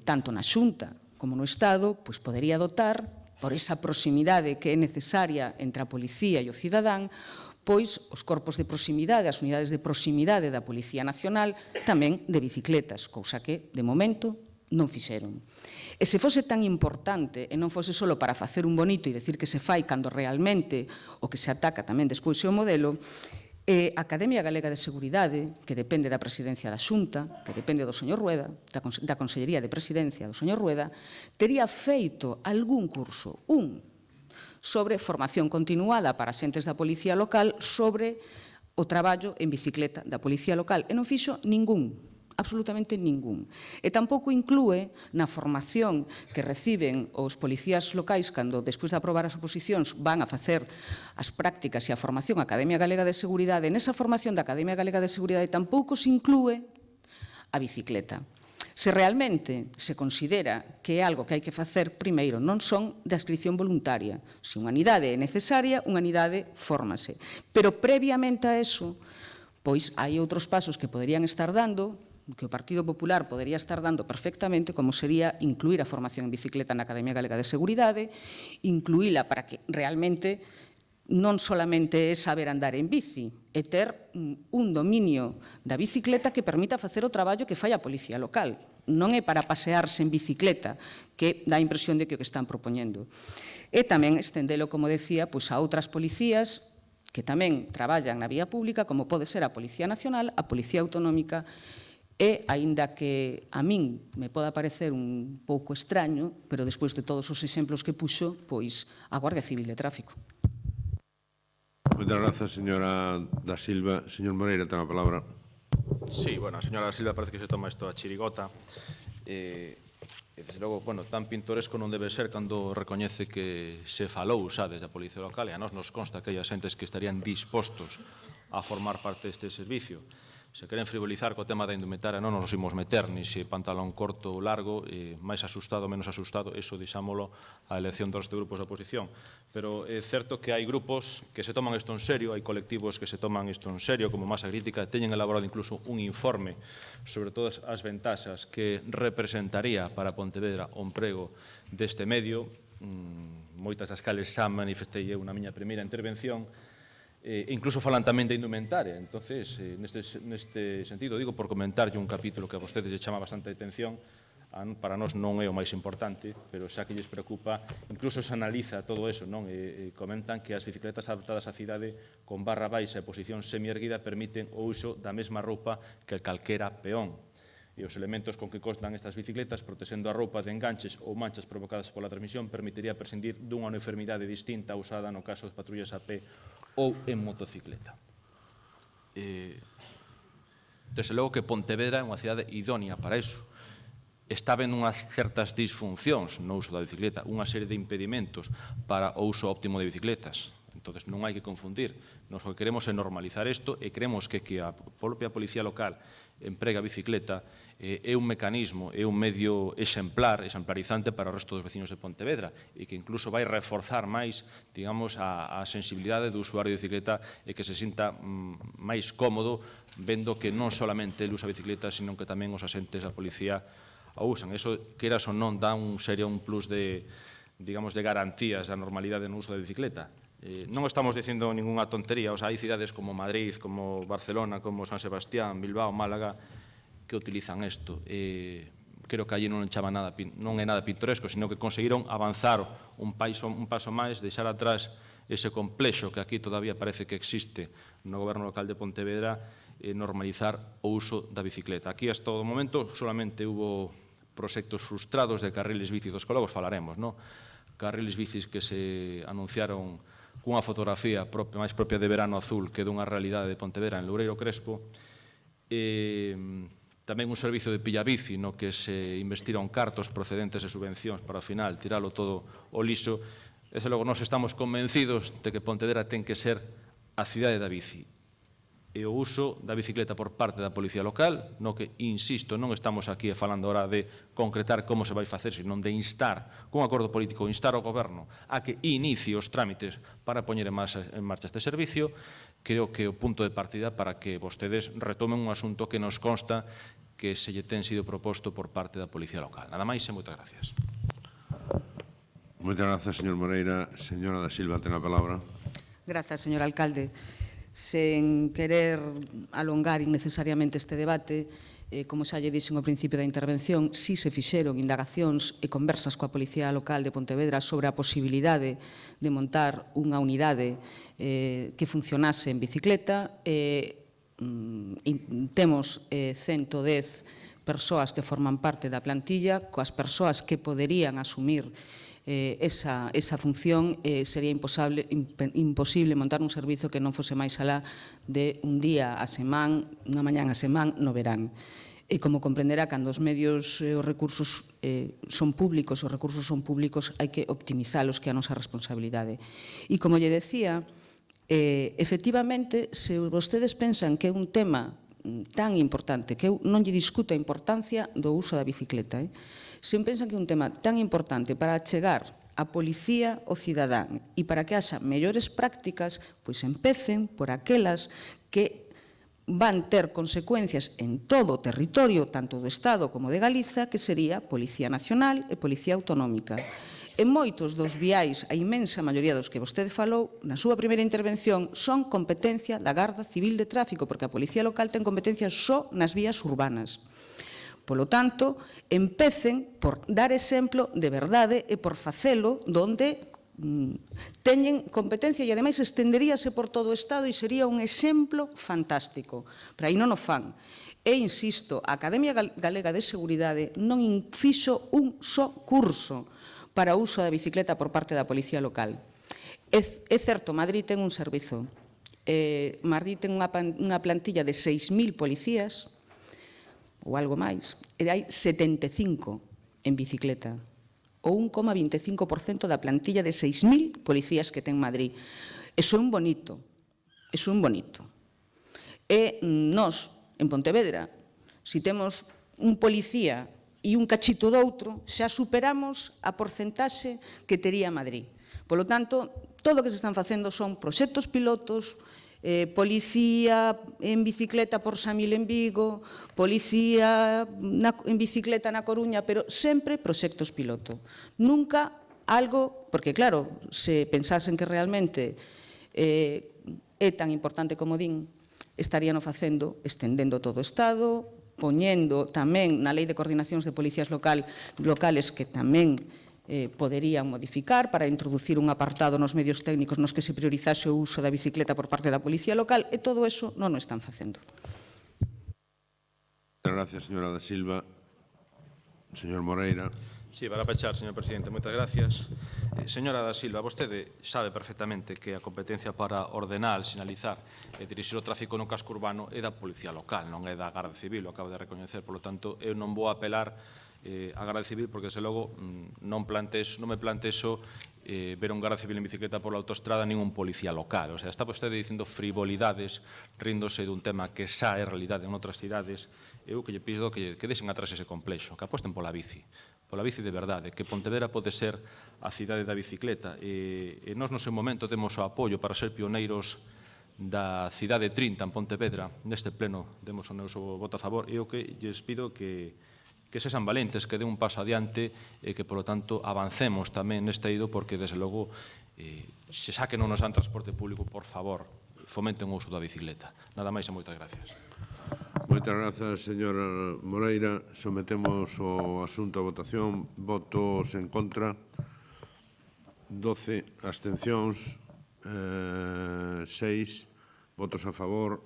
tanto na Xunta como no Estado, podería dotar, por esa proximidade que é necesaria entre a policía e o cidadán, os corpos de proximidade, as unidades de proximidade da Policía Nacional, tamén de bicicletas, cousa que, de momento, non fixeron. E se fose tan importante e non fose só para facer un bonito e decir que se fai cando realmente o que se ataca tamén despois é o modelo, a Academia Galega de Seguridade, que depende da presidencia da Xunta, que depende do señor Rueda, da Consellería de Presidencia do señor Rueda, tería feito algún curso, sobre formación continuada para xentes da Policía Local sobre o traballo en bicicleta da Policía Local. E non fixo ningún. Absolutamente ningún. E tampouco inclúe na formación que reciben os policías locais cando, despois de aprobar as oposicións, van a facer as prácticas e a formación Academia Galega de Seguridade. Nesa formación da Academia Galega de Seguridade tampouco se inclúe a bicicleta. Se realmente se considera que é algo que hai que facer, primeiro, non son de adscripción voluntaria. Se unha unidade é necesaria, unha unidade fórmase. Pero previamente a eso, hai outros pasos que poderían estar dando, que o Partido Popular podería estar dando perfectamente, como sería incluir a formación en bicicleta na Academia Galega de Seguridade, incluíla para que realmente non solamente é saber andar en bici, é ter un dominio da bicicleta que permita facer o traballo que fai a Policía Local. Non é para pasearse en bicicleta, que dá a impresión de que o que están propoñendo. E tamén estendelo, como decía, a outras policías que tamén traballan na vía pública, como pode ser a Policía Nacional, a Policía Autonómica, e, aínda que a min me poda parecer un pouco extraño, pero despois de todos os exemplos que puxo, a Guardia Civil de Tráfico. Moitas grazas, señora da Silva. Señor Moreira, ten a palabra. Sí, a señora da Silva parece que se toma isto a chirigota. Desde logo, tan pintoresco non debe ser cando recoñece que se falou xa desde a Policía Local e a nos consta que hai xentes que estarían dispostos a formar parte deste servicio. Se queren frivolizar co tema da indumentaria non nos imos meter, ni se pantalón corto ou largo, máis asustado ou menos asustado, iso deixámolo á elección dos grupos da oposición. Pero é certo que hai grupos que se toman isto en serio, hai colectivos que se toman isto en serio, como Masa Crítica, teñen elaborado incluso un informe sobre todas as ventaxas que representaría para Pontevedra o emprego deste medio, moitas das cales xa manifestei eu na miña primeira intervención, incluso falan tamén de indumentaria. Entonces, neste sentido, digo, por comentarlle un capítulo que a vostedes lle chama bastante atención, para nós non é o máis importante, pero xa que lles preocupa, incluso se analiza todo eso, comentan que as bicicletas adaptadas á cidade con barra baixa e posición semierguida permiten o uso da mesma roupa que calquera peón. E os elementos con que constan estas bicicletas, protexendo a roupa de enganches ou manchas provocadas pola transmisión, permitiría prescindir dunha uniformidade distinta usada no caso das patrullas a pé ou en motocicleta. Desde logo que Pontevedra é unha cidade idónea para iso. está habendo unhas certas disfuncións no uso da bicicleta, unha serie de impedimentos para o uso óptimo de bicicletas. Entón, non hai que confundir. Nos o que queremos é normalizar isto e creemos que a propia Policía Local emprega a bicicleta é un mecanismo, é un medio exemplarizante para o resto dos veciños de Pontevedra e que incluso vai reforzar máis, digamos, a sensibilidade do usuario de bicicleta e que se sinta máis cómodo vendo que non solamente ele usa a bicicleta, sino que tamén os asentes da policía a usan. Eso, queras ou non, dá un plus de, digamos, de garantías da normalidade no uso da bicicleta. Non estamos dicindo ninguna tontería, hai cidades como Madrid, como Barcelona, como San Sebastián, Bilbao, Málaga, que utilizan isto. Creo que allí non é nada pintoresco, sino que conseguiron avanzar un paso máis, deixar atrás ese complexo que aquí todavía parece que existe no goberno local de Pontevedra, normalizar o uso da bicicleta. Aquí hasta o momento solamente hubo proxectos frustrados de carriles bici dos que logo falaremos, non? Carriles bicis que se anunciaron cunha fotografía máis propia de verano azul que dunha realidade de Pontevedra en Loureiro Crespo. Tamén un servizo de pillabici no que se investiron cartos procedentes de subvencións para ao final tiralo todo ao liso. Desde logo, nós estamos convencidos de que Pontevedra ten que ser a cidade da bici. E o uso da bicicleta por parte da Policía Local, no que, insisto, non estamos aquí falando ahora de concretar como se vai facer, sino de instar, cun acordo político, instar ao Goberno a que inicie os trámites para poñer en marcha este servicio. Creo que o punto de partida para que vostedes retomen un asunto que nos consta que se lle ten sido proposto por parte da Policía Local. Nada máis e moitas gracias. Moitas gracias, señor Moreira. Señora da Silva, ten a palabra. Grazas, señor alcalde. Sen querer alongar innecesariamente este debate, como xa lle dixen ao principio da intervención, si se fixeron indagacións e conversas coa Policía Local de Pontevedra sobre a posibilidade de montar unha unidade que funcionase en bicicleta. Temos 110 persoas que forman parte da plantilla, coas persoas que poderían asumir esa función. Sería imposible montar un servizo que non fose máis alá de un día a semana, unha mañán a semana no verán. E como comprenderá, cando os medios e os recursos son públicos, hai que optimizalos, que é a nosa responsabilidade. E como lle decía, efectivamente, se vostedes pensan que é un tema tan importante, que eu non lle discuto a importancia do uso da bicicleta, se pensan que é un tema tan importante para chegar a policía ao cidadán e para que haxa mellores prácticas, pois empecen por aquelas que van ter consecuencias en todo o territorio, tanto do Estado como de Galiza, que sería Policía Nacional e Policía Autonómica. En moitos dos viais, a inmensa maioría dos que vostede falou, na súa primeira intervención, son competencia da Garda Civil de Tráfico, porque a Policía Local ten competencia só nas vías urbanas. Polo tanto, empecen por dar exemplo de verdade e por facelo donde teñen competencia e, ademais, estenderíase por todo o Estado e sería un exemplo fantástico. Pero aí non o fan. E, insisto, a Academia Galega de Seguridade non fixo un só curso para o uso da bicicleta por parte da Policía Local. É certo, Madrid ten un servizo. Madrid ten unha plantilla de 6.000 policías, ou algo máis, e hai 75 en bicicleta, o 1,25% da plantilla de 6.000 policías que ten Madrid. Eso é un bonito, eso é un bonito. E nós, en Pontevedra, se temos un policía e un cachito doutro, xa superamos a porcentaxe que tería Madrid. Polo tanto, todo o que se están facendo son proxectos pilotos, policía en bicicleta por Samil en Vigo, policía en bicicleta na Coruña, pero sempre proxectos piloto. Nunca algo, porque claro, se pensasen que realmente é tan importante como din, estarían o facendo estendendo todo o Estado, poñendo tamén na Lei de Coordinacións de Policías Locales que tamén poderían modificar para introducir un apartado nos medios técnicos nos que se priorizase o uso da bicicleta por parte da Policía Local, e todo eso non o están facendo. Gracias, señora da Silva. Señor Moreira. Sí, para pechar, señor presidente, moitas gracias. Señora da Silva, vostede sabe perfectamente que a competencia para ordenar, sinalizar e dirixir o tráfico no casco urbano é da Policía Local, non é da Garda Civil, o acabo de recoñecer, polo tanto, eu non vou apelar a Garda Civil, porque, desde logo, non me plantexo ver un Garda Civil en bicicleta pola autostrada nin un policía local. O sea, está vostede dicindo frivolidades, ríndose dun tema que xa é realidade en outras cidades. Eu que lle pido que deixen atrás ese complexo, que aposten pola bici de verdade, que Pontevedra pode ser a cidade da bicicleta. E nós, no seu momento, demos o apoio para ser pioneiros da cidade 30 en Pontevedra. Neste pleno demos o noso voto a favor. E o que lles pido que sexan valentes, que den un paso adiante e que, polo tanto, avancemos tamén neste eido, porque, desde logo, se xa que non nos dan transporte público, por favor, fomenten o uso da bicicleta. Nada máis e moitas gracias. Moitas grazas, señora Moreira. Sometemos o asunto a votación. Votos en contra, 12 abstencións, 6 votos a favor,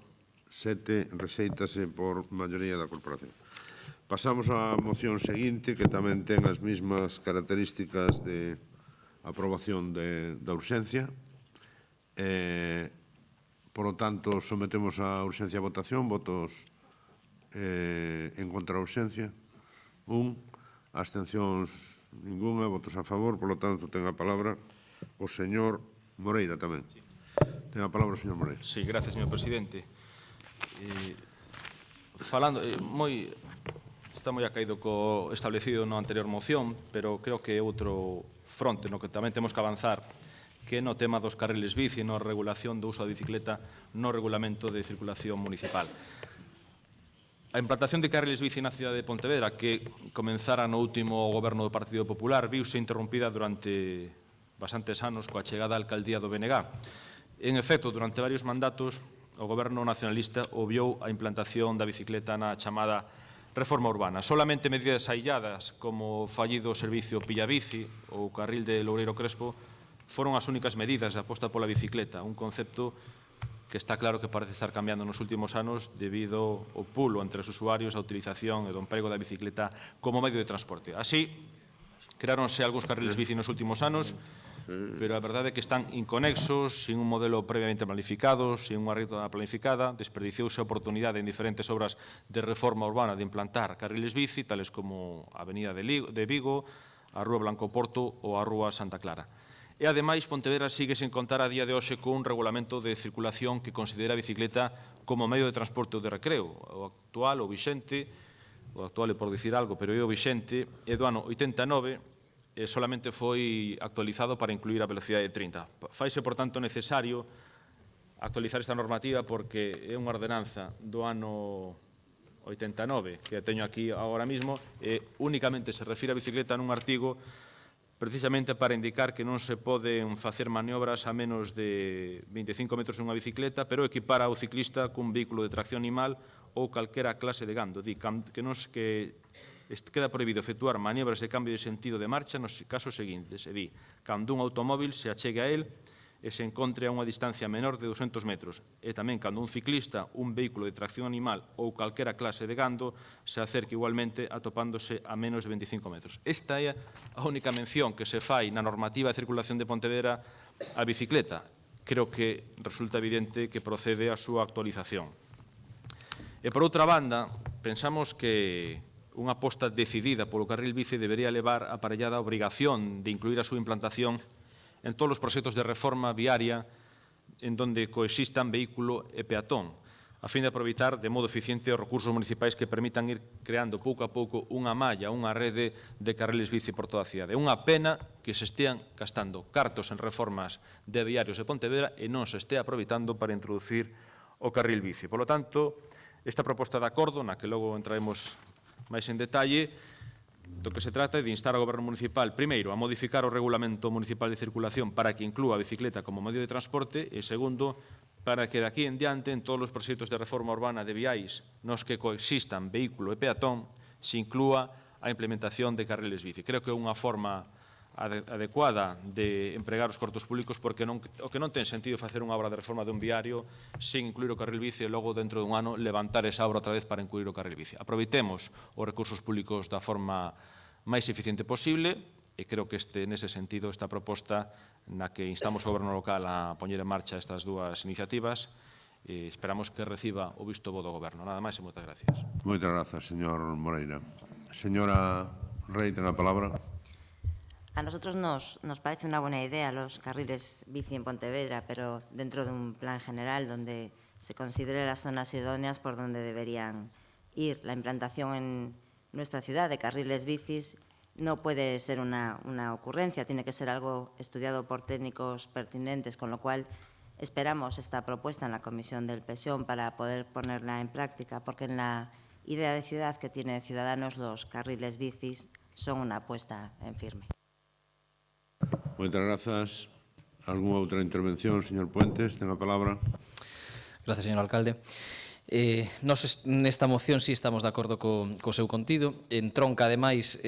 7 rexeítase por maioría da corporación. Pasamos á moción seguinte, que tamén ten as mesmas características de aprobación da urxencia. Por lo tanto, sometemos a urxencia a votación. Votos en contra da urxencia, 1. Abstencións, ninguna. Votos a favor. Por lo tanto, ten a palabra o señor Moreira tamén. Ten a palabra o señor Moreira. Sí, gracias, señor presidente. Está moi acaído co establecido na anterior moción, pero creo que é outro fronte no que tamén temos que avanzar, que é no tema dos carriles bici, na regulación do uso da bicicleta no regulamento de circulación municipal. A implantación de carriles bici na cidade de Pontevedra, que comenzara no último goberno do Partido Popular, viuse interrompida durante bastantes anos coa chegada á alcaldía do BNG. En efecto, durante varios mandatos, o goberno nacionalista obviou a implantación da bicicleta na chamada reforma urbana. Solamente medidas ailladas, como o fallido servicio Pillabici ou o carril de Loureiro Crespo, foron as únicas medidas de aposta pola bicicleta, un concepto que está claro que parece estar cambiando nos últimos anos debido ao pulo entre os usuarios, a utilización e do emprego da bicicleta como medio de transporte. Así, creáronse algúns carriles bici nos últimos anos, pero a verdade é que están inconexos, sin un modelo previamente planificado, sin unha ruta planificada. Desperdiciouse a oportunidade en diferentes obras de reforma urbana de implantar carriles bici, tales como a Avenida de Vigo, a Rúa Blanco Porto ou a Rúa Santa Clara. E, ademais, Pontevedra sigue sen contar a día de hoxe cun regulamento de circulación que considera a bicicleta como medio de transporte ou de recreo. O actual, o vixente, o actual é por dicir algo, pero é o vixente, é do ano 89, solamente foi actualizado para incluir a velocidade de 30. Faise, por tanto, necesario actualizar esta normativa porque é unha ordenanza do ano 89, que teño aquí agora mismo, e únicamente se refire a bicicleta nun artigo precisamente para indicar que non se poden facer maniobras a menos de 25 metros nunha bicicleta, pero equipara ao ciclista cun vehículo de tracción animal ou calquera clase de gando. Di que queda prohibido efectuar maniobras de cambio de sentido de marcha nos casos seguintes. E di, cando un automóvil se achegue a él e se encontre a unha distancia menor de 200 metros. E tamén cando un ciclista, un vehículo de tracción animal ou calquera clase de gando se acerque igualmente atopándose a menos de 25 metros. Esta é a única mención que se fai na normativa de circulación de Pontevedra a bicicleta. Creo que resulta evidente que procede a súa actualización. E, por outra banda, pensamos que unha aposta decidida polo carril bici debería levar aparellada a obrigación de incluir a súa implantación en todos os proxectos de reforma viaria en donde coexistan vehículo e peatón, a fin de aproveitar de modo eficiente os recursos municipais que permitan ir creando pouco a pouco unha malla, unha rede de carriles bici por toda a cidade. É unha pena que se estean gastando cartos en reformas de viarios de Pontevedra e non se estea aproveitando para introducir o carril bici. Por lo tanto, esta proposta de acordo, na que logo entraremos máis en detalle, do que se trata é de instar ao Goberno Municipal, primeiro, a modificar o Regulamento Municipal de Circulación para que inclúa a bicicleta como medio de transporte e, segundo, para que de aquí en diante, en todos os proxectos de reforma urbana de viais nos que coexistan vehículo e peatón, se inclúa a implementación de carriles bici. Creo que é unha forma adecuada de empregar os cortos públicos porque o que non ten sentido facer unha obra de reforma de un viario sin incluir o carril bici e logo dentro dun ano levantar esa obra outra vez para incluir o carril bici. Aproveitemos os recursos públicos da forma máis eficiente posible e creo que nese sentido esta proposta na que instamos ao goberno local a poñer en marcha estas dúas iniciativas esperamos que reciba o visto bo do goberno. Nada máis e moitas gracias. Moitas grazas, señor Moreira. Señora Rey, ten la palabra. A nosotros nos parece una buena idea los carriles bici en Pontevedra, pero dentro de un plan general donde se considere las zonas idóneas por donde deberían ir. La implantación en nuestra ciudad de carriles bicis no puede ser una ocurrencia, tiene que ser algo estudiado por técnicos pertinentes, con lo cual esperamos esta propuesta en la Comisión del PSOE para poder ponerla en práctica, porque en la idea de ciudad que tiene Ciudadanos los carriles bicis son una apuesta en firme. Moitas grazas. Algúna outra intervención, señor Puentes? Ten a palabra. Gracias, señor alcalde. Nos nesta moción sí estamos de acordo co seu contido. Entronca, ademais,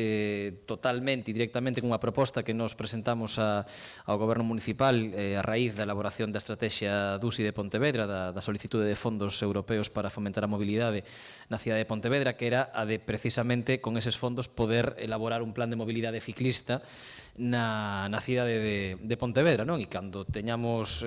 totalmente e directamente cunha proposta que nos presentamos ao Goberno Municipal a raíz da elaboración da estrategia DUSI de Pontevedra, da solicitude de fondos europeos para fomentar a mobilidade na cidade de Pontevedra, que era a de, precisamente, con eses fondos, poder elaborar un plan de mobilidade ciclista na cidade de Pontevedra, non? E cando teñamos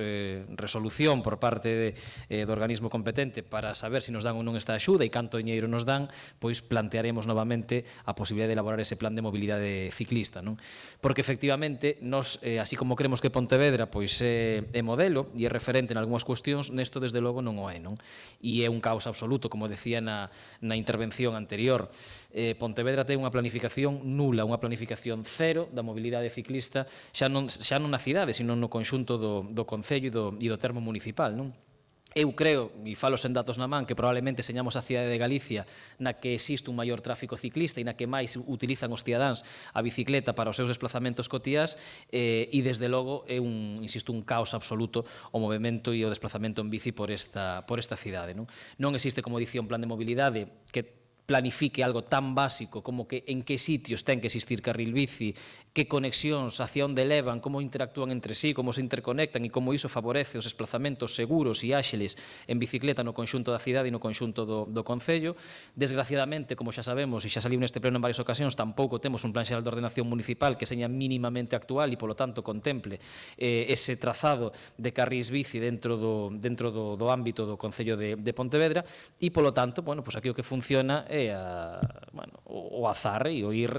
resolución por parte do organismo competente para saber se nos dan ou non esta axuda e canto diñeiro nos dan, pois plantearemos novamente a posibilidade de elaborar ese plan de mobilidade ciclista, non? Porque efectivamente nos, así como creemos que Pontevedra pois é modelo e é referente en algunhas cuestións, nesto desde logo non o é, non? E é un caos absoluto, como decía na intervención anterior. Pontevedra ten unha planificación nula, unha planificación cero da mobilidade ciclista, xa non na cidade, sino no conxunto do Concello e do termo municipal, non? Eu creo, e falo sen datos na man, que probablemente señamos a cidade de Galicia na que existe un maior tráfico ciclista e na que máis utilizan os cidadáns a bicicleta para os seus desplazamentos cotiás e, desde logo, é un caos absoluto o movimento e o desplazamento en bici por esta cidade. Non existe, como dicía, un plan de mobilidade que planifique algo tan básico como que en que sitios ten que existir carril bici, que conexións, hacia onde levan, como interactúan entre sí, como se interconectan e como iso favorece os desplazamentos seguros e áxiles en bicicleta no conxunto da cidade e no conxunto do Concello. Desgraciadamente, como xa sabemos e xa saliu neste pleno en varias ocasións, tampouco temos un plan xeral de ordenación municipal que seña mínimamente actual e, polo tanto, contemple ese trazado de carrils bici dentro do ámbito do Concello de Pontevedra e, polo tanto, aquí o que funciona é o azar e o ir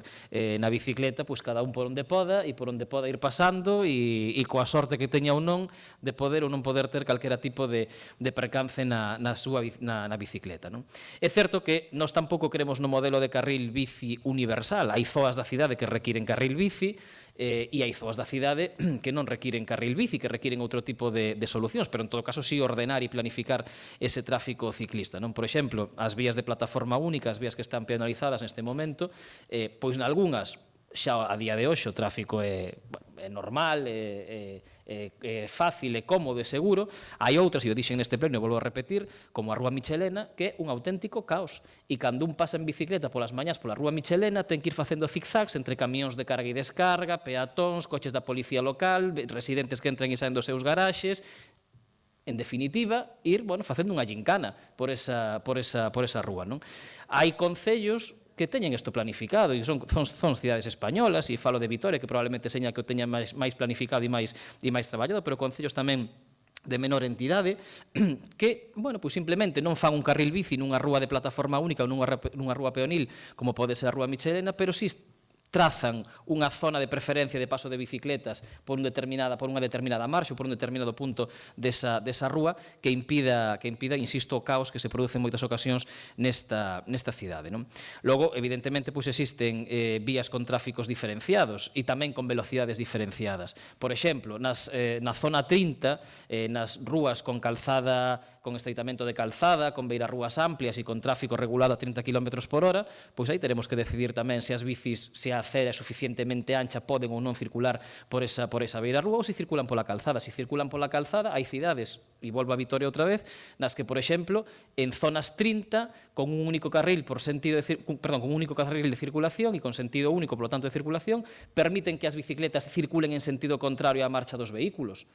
na bicicleta, pois cada un por onde poda e por onde poda ir pasando e coa sorte que teña ou non de poder ou non poder ter calquera tipo de percance na bicicleta. É certo que nós tampouco queremos no modelo de carril bici universal. Hai zoas da cidade que requiren carril bici e hai zoas da cidade que non requiren carril bici, que requiren outro tipo de solucións, pero en todo caso sí ordenar e planificar ese tráfico ciclista. Por exemplo, as vías de plataforma única, as vías que están peonalizadas neste momento, pois nalgúnas xa a día de hoxe o tráfico é normal, é fácil, é cómodo, é seguro. Hai outras, e o dixen neste pleno e volvo a repetir, como a Rúa Michelena, que é un auténtico caos. E cando un pasa en bicicleta polas mañás pola Rúa Michelena, ten que ir facendo zigzags entre camións de carga e descarga, peatóns, coches da policía local, residentes que entran e saen dos seus garaxes. En definitiva, ir facendo unha gincana por esa rúa. Hai concellos que teñen isto planificado e son cidades españolas, e falo de Vitoria, que probablemente seña que o teña máis planificado e máis traballado, pero concellos tamén de menor entidade que, simplemente non fan un carril bici nunha rúa de plataforma única ou nunha rúa peonil como pode ser a Rúa Michelena, pero si trazan unha zona de preferencia de paso de bicicletas por unha determinada marxa ou por un determinado punto desa rúa que impida, insisto, o caos que se produce en moitas ocasións nesta cidade. Logo, evidentemente, existen vías con tráficos diferenciados e tamén con velocidades diferenciadas. Por exemplo, na zona 30, nas rúas con calzada, con estreitamento de calzada, con beirarrúas amplias e con tráfico regulado a 30 km por hora, pois aí teremos que decidir tamén se as bicis, se a acera é suficientemente ancha, poden ou non circular por esa beirarrúa ou se circulan pola calzada. Se circulan pola calzada, hai cidades, e volvo a Vitoria outra vez, nas que, por exemplo, en zonas 30, con un único carril con un único carril de circulación e con sentido único, polo tanto, de circulación, permiten que as bicicletas circulen en sentido contrario á marcha dos vehículos.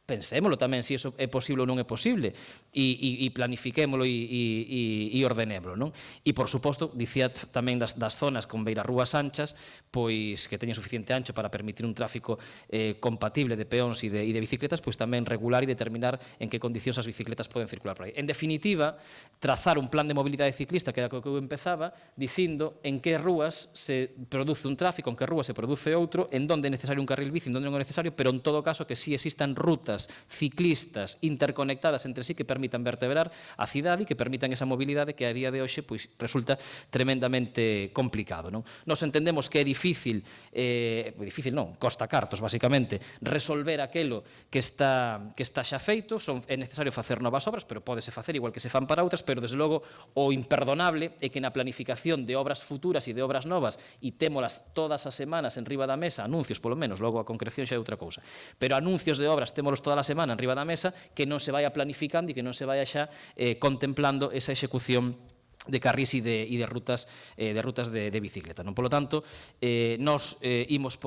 pensémolo tamén se iso é posible ou non é posible e planifiquémolo e ordenémolo, non? E, por suposto, dicía tamén das zonas con beirarrúas anchas, pois que teñen suficiente ancho para permitir un tráfico compatible de peóns e de bicicletas, pois tamén regular e determinar en que condicións as bicicletas poden circular por aí. En definitiva, trazar un plan de mobilidade ciclista, que era o que eu empezaba, dicindo en que rúas se produce un tráfico, en que rúas se produce outro, en donde é necesario un carril bici, en donde non é necesario, pero en todo caso que si existan rutas ciclistas interconectadas entre sí que permitan vertebrar a cidade e que permitan esa mobilidade que a día de hoxe pois resulta tremendamente complicado, non? Nos entendemos que é difícil non, costa cartos, basicamente, resolver aquelo que está xa feito, é necesario facer novas obras, pero pódese facer igual que se fan para outras, pero desde logo o imperdonable é que na planificación de obras futuras e de obras novas, e témolas todas as semanas en riba da mesa, anuncios polo menos, logo a concreción xa é outra cousa, pero anuncios de obras témolos toda a semana en riba da mesa, que non se vaya planificando e que non se vaya xa contemplando esa execución de carrís e de rutas de bicicleta. Non? Polo tanto, nos imos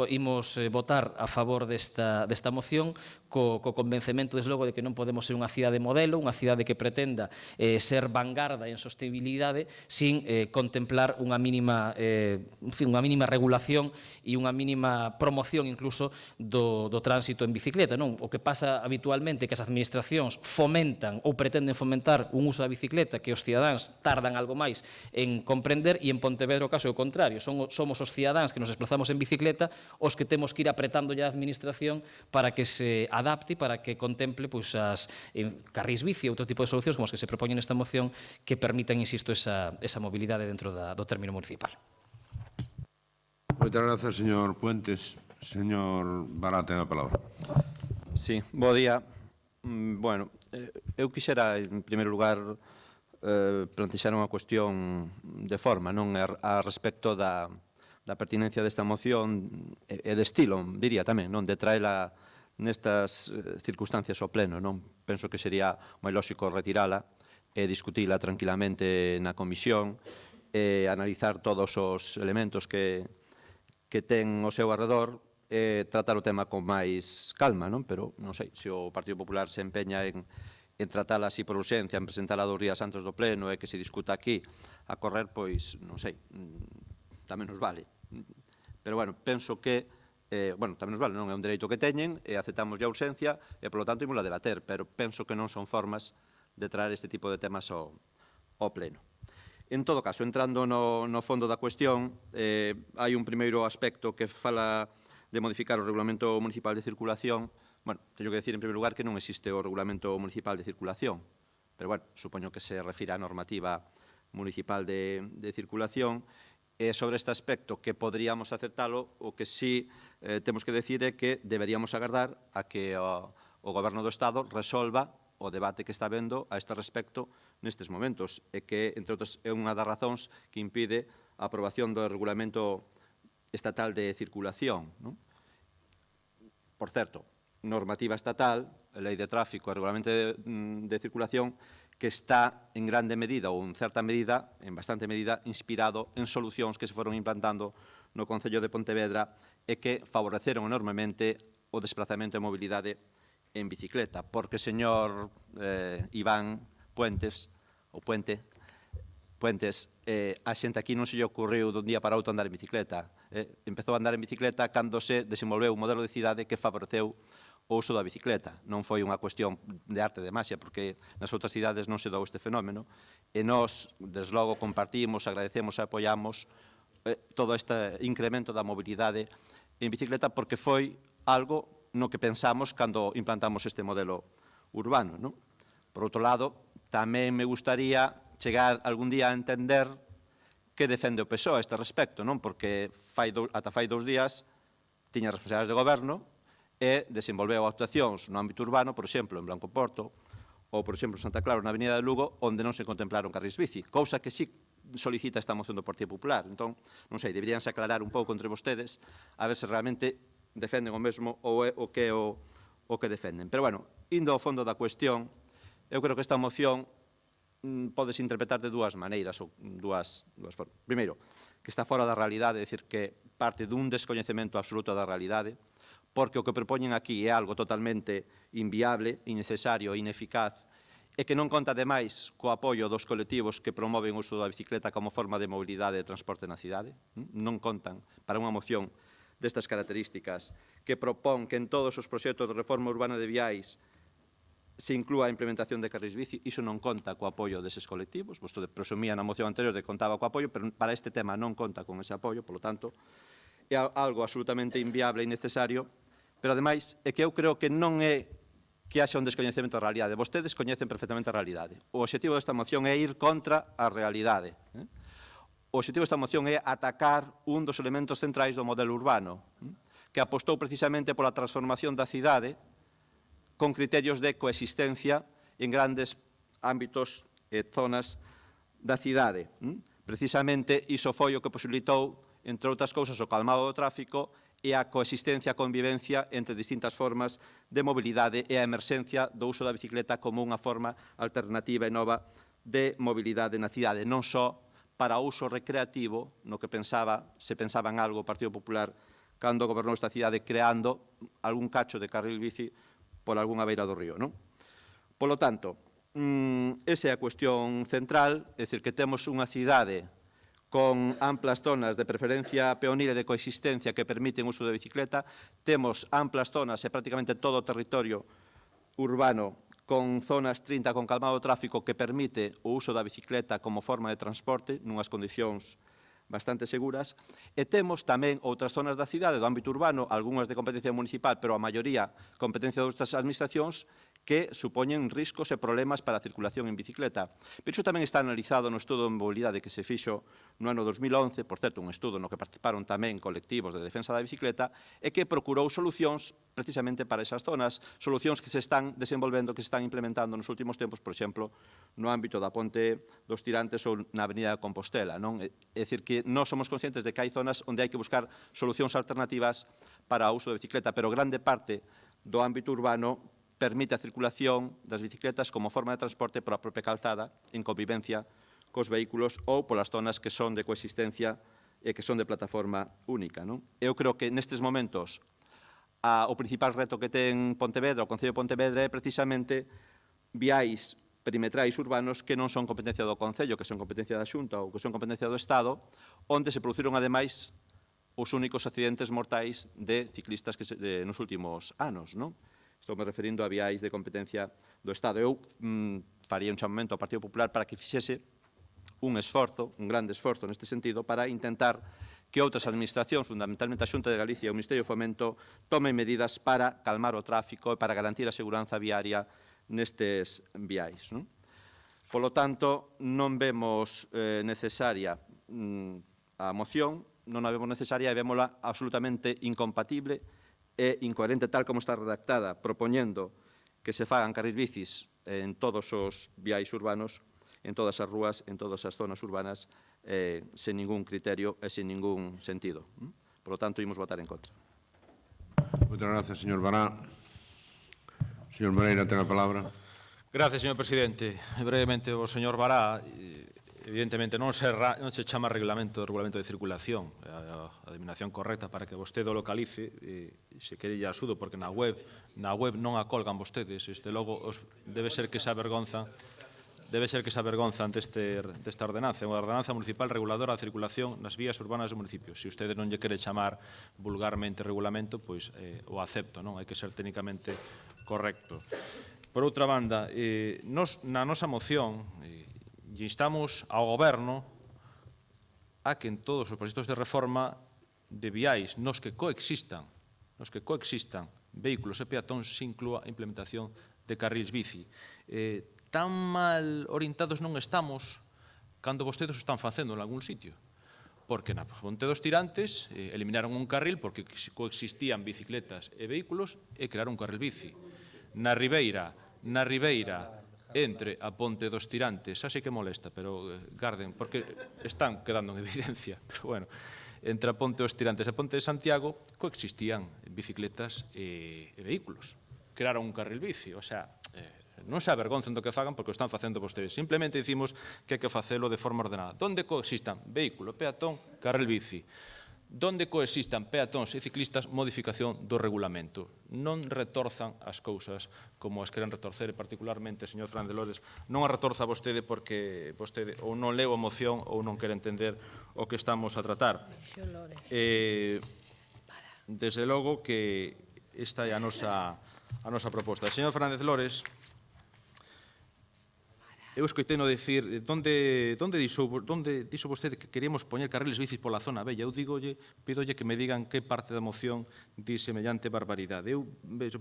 votar a favor desta moción co convencemento, desde logo, de que non podemos ser unha cidade modelo, unha cidade que pretenda ser vanguarda en sostenibilidade sin contemplar unha mínima regulación e unha mínima promoción incluso do tránsito en bicicleta. Non? O que pasa habitualmente é que as administracións fomentan ou pretenden fomentar un uso da bicicleta que os cidadáns tardan algo máis en comprender, e en Pontevedra o caso é o contrario. Somos os cidadáns que nos desplazamos en bicicleta os que temos que ir apretando ya a administración para que se adapte, para que contemple pois, as carrís bici e outro tipo de solucións como as que se propoñen nesta moción que permitan, insisto, esa mobilidade dentro do término municipal. Moitas grazas, señor Puentes. Señor Bará, ten a palabra. Sí, bo día. Bueno, eu quixera, en primeiro lugar, plantexar unha cuestión de forma, non a respecto da pertinencia desta moción e de estilo, diría tamén, non de traela nestas circunstancias ao pleno, non? Penso que sería moi lóxico retirala e discutila tranquilamente na comisión e analizar todos os elementos que ten ao seu arredor e tratar o tema con máis calma, non? Pero non sei, se o Partido Popular se empeña en tratala así por urxencia, en presentala 2 días antes do pleno e que se discuta aquí a correr, pois, non sei, tamén nos vale. Pero, bueno, penso que, tamén nos vale, non é un dereito que teñen, e aceptamos a urxencia, e, polo tanto, imos a debater, pero penso que non son formas de traer este tipo de temas ao pleno. En todo caso, entrando no fondo da cuestión, hai un primeiro aspecto que fala de modificar o Regulamento Municipal de Circulación. Bueno, teño que decir, en primeiro lugar, que non existe o Regulamento Municipal de Circulación, pero, bueno, supoño que se refira á normativa municipal de circulación, e sobre este aspecto que poderíamos aceptalo, o que sí temos que decir é que deberíamos agardar a que o Goberno do Estado resolva o debate que está vendo a este respecto nestes momentos, e que, entre outros, é unha das razóns que impide a aprobación do Regulamento Estatal de Circulación, non? Por certo, normativa estatal, a Lei de Tráfico, o Regulamento de Circulación, que está en grande medida ou en certa medida, en bastante medida, inspirado en solucións que se foron implantando no Concello de Pontevedra e que favoreceron enormemente o desplazamento e mobilidade en bicicleta, porque, señor Iván Puentes, a xente aquí non se lle ocurriu dun día para outro andar en bicicleta. Empezou a andar en bicicleta cando se desenvolveu un modelo de cidade que favoreceu o uso da bicicleta. Non foi unha cuestión de arte de maxia, porque nas outras cidades non se dou este fenómeno, e nós, desde logo, compartimos, agradecemos e apoiamos todo este incremento da mobilidade en bicicleta, porque foi algo no que pensamos cando implantamos este modelo urbano, non? Por outro lado, tamén me gustaría chegar algún día a entender que defende o PSOE a este respecto, non? Porque ata fai 2 días tiña responsabilidades de goberno e desenvolveu actuacións no ámbito urbano, por exemplo, en Blancoporto, ou, por exemplo, en Santa Clara, na Avenida de Lugo, onde non se contemplaron carrís bici, cousa que sí solicita esta moción do Partido Popular. Entón, non sei, deberíanse aclarar un pouco entre vostedes a ver se realmente defenden o mesmo ou é o que defenden. Pero, bueno, indo ao fondo da cuestión, eu creo que esta moción podes interpretar de 2 maneiras ou dúas formas. Primeiro, que está fora da realidade, é dicir, que parte dun descoñecemento absoluto da realidade, porque o que propoñen aquí é algo totalmente inviable, innecesario e ineficaz, e que non conta, ademais, co apoio dos colectivos que promoven o uso da bicicleta como forma de mobilidade e transporte na cidade. Non contan para unha moción destas características que propón que en todos os proxectos de reforma urbana de viais se inclúa a implementación de carris bici. Iso non conta co apoio deses colectivos. Vostede presumía na moción anterior de que contaba co apoio, pero para este tema non conta con ese apoio, polo tanto, é algo absolutamente inviable e innecesario, pero, ademais, é que eu creo que non é que haxa un descoñecemento da realidade. Vostedes coñecen perfectamente a realidade. O obxectivo desta moción é ir contra a realidade. O obxectivo desta moción é atacar un dos elementos centrais do modelo urbano, que apostou precisamente pola transformación da cidade con criterios de coexistencia en grandes ámbitos e zonas da cidade. Precisamente, iso foi o que posibilitou, entre outras cousas, o calmado do tráfico e a coexistencia, a convivencia entre distintas formas de mobilidade e a emerxencia do uso da bicicleta como unha forma alternativa e nova de mobilidade na cidade, non só para uso recreativo, no que se pensaba en algo o Partido Popular cando gobernou esta cidade creando algún cacho de carril bici por algunha beira do río. Polo tanto, esa é a cuestión central, é dicir, que temos unha cidade con amplas zonas de preferencia peonil e de coexistencia que permiten o uso da bicicleta, temos amplas zonas e prácticamente todo o territorio urbano con zonas 30 con calmado tráfico que permite o uso da bicicleta como forma de transporte nunhas condicións bastante seguras, e temos tamén outras zonas da cidade do ámbito urbano, algunhas de competencia municipal, pero a maioría competencia de outras administracións, que supoñen riscos e problemas para a circulación en bicicleta. Pero iso tamén está analizado no estudo de mobilidade que se fixo no ano 2011, por certo, un estudo no que participaron tamén colectivos de defensa da bicicleta, e que procurou solucións precisamente para esas zonas, solucións que se están desenvolvendo, que se están implementando nos últimos tempos, por exemplo, no ámbito da Ponte dos Tirantes ou na Avenida de Compostela. É dicir, que nós somos conscientes de que hai zonas onde hai que buscar solucións alternativas para o uso da bicicleta, pero grande parte do ámbito urbano permite a circulación das bicicletas como forma de transporte pola propia calzada en convivencia cos vehículos ou polas zonas que son de coexistencia e que son de plataforma única. Eu creo que nestes momentos o principal reto que ten Pontevedra, o Concello de Pontevedra, é precisamente viais perimetrais urbanos que non son competencia do Concello, que son competencia da Xunta ou que son competencia do Estado, onde se produciron, ademais, os únicos accidentes mortais de ciclistas nos últimos anos. Estou me referindo a viais de competencia do Estado. Eu faría un chamamento ao Partido Popular para que fixese un esforzo, un grande esforzo neste sentido, para intentar que outras administracións, fundamentalmente a Xunta de Galicia e o Ministerio de Fomento, tomen medidas para calmar o tráfico e para garantir a seguranza viaria nestes viais. Polo tanto, non vemos necesaria a moción, non a vemos necesaria e vémola absolutamente incompatible e incoherente tal como está redactada, propoñendo que se fagan carris bicis en todos os viais urbanos, en todas as rúas, en todas as zonas urbanas, sen ningún criterio e sen ningún sentido. Por lo tanto, imos votar en contra. Moitas gracias, señor Bará. Señor Moreira, ten a palabra. Gracias, señor presidente. Brevemente, o señor Bará, evidentemente non se chama regulamento de circulación, a denominación correcta para que vostede o localice, se quere lle axudo, porque na web non a colgan vostedes, logo debe ser que se avergonzan ante desta ordenanza, unha ordenanza municipal reguladora da circulación nas vías urbanas do municipio. Se usted non lle quere chamar vulgarmente regulamento, pois o acepto, non? Hai que ser técnicamente correcto. Por outra banda, na nosa moción, e instamos ao Goberno a que en todos os proxectos de reforma de viais nos que coexistan vehículos e peatóns se inclúa a implementación de carrils bici. Tan mal orientados non estamos cando vostedes o están facendo en algún sitio, porque na Ponte dos Tirantes eliminaron un carril porque coexistían bicicletas e vehículos e crearon un carril bici. Na Ribeira, entre a Ponte dos Tirantes, xa sei que molesta, pero garden, porque están quedando en evidencia, pero bueno, entre a Ponte dos Tirantes e a Ponte de Santiago coexistían bicicletas e vehículos. Crearon un carril bici, o sea, non se avergoncen do que fagan porque o están facendo vostedes. Simplemente dicimos que hai que facelo de forma ordenada. Donde coexistan vehículo, peatón, carril bici. Donde coexistan peatóns e ciclistas, modificación do regulamento. Non retorzan as cousas como as queren retorcer, e particularmente, señor Fernández Lores, non a retorza vostede porque vostede ou non leu a moción ou non quere entender o que estamos a tratar. Desde logo que esta é a nosa proposta. Señor Fernández Lores, eu escoitei no dicir onde dixo vostede que queríamos poñer carriles bicis pola zona bella. Eu pídolle que me digan que parte da moción di semellante barbaridade. Eu vexo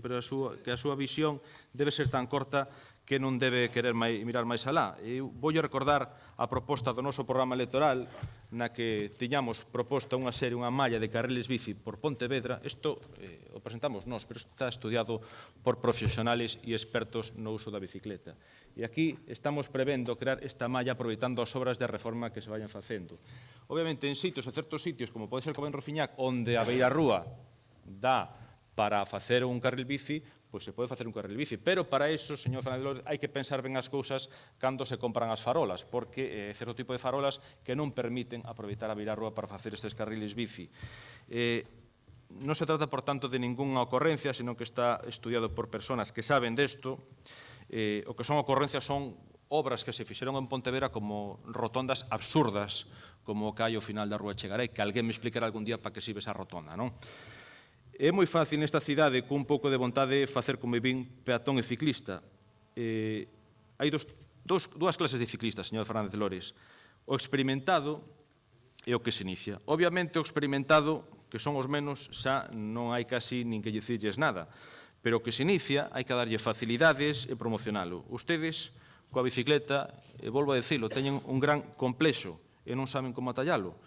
que a súa visión debe ser tan corta que non debe querer mirar máis alá. Eu voulle recordar a proposta do noso programa electoral na que tiñamos proposta unha serie, unha malla de carriles bici por Pontevedra. Isto o presentamos nós, pero está estudiado por profesionales e expertos no uso da bicicleta. E aquí estamos prevendo crear esta malla aproveitando as obras de reforma que se vayan facendo. Obviamente, en certos sitios, como pode ser Covén Rofiñac, onde a beirarrúa dá para facer un carril bici, pois se pode facer un carril bici. Pero para iso, señor Fernández Lores, hai que pensar ben as cousas cando se compran as farolas, porque é certo tipo de farolas que non permiten aproveitar a beirarrúa para facer estes carriles bici. Non se trata, por tanto, de ningunha ocurrencia, senón que está estudiado por persoas que saben desto. O que son ocurrencias son obras que se fixeron en Pontevedra como rotondas absurdas, como o que hai ao final da Rúa Chegarei, que alguén me explicará algún día para que sirve esa rotonda, non? É moi fácil nesta cidade, cun pouco de vontade, facer como vin peatón e ciclista. Hai dúas clases de ciclistas, señor Fernández Lores. O experimentado e o que se inicia. Obviamente, o experimentado, que son os menos, xa non hai casi nin que dicirlles nada. Pero o que se inicia, hai que darlle facilidades e promocionalo. Ustedes, coa bicicleta, volvo a dicilo, teñen un gran complexo e non saben como atallalo.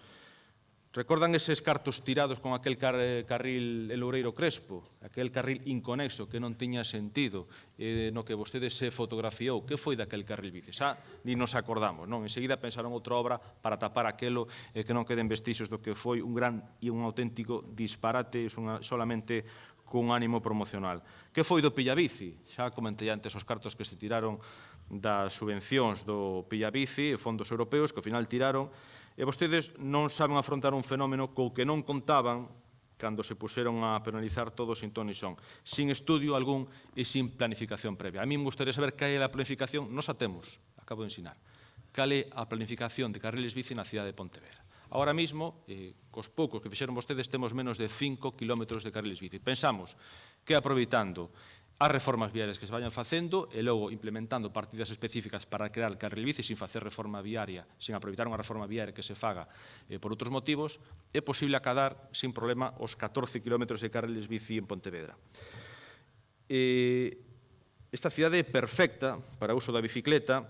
Recordan eses cartos tirados con aquel carril El Loureiro Crespo, aquel carril inconexo que non tiña sentido, no que vostedes se fotografiou? Que foi daquel carril bici? Xa ni nos acordamos, non? Enseguida pensaron outra obra para tapar aquelo e que non queden vestixios do que foi un gran e un auténtico disparate solamente cun ánimo promocional. Que foi do Pillabici? Xa comentei antes os cartos que se tiraron das subvencións do Pillabici e fondos europeos que ao final tiraron, e vostedes non saben afrontar un fenómeno co que non contaban cando se puseron a penalizar todos sin ton ni son, sin estudio algún e sin planificación previa. A mí me gustaría saber cal é a planificación, nos a temos, acabo de ensinar, cal é a planificación de carriles bici na cidade de Pontevedra. Ahora mesmo, cos poucos que fixeron vostedes, temos menos de 5 kilómetros de carriles bici. Pensamos que aproveitando as reformas viarias que se vayan facendo e logo implementando partidas específicas para crear carril bici sin facer reforma viaria, sin aproveitar unha reforma viaria que se faga por outros motivos, é posible acadar sin problema os 14 kilómetros de carriles bici en Pontevedra. Esta cidade é perfecta para o uso da bicicleta,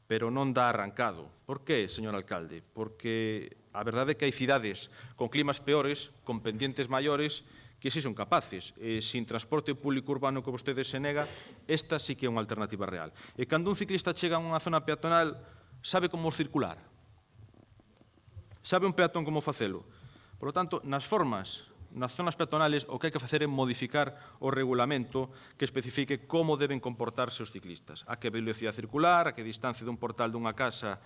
pero non dá arrancado. Por que, señor alcalde? Porque a verdade é que hai cidades con climas peores, con pendientes maiores, que si son capaces. Sin transporte público urbano que vostedes se nega, esta sí que é unha alternativa real. E cando un ciclista chega a unha zona peatonal, sabe como circular? Sabe un peatón como facelo? Por lo tanto, nas formas, nas zonas peatonales, o que hai que facer é modificar o regulamento que especifique como deben comportarse os ciclistas. A que velocidade circular, a que distancia dun portal dunha casa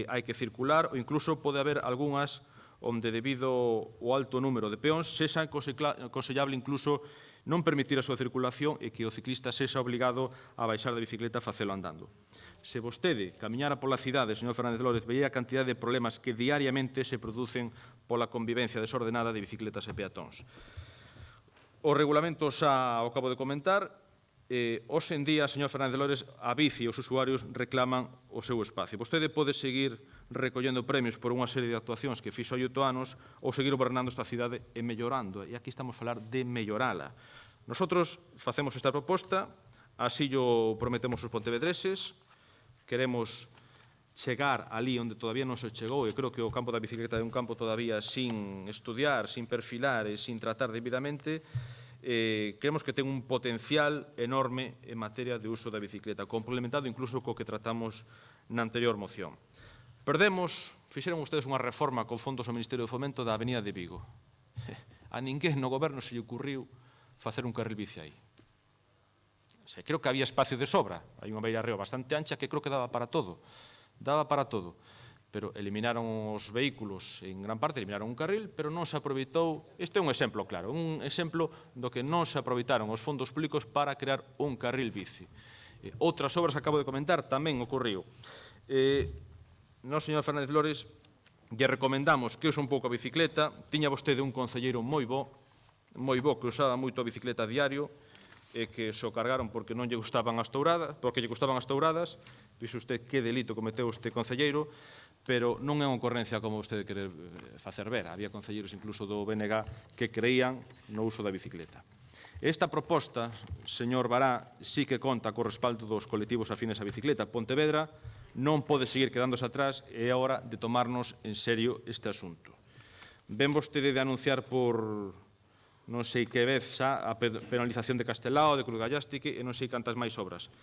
hai que circular, ou incluso pode haber algunhas onde debido ao alto número de peóns sexa aconsellable incluso non permitir a súa circulación e que o ciclista sexa obligado a baixar da bicicleta a facelo andando. Se vostede camiñara pola cidade, señor Fernández Lores, veía a cantidad de problemas que diariamente se producen pola convivencia desordenada de bicicletas e peatóns. O regulamento xa o acabo de comentar. Hoxe en día, señor Fernández Lores, a bici e os usuarios reclaman o seu espacio. Vostede pode seguir recollendo premios por unha serie de actuacións que fixo hai 8 anos ou seguir gobernando esta cidade e mellorando. E aquí estamos a falar de mellorala. Nosotros facemos esta proposta, así o prometemos os pontevedreses. Queremos chegar ali onde todavía non se chegou, e creo que o campo da bicicleta é un campo todavía sin estudiar, sin perfilar e sin tratar debidamente. Creemos que ten un potencial enorme en materia de uso da bicicleta, complementado incluso co que tratamos na anterior moción. Fixeron ustedes unha reforma con fondos ao Ministerio de Fomento da Avenida de Vigo. A ninguén no goberno se lle ocurriu facer un carril bici aí. Creo que había espacio de sobra. Hai unha beirarreo bastante ancha que creo que daba para todo. Daba para todo. pero eliminaron os vehículos, en gran parte eliminaron un carril, pero non se aproveitou, este é un exemplo claro, un exemplo do que non se aproveitaron os fondos públicos para crear un carril bici. Outras obras que acabo de comentar tamén ocorriu. Nós, señor Fernández Lores, lle recomendamos que use un pouco a bicicleta. Tiña vostede un concelleiro moi bo, que usaba moito a bicicleta a diario, e que se o cargaron porque non lle gustaban as touradas, Vixe usted que delito cometeu este concelleiro, pero non é unha ocurrencia como vostede querer facer ver. Había concelleiros incluso do BNG que creían no uso da bicicleta. Esta proposta, señor Bará, sí que conta co respaldo dos colectivos afines á bicicleta. Pontevedra non pode seguir quedándose atrás e é hora de tomarnos en serio este asunto. Ven vostede de anunciar por non sei que vez xa a penalización de Castelao, de Cruz Gallastique e non sei cantas máis obras.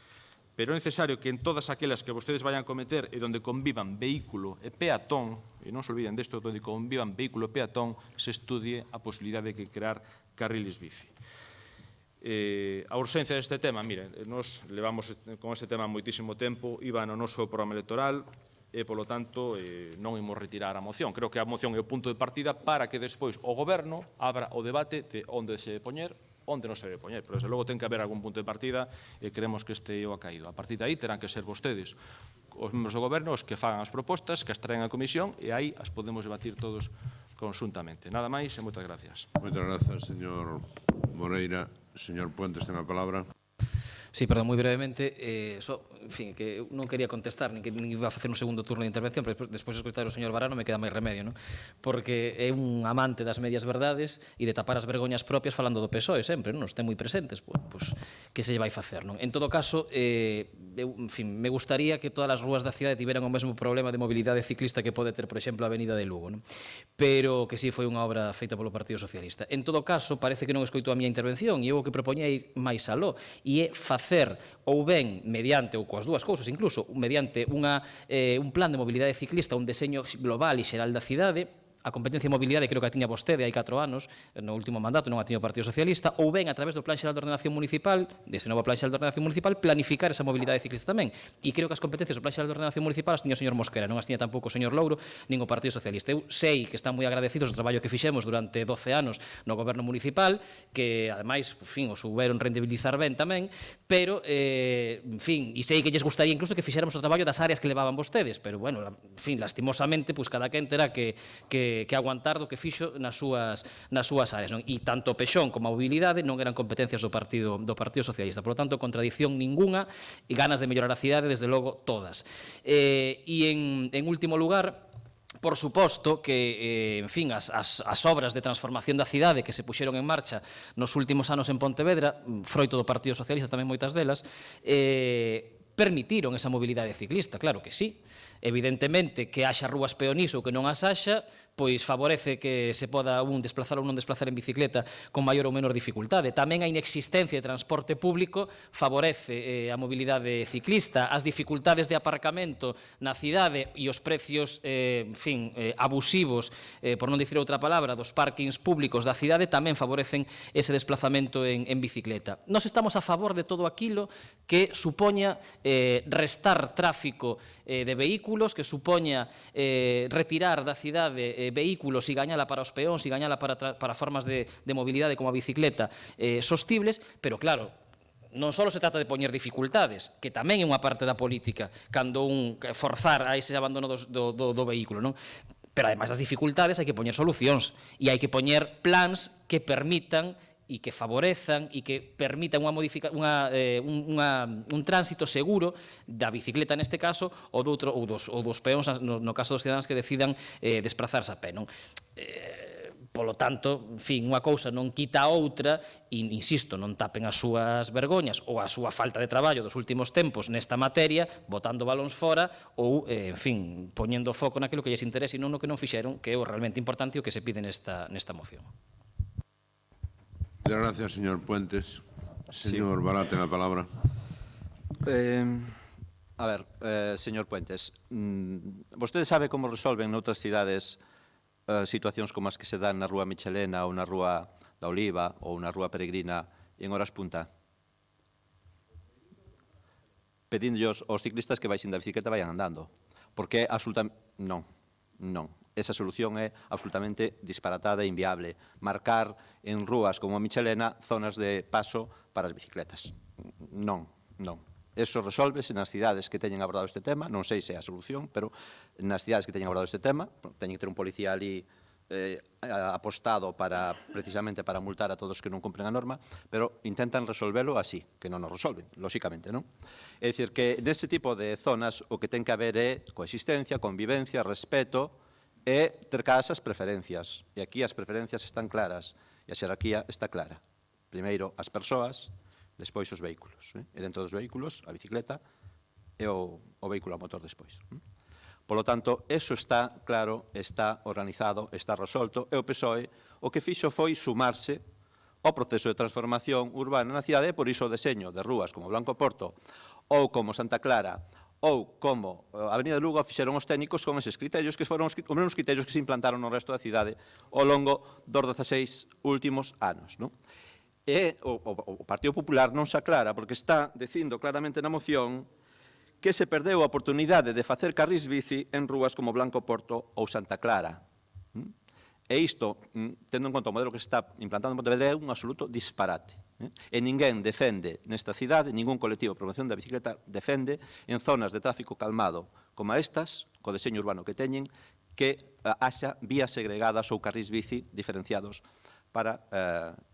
Pero é necesario que en todas aquelas que vostedes vayan a cometer e onde convivan vehículo e peatón, e non se olviden desto, onde convivan vehículo e peatón, se estudie a posibilidade de crear carriles bici. A urxencia deste tema, miren, nos levamos con este tema moitísimo tempo, iba no noso programa electoral, e, polo tanto, non imos retirar a moción. Creo que a moción é o punto de partida para que despois o Goberno abra o debate de onde se debe poñer, onde non se debe poñer. Pero, desde logo, ten que haber algún punto de partida e creemos que este é o acaído. A partir de aí terán que ser vostedes, os membros do Goberno, os que fagan as propostas, que as traen á comisión e aí as podemos debatir todos conjuntamente. Nada máis e moitas gracias. Moitas grazas, señor Moreira. Señor Puentes, ten a palabra. Sí, perdón, moi brevemente, en fin, que non quería contestar, nin iba a facer un segundo turno de intervención, pero despois de escoitar o señor Varano me queda máis remedio, non? Porque é un amante das medias verdades e de tapar as vergoñas propias falando do PSOE sempre, non? Nos ten moi presentes, pois, que se lle vai facer, non? En todo caso, en fin, me gustaría que todas as rúas da cidade tiveran o mesmo problema de mobilidade ciclista que pode ter, por exemplo, a Avenida de Lugo, non? Pero que sí foi unha obra feita polo Partido Socialista. En todo caso, parece que non escoitou a miña intervención e eu o que propoñía é ir máis aló e é facer ou ben mediante ou coas dúas cousas incluso, mediante un plan de mobilidade ciclista, un deseño global e xeral da cidade. A competencia de mobilidade creo que a tiña vostede hai 4 anos, no último mandato non a tiña o Partido Socialista, ou ben a través do Plan Xeral de Ordenación Municipal, dese novo Plan Xeral de Ordenación Municipal, planificar esa mobilidade ciclista tamén. E creo que as competencias do Plan Xeral de Ordenación Municipal as tiña o señor Mosquera, non as tiña tampouco o señor Louro, nin o Partido Socialista. Eu sei que están moi agradecidos do traballo que fixemos durante 12 anos no Goberno Municipal, que ademais, en fin, os souberon rendibilizar ben tamén, pero, en fin, e sei que lles gustaría incluso que fixéramos o traballo das áreas que levaban vostedes, pero, bueno, en fin, lastimosamente, pois cada quen terá que aguantar do que fixo nas súas áreas, non? E tanto o Pexón como a mobilidade non eran competencias do Partido Socialista. Por lo tanto, contradición ninguna e ganas de mellorar a cidade, desde logo, todas. E, en último lugar, por suposto que, en fin, as obras de transformación da cidade que se puxeron en marcha nos últimos anos en Pontevedra, froito do Partido Socialista tamén moitas delas, permitiron esa mobilidade ciclista, claro que sí. Evidentemente, que haxa rúas peonís ou que non as haxa, pois favorece que se poda un desplazar ou non desplazar en bicicleta con maior ou menor dificultade. Tamén a inexistencia de transporte público favorece a mobilidade ciclista. As dificultades de aparcamento na cidade e os precios, en fin, abusivos, por non dicir outra palabra, dos parkings públicos da cidade tamén favorecen ese desplazamento en bicicleta. Nós estamos a favor de todo aquilo que supoña restar tráfico de vehículos, que supoña retirar da cidade vehículos e gañala para os peóns e gañala para formas de mobilidade como a bicicleta sostibles, pero claro, non só se trata de poñer dificultades, que tamén é unha parte da política, cando forzar a ese abandono do vehículo, non? Pero ademais das dificultades hai que poñer solucións e hai que poñer plans que permitan e que favorezan e que permitan un tránsito seguro da bicicleta neste caso ou dos peóns no caso dos cidadáns que decidan desplazarse a pé, non? Polo tanto, en fin, unha cousa non quita a outra e, insisto, non tapen as súas vergoñas ou a súa falta de traballo dos últimos tempos nesta materia, botando balóns fora ou, en fin, poñendo foco naquilo que lles interese e non no que non fixeron, que é o realmente importante e o que se pide nesta moción. Muchas gracias, señor Puentes. Señor Bará, ten a palabra. A ver, señor Puentes, vostede sabe como resolven noutras cidades situacións como as que se dan na Rúa Michelena ou na Rúa da Oliva ou na Rúa Peregrina en horas punta? Pedíndollos aos ciclistas que baixen da bicicleta vayan andando. porque é absolutamente... Non, non. Esa solución é absolutamente disparatada e inviable. Marcar en rúas como a Michelena zonas de paso para as bicicletas. Non, non. Eso resolvese nas cidades que teñen abordado este tema, non sei se é a solución, pero nas cidades que teñen abordado este tema, teñen que ter un policía ali apostado precisamente para multar a todos que non cumpren a norma, pero intentan resolvelo así, que non nos resolven, lóxicamente, non? É dicir, que nese tipo de zonas o que ten que haber é coexistencia, convivencia, respeto e ter claras as preferencias. E aquí as preferencias están claras e a xerarquía está clara. Primeiro as persoas, despois os vehículos. E dentro dos vehículos, a bicicleta e o vehículo a motor despois. Polo tanto, eso está claro, está organizado, está resolto, e o PSOE o que fixo foi sumarse ao proceso de transformación urbana na cidade, e por iso o deseño de rúas como Blanco Porto ou como Santa Clara ou como a Avenida de Lugo fixeron os técnicos con eses criterios que foron os mesmos criterios que se implantaron no resto da cidade ao longo dos 16 últimos anos. E o Partido Popular non se aclara porque está dicindo claramente na moción que se perdeu a oportunidade de facer carrís bici en rúas como Blanco Porto ou Santa Clara. E isto, tendo en conta o modelo que se está implantando en Pontevedra, é un absoluto disparate. E ninguén defende nesta cidade, ningún colectivo de promoción da bicicleta defende en zonas de tráfico calmado como estas, co deseño urbano que teñen, que haxa vías segregadas ou carrís bici diferenciados para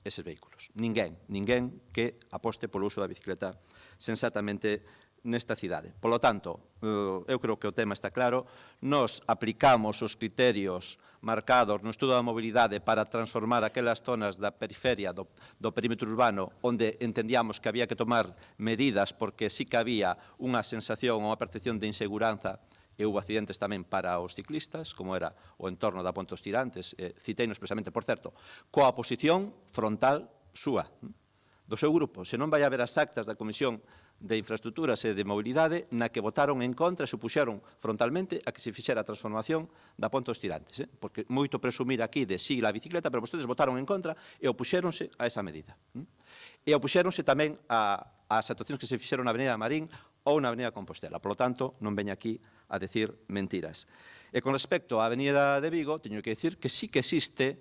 eses vehículos. Ninguén que aposte polo uso da bicicleta sensatamente nesta cidade. Polo tanto, eu creo que o tema está claro, nos aplicamos os criterios marcados no estudo da mobilidade para transformar aquelas zonas da periferia do perímetro urbano onde entendíamos que había que tomar medidas porque sí que había unha sensación ou unha percepción de inseguranza e houve accidentes tamén para os ciclistas, como era o entorno da Ponte dos Tirantes, citeino expresamente, por certo, coa oposición frontal súa, do seu grupo. Se non vai haber as actas da Comisión de Infraestructuras e de Mobilidade na que votaron en contra e supuxeron frontalmente a que se fixera a transformación da Ponte dos Tirantes. Porque moito presumir aquí de sí la bicicleta, pero vostedes votaron en contra e opuxéronse a esa medida. E opuxéronse tamén ás actuacións que se fixeron na Avenida Marín ou na Avenida Compostela. Por lo tanto, non veña aquí a decir mentiras. E con respecto á Avenida de Vigo, teño que decir que sí que existe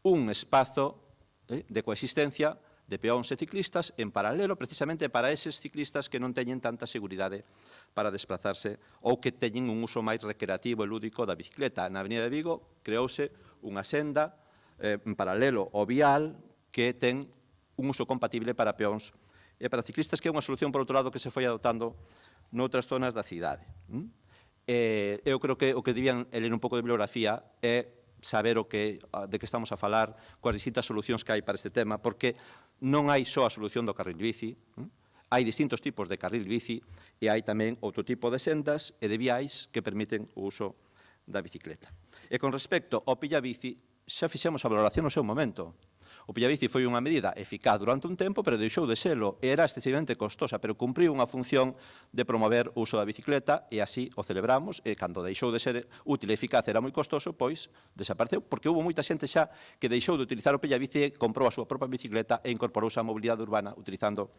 un espazo de coexistencia de peóns e ciclistas en paralelo precisamente para eses ciclistas que non teñen tanta seguridade para desplazarse ou que teñen un uso máis recreativo e lúdico da bicicleta. Na Avenida de Vigo creouse unha senda en paralelo ao vial que ten un uso compatible para peóns e para ciclistas, que é unha solución, por outro lado, que se foi adoptando noutras zonas da cidade. Eu creo que o que debían ler un pouco de bibliografía é saber de que estamos a falar coas distintas solucións que hai para este tema, porque non hai só a solución do carril bici, hai distintos tipos de carril bici e hai tamén outro tipo de sendas e de viais que permiten o uso da bicicleta. E con respecto ao pillabici, xa fixemos a valoración no seu momento. O pillabici foi unha medida eficaz durante un tempo, pero deixou de selo e era excesivamente costosa, pero cumpriu unha función de promover o uso da bicicleta e así o celebramos, e cando deixou de ser útil e eficaz era moi costoso, pois desapareceu, porque houve moita xente xa que deixou de utilizar o pillabici e comprou a súa propia bicicleta e incorporouse á mobilidade urbana utilizando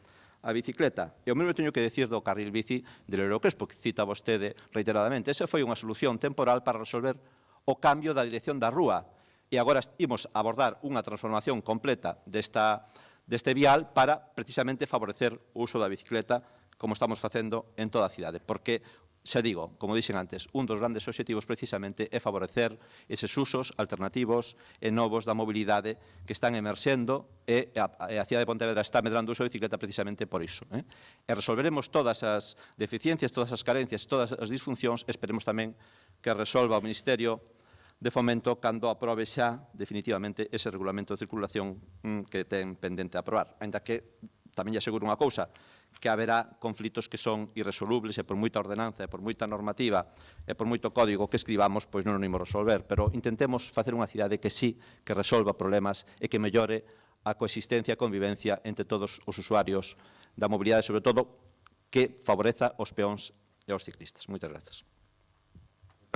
a bicicleta. E o mesmo teño que decir do carril bici de Leiro Crespo, que cita vostede reiteradamente. Esa foi unha solución temporal para resolver o cambio da dirección da rúa. E agora imos abordar unha transformación completa deste vial para precisamente favorecer o uso da bicicleta como estamos facendo en toda a cidade. Porque, xa digo, como dixen antes, un dos grandes obxectivos precisamente é favorecer eses usos alternativos e novos da mobilidade que están emerxendo e a cidade de Pontevedra está medrando o uso da bicicleta precisamente por iso. E resolveremos todas as deficiencias, todas as carencias, todas as disfuncións, esperemos tamén que resolva o Ministerio de Fomento cando aprobe xa definitivamente ese regulamento de circulación que ten pendente a aprobar. Ainda que tamén lle aseguro unha cousa, que haberá conflitos que son irresolubles e por moita ordenanza, e por moita normativa, e por moito código que escribamos, pois non o imos resolver. Pero intentemos facer unha cidade que sí, que resolva problemas e que mellore a coexistencia e convivencia entre todos os usuarios da mobilidade, sobre todo que favoreza os peóns e os ciclistas. Moitas grazas.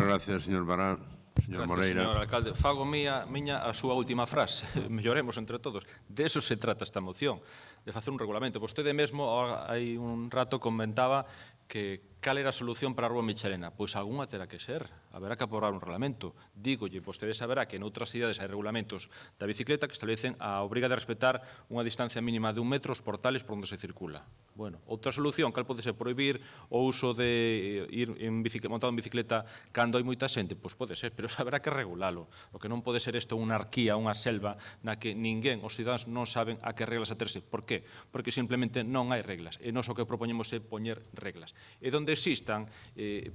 Gracias, señor Barán. Señor Moreira. Señor alcalde, fago miña a súa última frase. Melloremos entre todos. De eso se trata esta moción, de facer un regulamento. Vostede mesmo, hai un rato, comentaba que cal era a solución para a Rúa Michelena? Pois algunha terá que ser, haberá que aprobar un reglamento. Dígolle, vostede saberá que noutras cidades hai regulamentos da bicicleta que establecen a obriga de respetar unha distancia mínima de 1 metro os portales por onde se circula. Bueno, outra solución, cal pode ser prohibir o uso de ir montado en bicicleta cando hai moita xente? Pois pode ser, pero saberá que regulalo. O que non pode ser isto unha anarquía, unha selva na que ninguén, os cidadanos non saben a que reglas aterse. Por qué? Porque simplemente non hai reglas. E nós o que propoñemos é poñer reglas. E donde existan,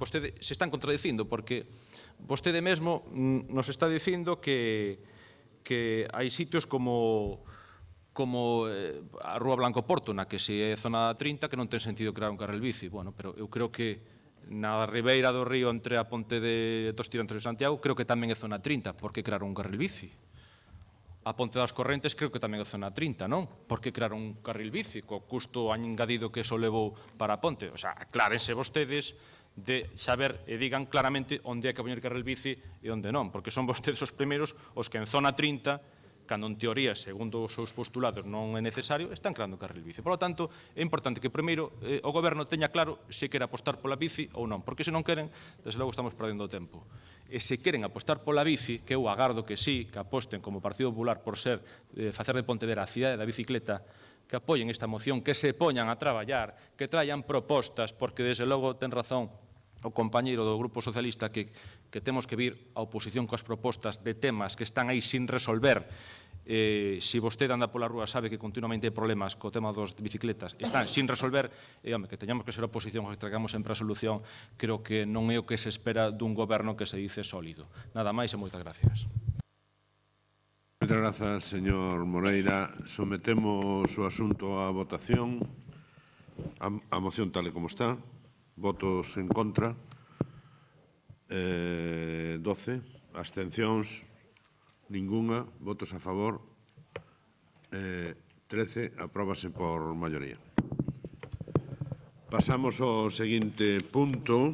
vostede se están contradicindo, porque vostede mesmo nos está dicindo que hai sitios como a Rúa Blanco Porto, na que se é zona 30, que non ten sentido crear un carril bici. Bueno, pero eu creo que na ribeira do río entre a ponte dos Tirantes de Santiago, creo que tamén é zona 30, por que crear un carril bici? A Ponte das Correntes creo que tamén é zona 30, non? Por que crear un carril bici, co custo engadido que eso levou para a ponte? O sea, aclárense vostedes de saber e digan claramente onde hai que poñer carril bici e onde non, porque son vostedes os primeiros os que en zona 30, cando en teoría, segundo os seus postulados, non é necesario, están creando carril bici. Por lo tanto, é importante que primeiro o Goberno teña claro se quere apostar pola bici ou non, porque se non queren, desde logo estamos perdendo o tempo. E se queren apostar pola bici, que eu agardo que sí, que aposten como Partido Popular por facer de Pontevedra a cidade da bicicleta, que apoien esta moción, que se poñan a traballar, que traian propostas, porque desde logo ten razón o compañeiro do Grupo Socialista que temos que vir a oposición coas propostas de temas que están aí sin resolver. Se vostede anda pola rúa sabe que continuamente hai problemas co tema dos bicicletas, están sin resolver, e que teñamos que ser oposición, que traigamos sempre a solución, creo que non é o que se espera dun goberno que se dice sólido. Nada máis e moitas gracias. Moitas grazas, señor Moreira. Sometemos o asunto a votación. A moción tal e como está. Votos en contra. 12. Abstencións. Ninguna. Votos a favor. 13. Apróbase por maioría. Pasamos ao seguinte punto.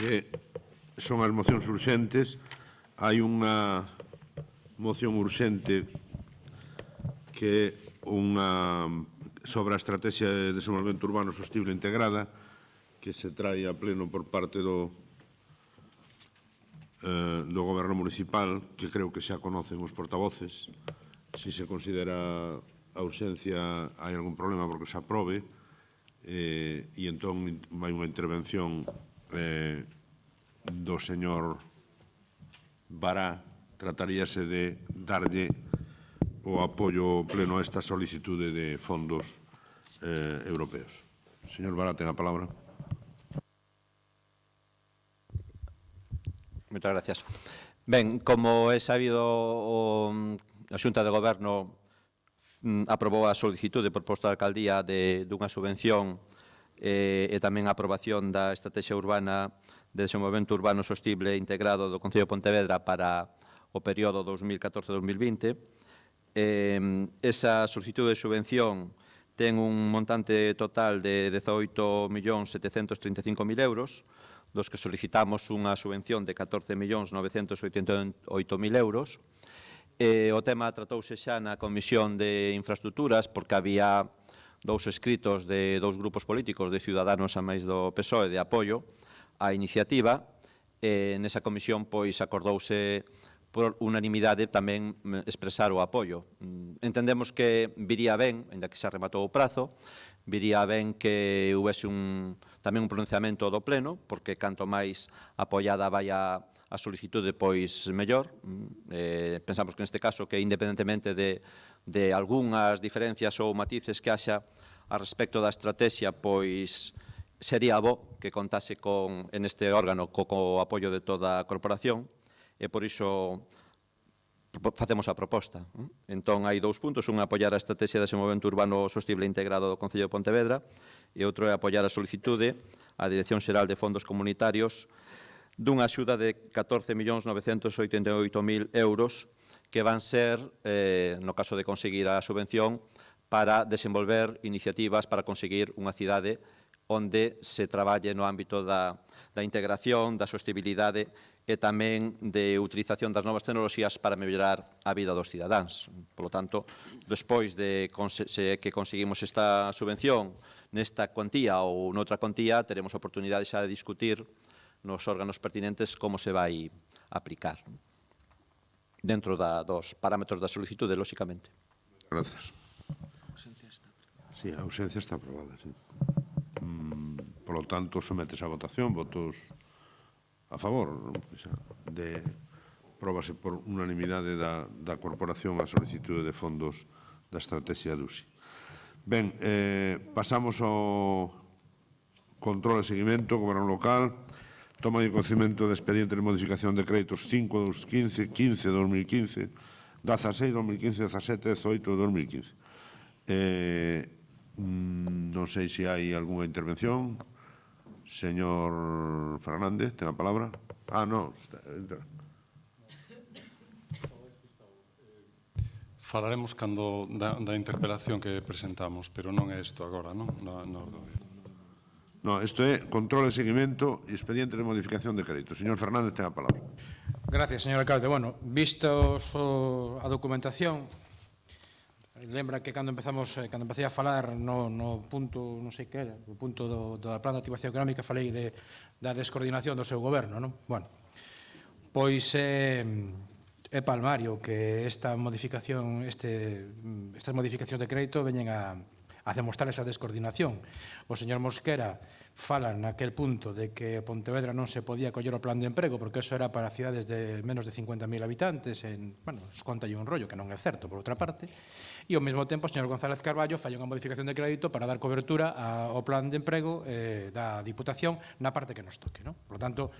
Que son as mocións urxentes. Hai unha moción urxente que é unha sobre a Estrategia de Desenvolvemento Urbano Sostible Integrada, que se trae a pleno por parte do Goberno Municipal, que creo que xa conocen os portavoces. Se se considera a urxencia, hai algún problema porque se aprobe, e entón vai unha intervención do señor Bará. Trataríase de darlle o apoio pleno a esta solicitude de fondos europeos. Señor Bará, ten a palabra. Moitas gracias. Ben, como é sabido, a Xunta de Goberno aprobou a solicitude por posta de alcaldía dunha subvención e tamén a aprobación da Estrategia Urbana de Desenvolvemento Urbano Sostible Integrado do Concello de Pontevedra para o período 2014-2020. Esa solicitude de subvención ten un montante total de 18.735.000 euros, dos que solicitamos unha subvención de 14.988.000 euros. O tema tratouse xa na Comisión de Infraestructuras, porque había dous escritos de dous grupos políticos, de Ciudadanos a máis do PSOE, de apoio á iniciativa. Nesa comisión, pois, acordouse por unanimidade tamén expresar o apoio. Entendemos que viría ben, ainda que xa rematou o prazo, viría ben que houvese tamén un pronunciamento do Pleno, porque canto máis apoiada vai a solicitude, pois mellor. Pensamos que neste caso, que independentemente de algunhas diferencias ou matices que haxa a respecto da estrategia, pois sería bo que contase en este órgano co apoio de toda a corporación, e por iso facemos a proposta. Entón, hai dous puntos, un apoiar a Estrategia de Desenvolvemento Urbano Sostible Integrado do Concello de Pontevedra e outro é apoiar a solicitude á Dirección Xeral de Fondos Comunitarios dunha axuda de 14.988.000 euros que van ser, no caso de conseguir a subvención, para desenvolver iniciativas para conseguir unha cidade onde se traballe no ámbito da integración, da sostibilidade e tamén de utilización das novas tecnoloxías para mellorar a vida dos cidadáns. Por lo tanto, despois de que conseguimos esta subvención nesta cuantía ou noutra cuantía, teremos oportunidade xa de discutir nos órganos pertinentes como se vai aplicar dentro dos parámetros da solicitude, lóxicamente. Gracias. Sí, a ausencia está aprobada, sí. Por lo tanto, sometes a votación, votos a favor, próbase por unanimidade da corporación a solicitude de fondos da estrategia DUSI. Ben, pasamos ao control e seguimento, goberno local, toma de conocimiento de expediente de modificación de créditos 5-2015, 15-2015, 16-2015, 17-18-2015. Non sei se hai algunha intervención. Señor Fernández, ten a palabra. Non. Falaremos cando da interpelación que presentamos, pero non é isto agora, non? Non, isto é control e seguimento e expediente de modificación de crédito. Señor Fernández, ten a palabra. Gracias, señor alcalde. Bueno, vistos a documentación, lembra que cando empecé a falar no punto, non sei que era, o punto do plan de activación económica, falei da descoordinación do seu goberno, non? Bueno, pois é palmario que estas modificacións de crédito veñen a demostrar esa descoordinación. O señor Mosquera fala naquel punto de que Pontevedra non se podía coller o plan de emprego porque eso era para cidades de menos de 50.000 habitantes. Os conta un rollo que non é certo, por outra parte. E ao mesmo tempo o señor González Carballo falla unha modificación de crédito para dar cobertura ao plan de emprego da Diputación na parte que nos toque. Por lo tanto,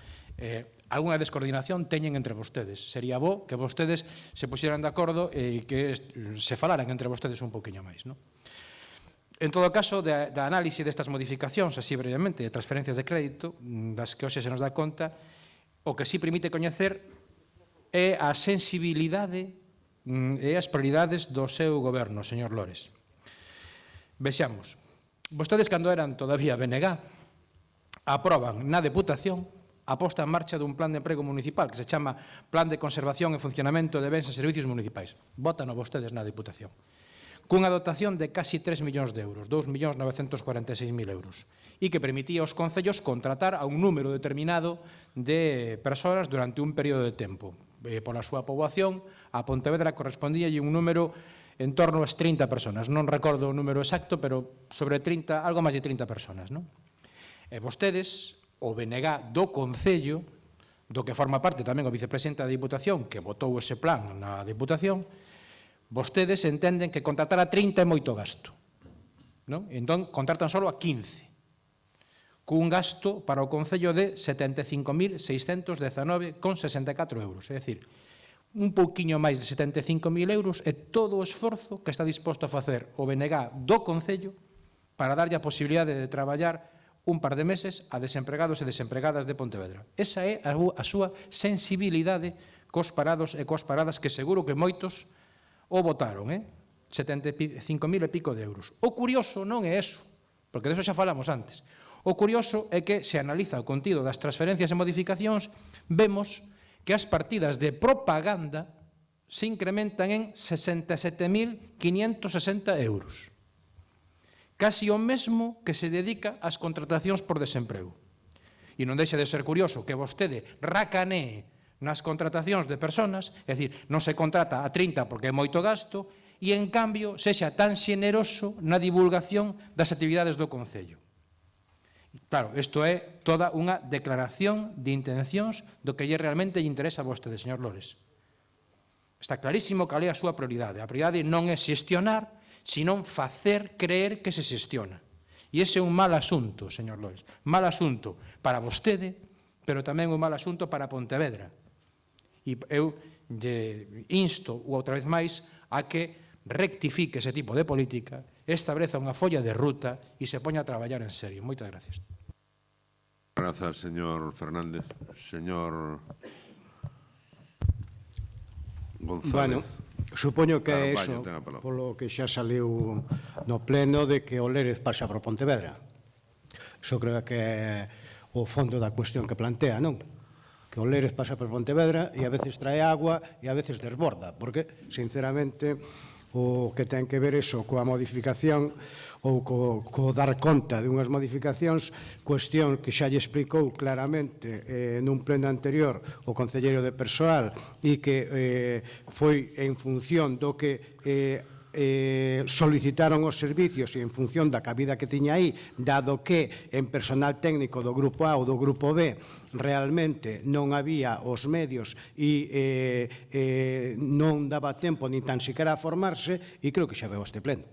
algunha descoordinación teñen entre vostedes. Sería bo que vostedes se puxeran de acordo e que se falaran entre vostedes un poquinho máis. En todo caso, da análise destas modificacións, así brevemente, de transferencias de crédito, das que hoxe se nos dá conta, o que sí permite coñecer é a sensibilidade e as prioridades do seu goberno, señor Lores. Vexamos, vostedes cando eran todavía BNG, aproban na Deputación a posta en marcha dun plan de emprego municipal que se chama Plan de Conservación e Funcionamento de Bens e Servicios Municipais. Vótano vostedes na Deputación. Cunha dotación de casi 3 millóns de euros, 2.946.000 euros, e que permitía aos concellos contratar a un número determinado de persoas durante un período de tempo. Pola súa poboación, a Pontevedra correspondía un número en torno ás 30 personas. Non recordo o número exacto, pero sobre 30, algo máis de 30 personas. E vostedes, o BNG do Concello, do que forma parte tamén o vicepresidente da Diputación, que votou ese plan na Diputación, vostedes entenden que contratar a 30 é moito gasto. Entón, contratan só a 15, cun gasto para o Concello de 75.619,64 euros. É dicir, un pouquiño máis de 75.000 euros é todo o esforzo que está disposto a facer o BNG do Concello para darlle a posibilidade de traballar un par de meses a desempregados e desempregadas de Pontevedra. Esa é a súa sensibilidade cos parados e cos paradas que seguro que moitos o votaron, 75.000 e pico de euros. O curioso non é eso, porque de eso xa falamos antes. O curioso é que se analiza o contido das transferencias e modificacións, vemos que as partidas de propaganda se incrementan en 67.560 euros. Casi o mesmo que se dedica ás contratacións por desemprego. E non deixa de ser curioso que vostede racanee nas contratacións de personas, é dicir, non se contrata a 30 porque é moito gasto, e, en cambio, sexa tan xeneroso na divulgación das actividades do Concello. Claro, isto é toda unha declaración de intencións do que realmente lle interesa a vostede, señor Lores. Está clarísimo cal é a súa prioridade. A prioridade non é xestionar, sino facer creer que se xestiona. E ese é un mal asunto, señor Lores. Mal asunto para vostede, pero tamén un mal asunto para Pontevedra. E eu insto outra vez máis a que rectifique ese tipo de política, estableza unha folla de ruta e se poña a traballar en serio. Moitas gracias. Grazas, señor Fernández. Señor González. Supoño que é iso, polo que xa saliu no pleno, de que o Lérez pasa por Pontevedra. Iso creo que é o fondo da cuestión que plantea, non? que o Lérez pasa por Pontevedra e a veces trae agua e a veces desborda, porque, sinceramente, o que ten que ver iso coa modificación ou co dar conta de unhas modificacións, cuestión que xa lle explicou claramente nun pleno anterior o concelleiro de persoal e que foi en función do que solicitaron os servicios e en función da cabida que tiña aí, dado que en personal técnico do grupo A ou do grupo B realmente non había os medios e non daba tempo ni tan siquiera a formarse, e creo que xa veo este pleno.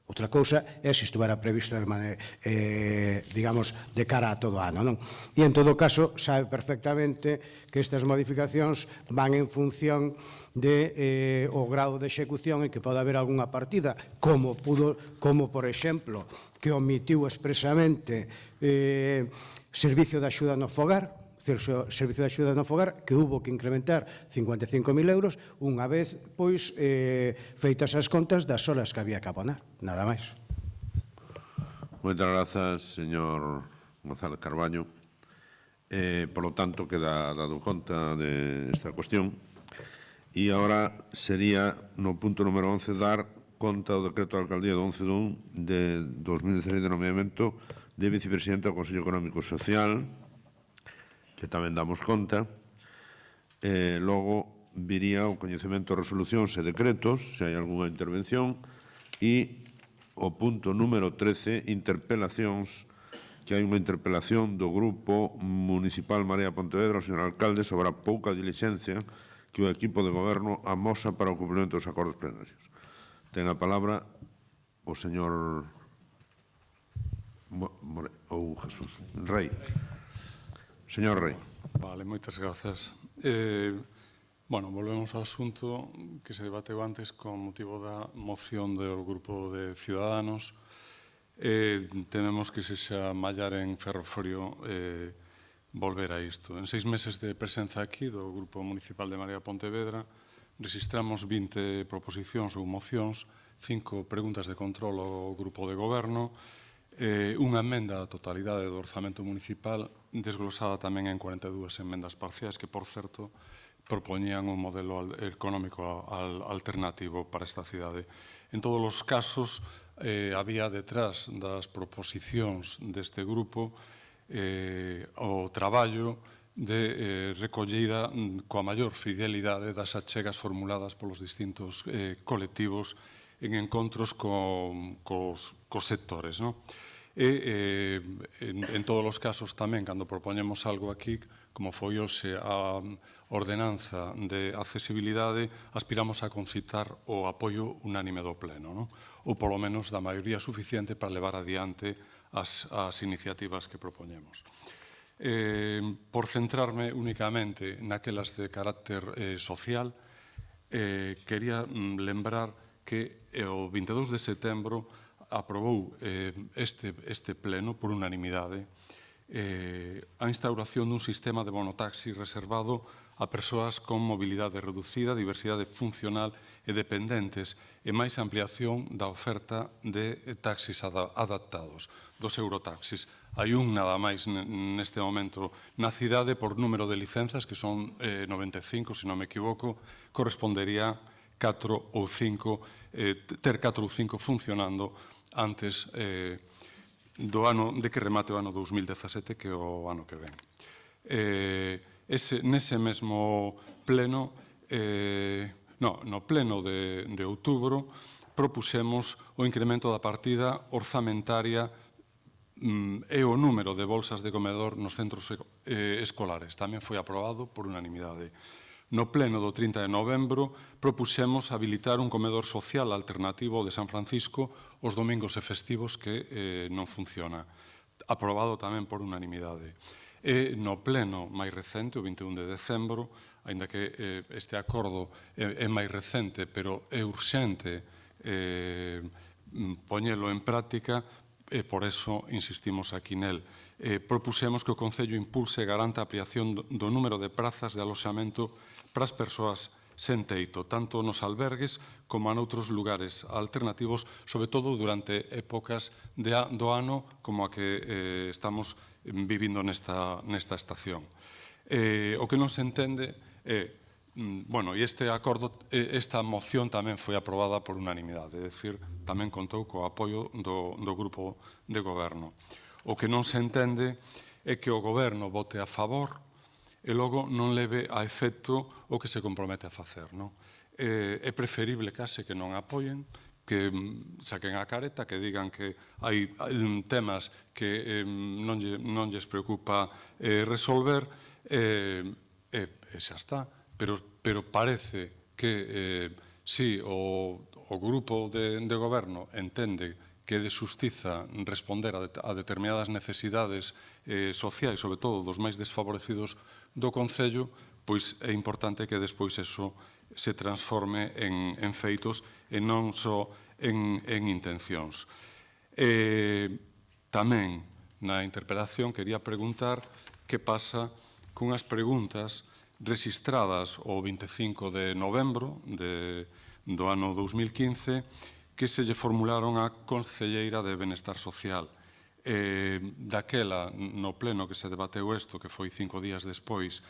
Outra cousa é se estuvera previsto digamos, de cara a todo ano, non? E en todo caso sabe perfectamente que estas modificacións van en función de o grado de execución en que pode haber algunha partida, como por exemplo, que omitiu expresamente servicio de axuda no fogar, servicio de axuda no fogar, que hubo que incrementar 55.000 euros unha vez, pois, feitas as contas das horas que había que abonar, nada máis. Moitas grazas, señor González Carballo. Por lo tanto, queda dado conta de esta cuestión. E agora sería, no punto número 11, dar conta do decreto da Alcaldía do 11 de 2016 de nomeamento de vicepresidente do Consello Económico e Social, que tamén damos conta. Logo viría o coñecemento de resolucións e decretos, se hai algunha intervención, e o punto número 13, interpelacións, que hai unha interpelación do Grupo Municipal Marea Pontevedra, o señor alcalde, sobre a pouca dilixencia que o equipo de goberno amosa para o cumprimento dos acordos plenarios. Ten a palabra o señor ou Jesús Rei. Señor Rei. Vale, moitas grazas. Volvemos ao asunto que se debateu antes con motivo da moción do grupo de Ciudadanos. Tememos que se xa mallar en ferroforio volver a isto. En 6 meses de presenza aquí do Grupo Municipal de Marea Pontevedra registramos 20 proposicións ou mocións, 5 preguntas de control ao Grupo de Goberno, unha emenda á totalidade do orzamento municipal desglosada tamén en 42 emendas parciais que, por certo, propoñían un modelo económico alternativo para esta cidade. En todos os casos, había detrás das proposicións deste grupo o traballo de recollida coa maior fidelidade das achegas formuladas polos distintos colectivos en encontros cos sectores. En todos os casos tamén, cando propoñemos algo aquí, como foi hoxe a ordenanza de accesibilidade, aspiramos a concitar o apoio unánime do Pleno, ou polo menos da maioría suficiente para levar adiante as iniciativas que propoñemos. Por centrarme únicamente naquelas de carácter social, quería lembrar que o 22 de setembro aprobou este pleno por unanimidade a instauración dun sistema de bonotaxi reservado a persoas con mobilidade reducida, diversidade funcional e dependentes e máis ampliación da oferta de taxis adaptados, dos eurotaxis. Hai un nada máis neste momento na cidade por número de licenzas, que son 95, se non me equivoco, correspondería 4 ou 5, ter 4 ou 5 funcionando antes do ano de que remate o ano 2017, que é o ano que ven. Nese mesmo pleno, no pleno de outubro, propuxemos o incremento da partida orzamentaria e o número de bolsas de comedor nos centros escolares. Tamén foi aprobado por unanimidade. No pleno do 30 de novembro propuxemos habilitar un comedor social alternativo de San Francisco os domingos e festivos que non funciona. Aprobado tamén por unanimidade. E no pleno máis recente, o 21 de decembro, aínda que este acordo é máis recente, pero é urxente poñelo en práctica, e por eso insistimos aquí nel. Propuxemos que o Concello impulse e garanta a ampliación do número de prazas de aloxamento para as persoas sen teito, tanto nos albergues como en outros lugares alternativos, sobre todo durante épocas do ano como a que estamos vivindo nesta estación. O que non se entende é, bueno, e este acordo, esta moción tamén foi aprobada por unanimidade, é dicir, tamén contou co apoio do grupo de goberno. O que non se entende é que o goberno vote a favor e logo non leve a efecto o que se compromete a facer, non? É preferible case que non apoien, que saquen a careta, que digan que hai temas que non lles preocupa resolver, e xa está. Pero parece que si o grupo de goberno entende que é de xustiza responder a determinadas necesidades sociais, sobre todo dos máis desfavorecidos do Concello, pois é importante que despois eso se transforme en feitos e non só en intencións. Tamén, na interpelación, quería preguntar que pasa cunhas preguntas registradas o 25 de novembro do ano 2015 que se lle formularon á Concelleira de Benestar Social. Daquela, no pleno que se debateu isto, que foi 5 días despois,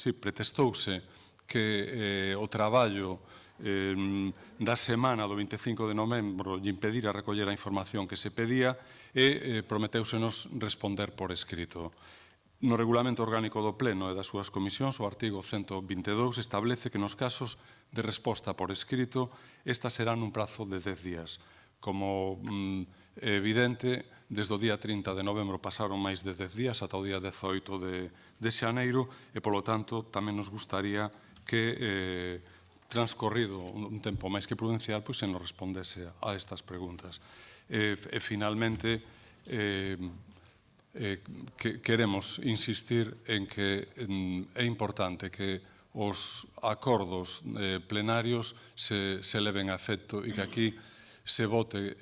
pretestouse que o traballo da semana do 25 de novembro lle impedira recoller a información que se pedía e prometeusenos responder por escrito. No Regulamento Orgánico do Pleno e das súas comisións, o artigo 122 establece que nos casos de resposta por escrito, estas serán nun prazo de 10 días. Como é evidente, desde o día 30 de novembro pasaron máis de 10 días ata o día 18 de xaneiro e, polo tanto, tamén nos gustaría que, transcorrido un tempo máis que prudencial, pois se nos respondese a estas preguntas. E, finalmente, queremos insistir en que é importante que os acordos plenarios se leven a efecto e que aquí se vote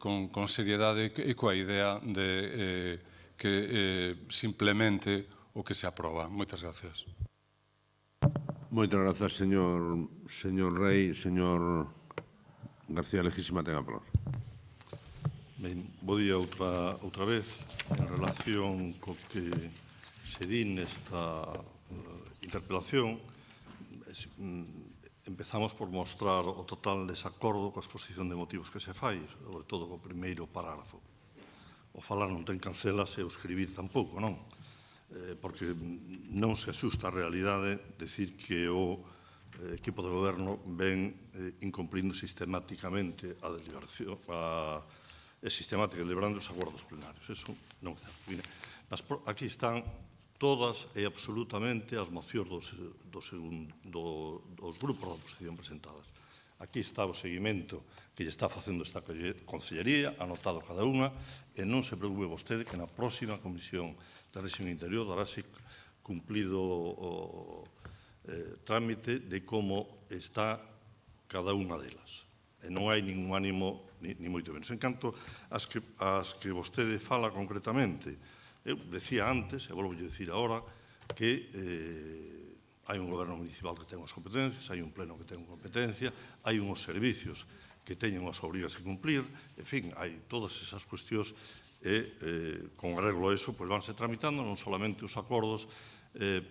con seriedade e coa idea de que se implemente o que se aproba. Moitas gracias. Moitas grazas, señor Rei. Señor García Legísima, ten a palabra. Ben, bo día outra vez. En relación co que se di nesta interpelación, empezamos por mostrar o total desacordo coa exposición de motivos que se fai, sobre todo co primeiro parágrafo. O falar non ten cancelas e o escribir tampouco, non? Porque non se asusta a realidade decir que o equipo de goberno ven incumplindo sistemáticamente a deliberación, sistemática deliberando os acordos plenarios. Eso non é certo. Aquí están todas e absolutamente as mocións dos grupos da oposición presentadas. Aquí está o seguimento que lle está facendo esta Consellería, anotado cada unha, e non se preocupe vostede que na próxima Comisión de Réxime Interior darase cumplido o trámite de como está cada unha delas. E non hai ningún ánimo, ni moito menos. En canto as que vostede fala concretamente, eu decía antes, e volvo a dicir agora, que hai un goberno municipal que ten as competencias, hai un pleno que ten competencia, hai unhos servicios que teñen as obrigas que cumplir, en fin, hai todas esas cuestións e, con arreglo a eso, pois vanse tramitando non solamente os acordos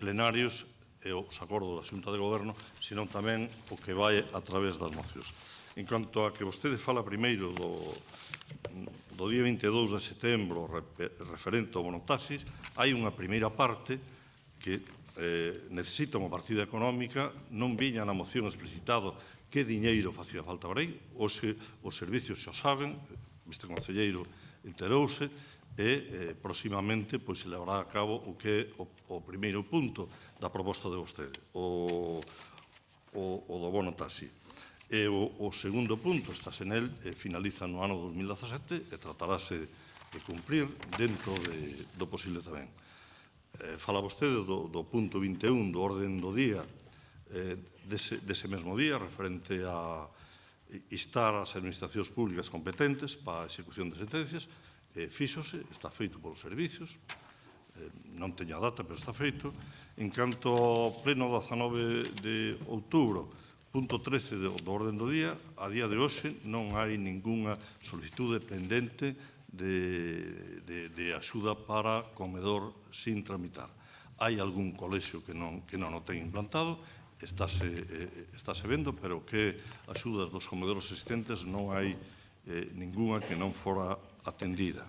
plenarios e os acordos da Xunta de Goberno, senón tamén o que vai a través das mocións. En canto a que vostede fala primeiro do día 22 de setembro referente ao bonotaxis, hai unha primeira parte que necesita unha partida económica, non viña na moción explicitado que diñeiro facía falta para aí, os servicios xa saben, este concelleiro enterouse, e próximamente se levará a cabo o que é o primeiro punto da proposta de vostede, o do bono taxi. E o segundo punto, estás en el, finaliza no ano 2017 e tratarase de cumprir dentro do posible tamén. Fala vostede do punto 21 do orden do día dese mesmo día, referente a instar as administracións públicas competentes para a execución de sentencias. Fíxose, está feito polos servicios, non teño a data, pero está feito. En canto ao pleno 19 de outubro, punto 13 do orden do día, a día de hoxe non hai ningunha solicitude pendente de axuda para comedor sin tramitar. Hai algún colexio que non o ten implantado, estáse vendo, pero que axudas dos comedores existentes non hai ninguna que non fora atendida.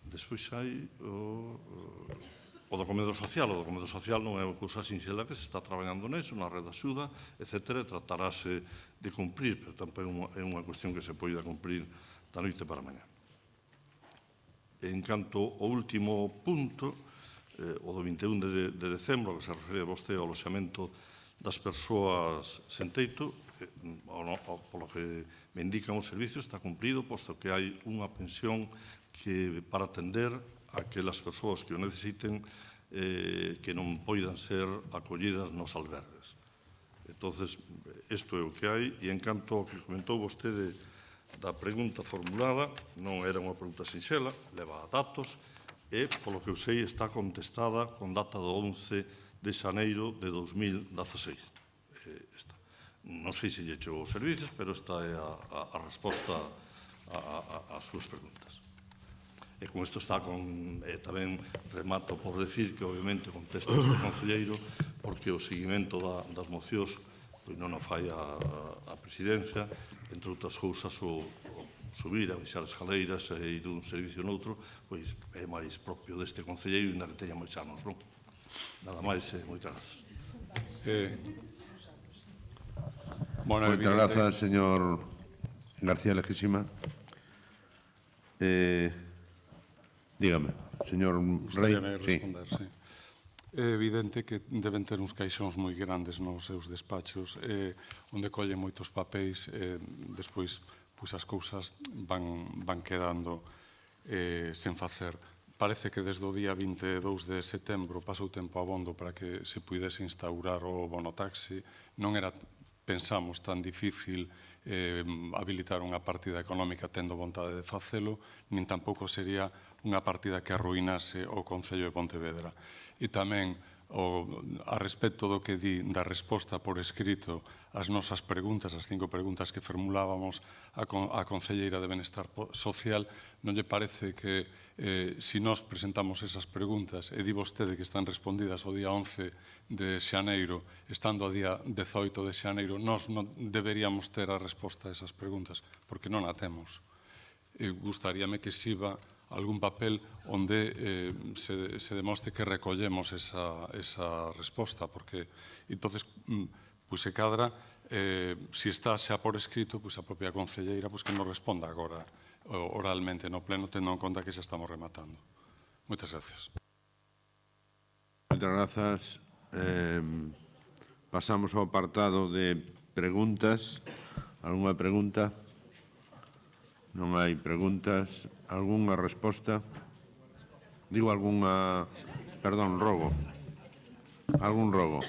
Despois hai o do comedor social. O do comedor social non é unha cousa sinxela, que se está traballando neso, na red de axuda, etc. Tratarase de cumprir, pero tampouco é unha cuestión que se poida cumprir da noite para mañá. En canto ao último punto, o do 21 de decembro, que se refere a vostede ao aloxamento das persoas sen teito, polo que me indican os servicios, está cumplido, posto que hai unha pensión que para atender a aquelas persoas que o necesiten que non poidan ser acollidas nos albergues. Entonces, isto é o que hai, e en canto ao que comentou vostede da pregunta formulada, non era unha pregunta sinxela, leva datos, e, polo que eu sei, está contestada con data do 11 de xaneiro de 2016. Non sei se lle chegou os servicios, pero esta é a resposta ás súas preguntas. E con isto está tamén remato por decir que obviamente contesta este concelleiro porque o seguimento das mocións non o fai a presidencia, entre outras cousas o subir, a baixar escaleiras e ir dun servicio noutro, pois é máis propio deste concelleiro, ainda que teña máis anos, non? Nada máis, moitas grazas. Moitas grazas, señor García Leguísima. Dígame, señor Rei. Responder, sí. É evidente que deben ter uns caixóns moi grandes nos seus despachos onde collen moitos papéis e despois as cousas van quedando sen facer. Parece que desde o día 22 de setembro pasou tempo abondo para que se puidese instaurar o bonotaxi. Non era, pensamos, tan difícil habilitar unha partida económica tendo vontade de facelo, nin tampouco sería unha partida que arruinase o Concello de Pontevedra. E tamén, a respecto do que di da resposta por escrito ás nosas preguntas, as 5 preguntas que formulábamos á Concelleira de Benestar Social, non lle parece que se nós presentamos esas preguntas e di vostede que están respondidas o día 11 de xaneiro, estando o día 18 de xaneiro, nós non deberíamos ter a resposta a esas preguntas, porque non a temos. Gustaríame que xiba algún papel onde se demostre que recollemos esa resposta, porque entonces se cadra, se está xa por escrito, a propia concelleira que nos responda agora oralmente no pleno, tendo en conta que xa estamos rematando. Moitas gracias. Moitas grazas. Pasamos ao apartado de preguntas. Algúnha pregunta? Non hai preguntas. Algúnha resposta? Digo algúnha... Perdón, rogo. Algún rogo.